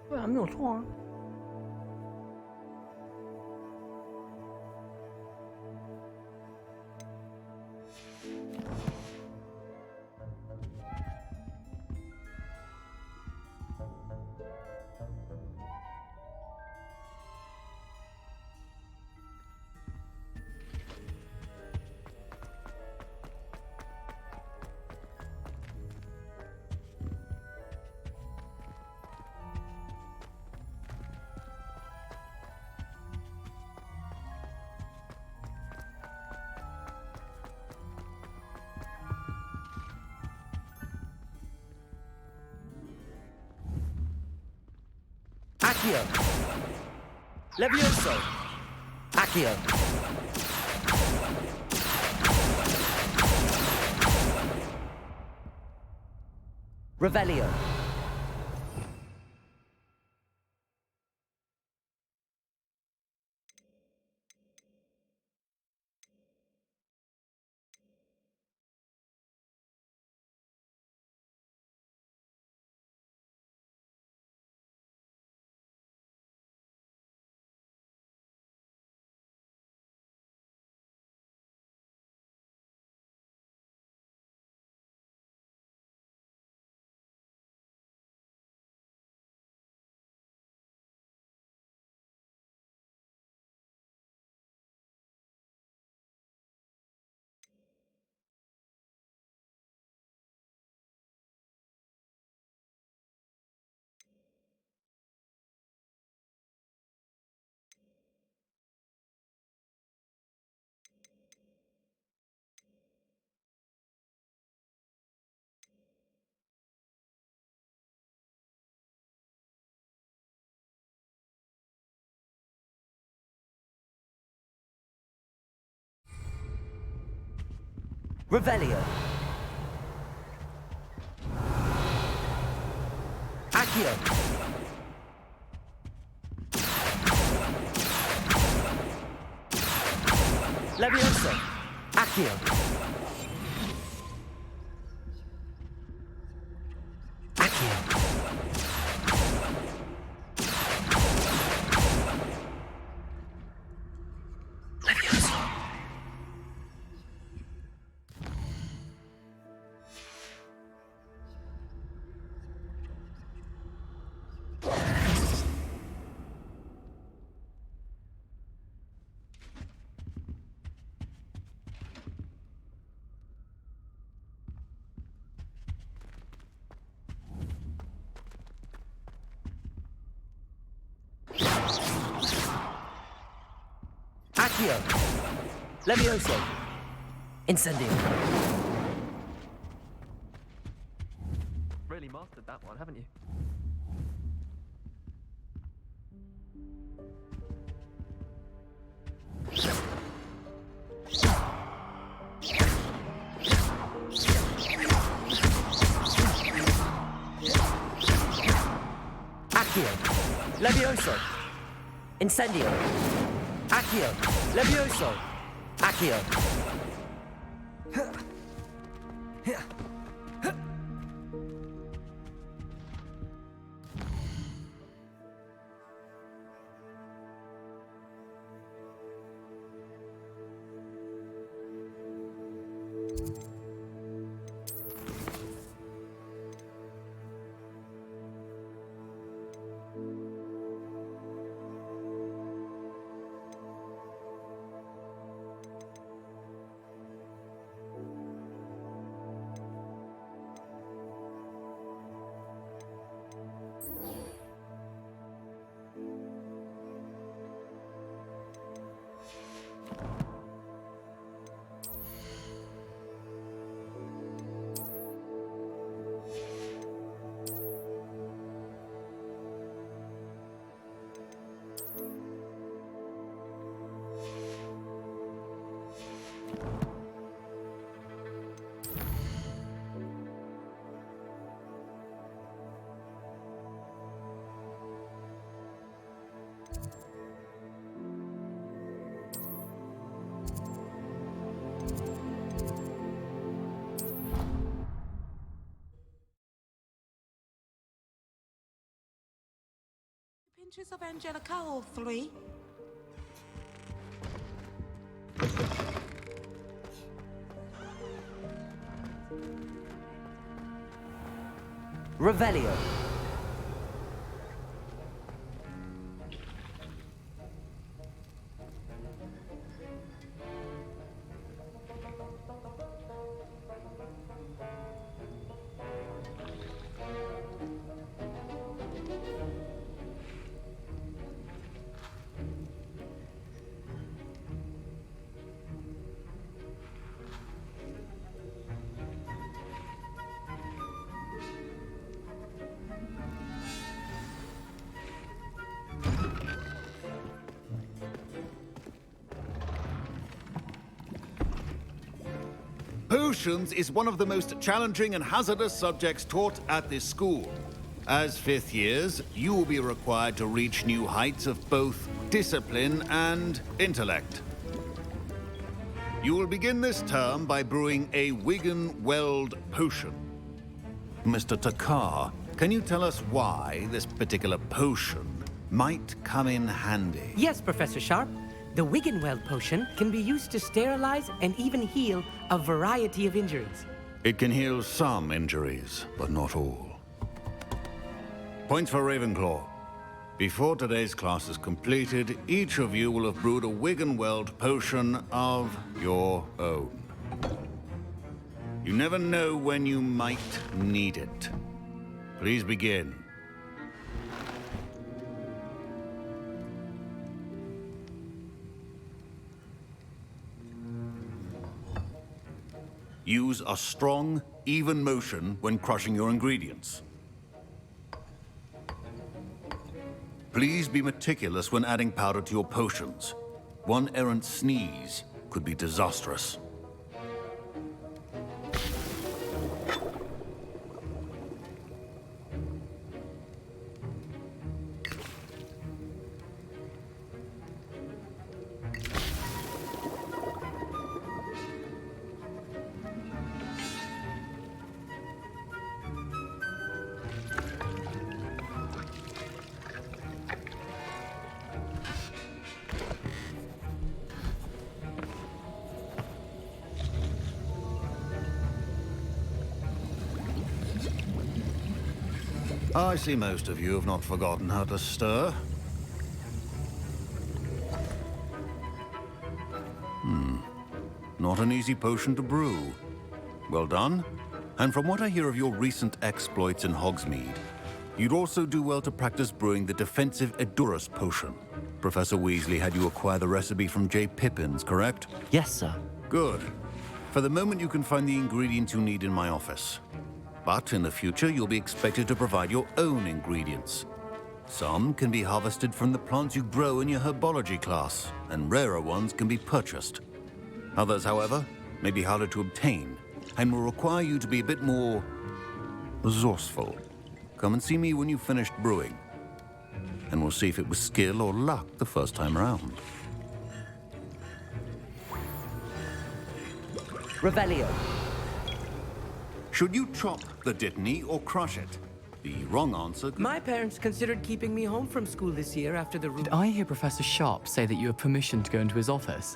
S1: 对啊，没有错啊。
S2: Accio. Levioso. Accio. Revelio. Revelio. Accio. Levioso. Accio. Accio. Levioso. Accio. Levioso. Incendio.
S13: Really mastered that one, haven't you?
S2: Accio. Levioso. Incendio. Accio. Levioso. Accio.
S7: Pinches of Angelica, all three.
S17: Revelio.
S5: Potions is one of the most challenging and hazardous subjects taught at this school. As fifth years, you will be required to reach new heights of both discipline and intellect. You will begin this term by brewing a Wigan-Weld potion. Mr. Takar, can you tell us why this particular potion might come in handy?
S21: Yes, Professor Sharp. The Wigan-Weld potion can be used to sterilize and even heal a variety of injuries.
S5: It can heal some injuries, but not all. Points for Ravenclaw. Before today's class is completed, each of you will have brewed a Wigan-Weld potion of your own. You never know when you might need it. Please begin. Use a strong, even motion when crushing your ingredients. Please be meticulous when adding powder to your potions. One errant sneeze could be disastrous. I see most of you have not forgotten how to stir. Not an easy potion to brew. Well done. And from what I hear of your recent exploits in Hogsmeade, you'd also do well to practice brewing the defensive Edurus potion. Professor Weasley had you acquire the recipe from J. Pippins, correct?
S14: Yes, sir.
S5: Good. For the moment, you can find the ingredients you need in my office. But in the future, you'll be expected to provide your own ingredients. Some can be harvested from the plants you grow in your herbology class, and rarer ones can be purchased. Others, however, may be harder to obtain, and will require you to be a bit more resourceful. Come and see me when you've finished brewing, and we'll see if it was skill or luck the first time around.
S17: Revelio.
S5: Should you chop the Dittany or crush it? The wrong answer...
S21: My parents considered keeping me home from school this year after the...
S6: Did I hear Professor Sharp say that you have permission to go into his office?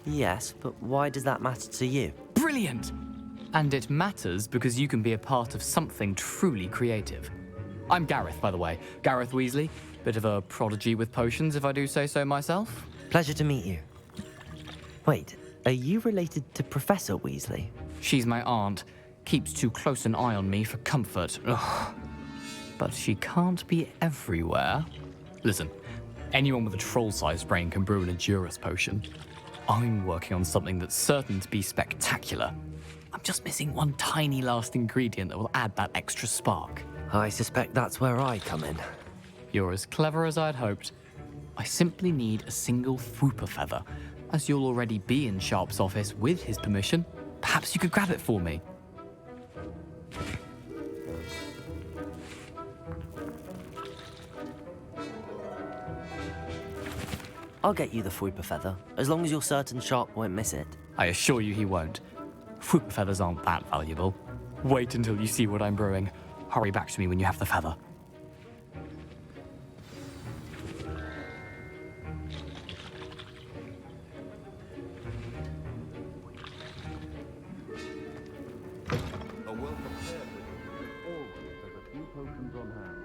S14: Yes, but why does that matter to you?
S6: Brilliant! And it matters because you can be a part of something truly creative. I'm Gareth, by the way. Gareth Weasley. Bit of a prodigy with potions, if I do say so myself.
S14: Pleasure to meet you. Wait, are you related to Professor Weasley?
S6: She's my aunt. Keeps too close an eye on me for comfort. Ugh. But she can't be everywhere. Listen, anyone with a troll-sized brain can brew an Edurus potion. I'm working on something that's certain to be spectacular. I'm just missing one tiny last ingredient that will add that extra spark.
S14: I suspect that's where I come in.
S6: You're as clever as I'd hoped. I simply need a single Fwooper feather. As you'll already be in Sharp's office with his permission, perhaps you could grab it for me.
S14: I'll get you the Fwooper feather, as long as you're certain Sharp won't miss it.
S6: I assure you he won't. Fwooper feathers aren't that valuable. Wait until you see what I'm brewing. Hurry back to me when you have the feather.
S5: A well-prepared wizard always has a few potions on hand.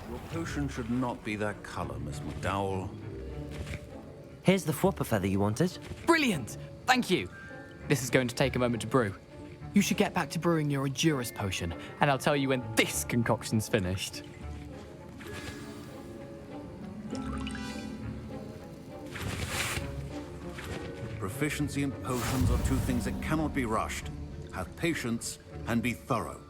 S5: Your potion should not be that color, Miss McDowell.
S14: Here's the Fwooper feather you wanted.
S6: Brilliant! Thank you! This is going to take a moment to brew. You should get back to brewing your Edurus potion, and I'll tell you when this concoction's finished.
S5: Proficiency in potions are two things that cannot be rushed. Have patience and be thorough.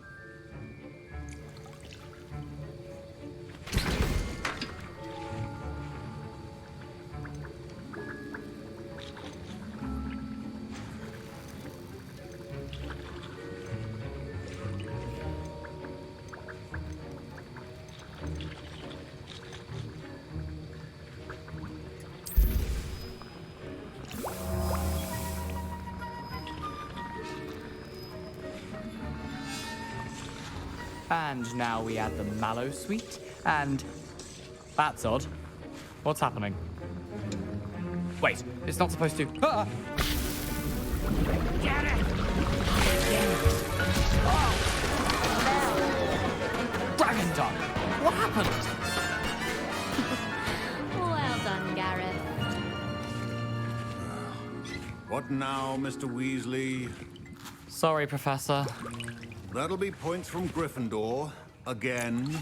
S6: And now we add the mallow sweet, and... That's odd. What's happening? Wait, it's not supposed to... Ah!
S7: Get it!
S6: Dragon Dog! What happened?
S10: Well done, Gareth.
S5: What now, Mr. Weasley?
S6: Sorry, Professor.
S5: That'll be points from Gryffindor. Again.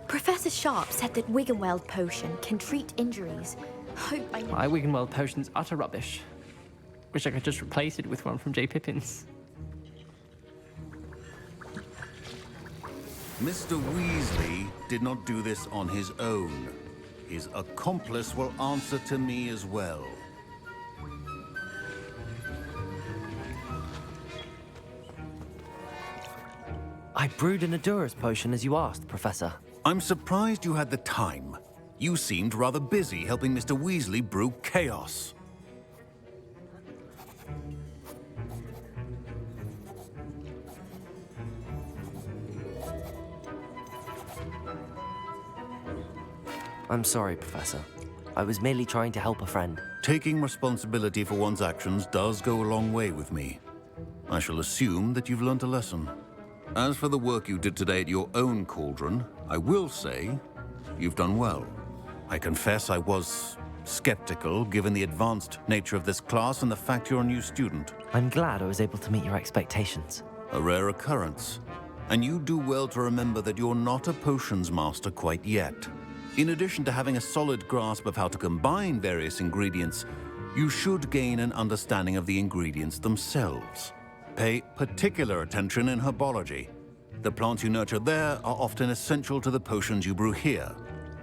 S18: Professor Sharp said that Wiggenweld potion can treat injuries. Hope I...
S13: My Wiggenweld potion's utter rubbish. Wish I could just replace it with one from J. Pippin's.
S5: Mr. Weasley did not do this on his own. His accomplice will answer to me as well.
S14: I brewed an Edurus potion as you asked, Professor.
S5: I'm surprised you had the time. You seemed rather busy helping Mr. Weasley brew chaos.
S14: I'm sorry, Professor. I was merely trying to help a friend.
S5: Taking responsibility for one's actions does go a long way with me. I shall assume that you've learnt a lesson. As for the work you did today at your own cauldron, I will say you've done well. I confess I was skeptical, given the advanced nature of this class and the fact you're a new student.
S14: I'm glad I was able to meet your expectations.
S5: A rare occurrence. And you do well to remember that you're not a potions master quite yet. In addition to having a solid grasp of how to combine various ingredients, you should gain an understanding of the ingredients themselves. Pay particular attention in herbology. The plants you nurture there are often essential to the potions you brew here.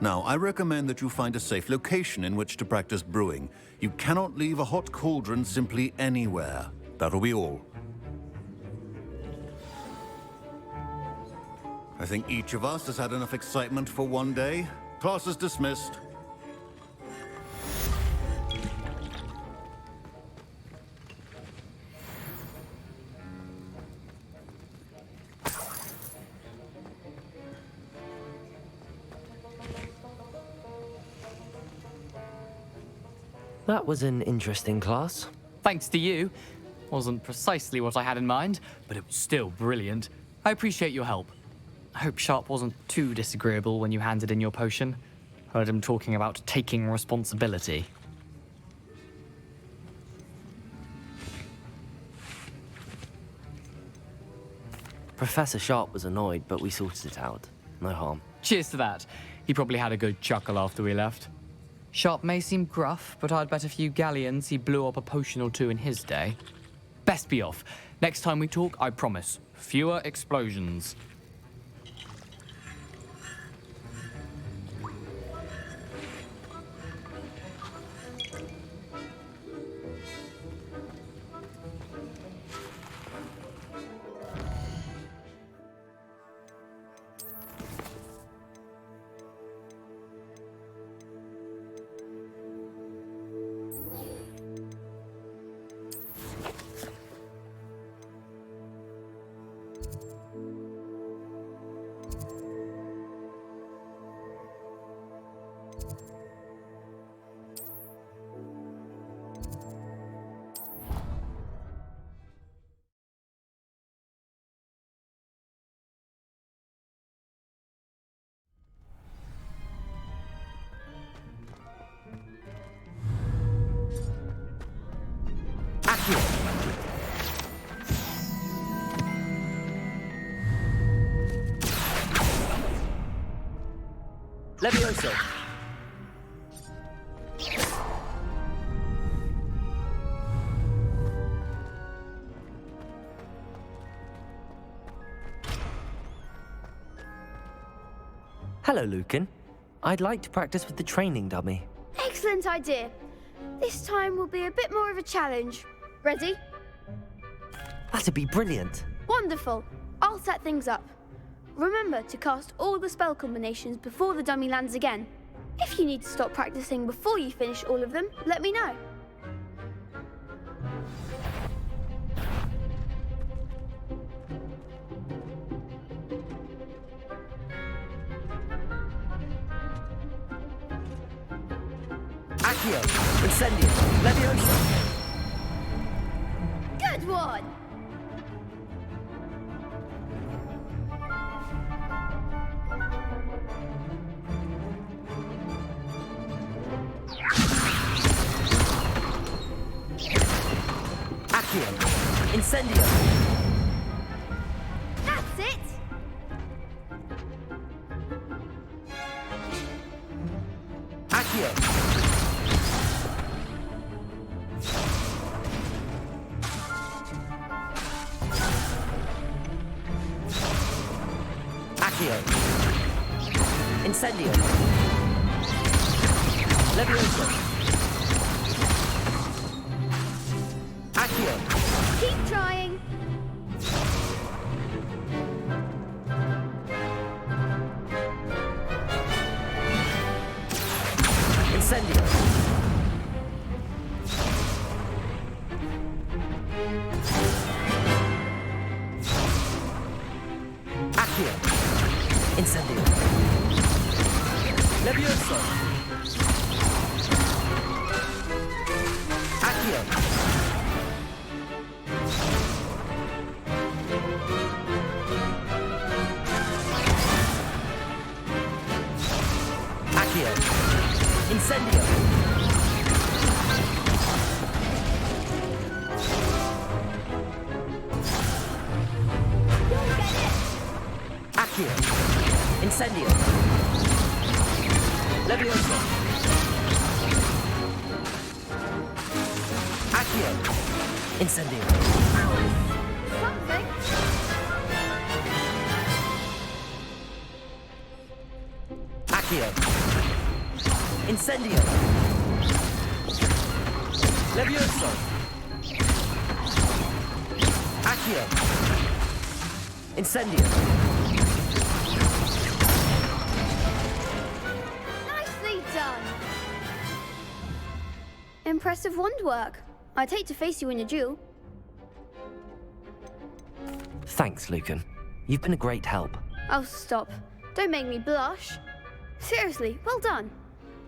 S5: Now, I recommend that you find a safe location in which to practice brewing. You cannot leave a hot cauldron simply anywhere. That'll be all. I think each of us has had enough excitement for one day. Class is dismissed.
S14: That was an interesting class.
S6: Thanks to you. Wasn't precisely what I had in mind, but it was still brilliant. I appreciate your help. I hope Sharp wasn't too disagreeable when you handed in your potion. Heard him talking about taking responsibility.
S14: Professor Sharp was annoyed, but we sorted it out. No harm.
S6: Cheers to that. He probably had a good chuckle after we left. Sharp may seem gruff, but I'd bet a few galleons he blew up a potion or two in his day. Best be off. Next time we talk, I promise, fewer explosions.
S1: Levioso.
S14: Hello, Lucan. I'd like to practice with the training dummy.
S9: Excellent idea. This time will be a bit more of a challenge. Ready?
S14: That'd be brilliant.
S9: Wonderful. I'll set things up. Remember to cast all the spell combinations before the dummy lands again. If you need to stop practicing before you finish all of them, let me know.
S14: Accio, Incendio, Levioso.
S9: Good one!
S14: Accio, Incendio.
S9: That's it!
S14: Accio. Accio. Incendio. Levioso. Accio.
S9: Keep trying.
S14: Incendio. Accio. Incendio. Levioso. Accio. Accio. Incendio. Accio. Incendio. Levioso. Accio. Incendio.
S9: Something.
S14: Accio. Incendio. Levioso. Accio. Incendio.
S9: Nicely done. Impressive wand work. I'd hate to face you in a duel.
S14: Thanks, Lucan. You've been a great help.
S9: Oh, stop. Don't make me blush. Seriously, well done.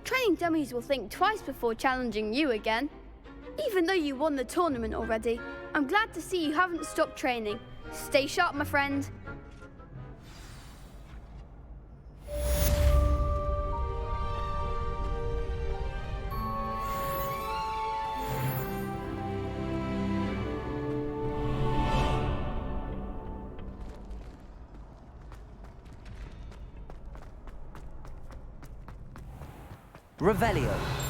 S9: Training dummies will think twice before challenging you again. Even though you won the tournament already, I'm glad to see you haven't stopped training. Stay sharp, my friend.
S17: Revelio.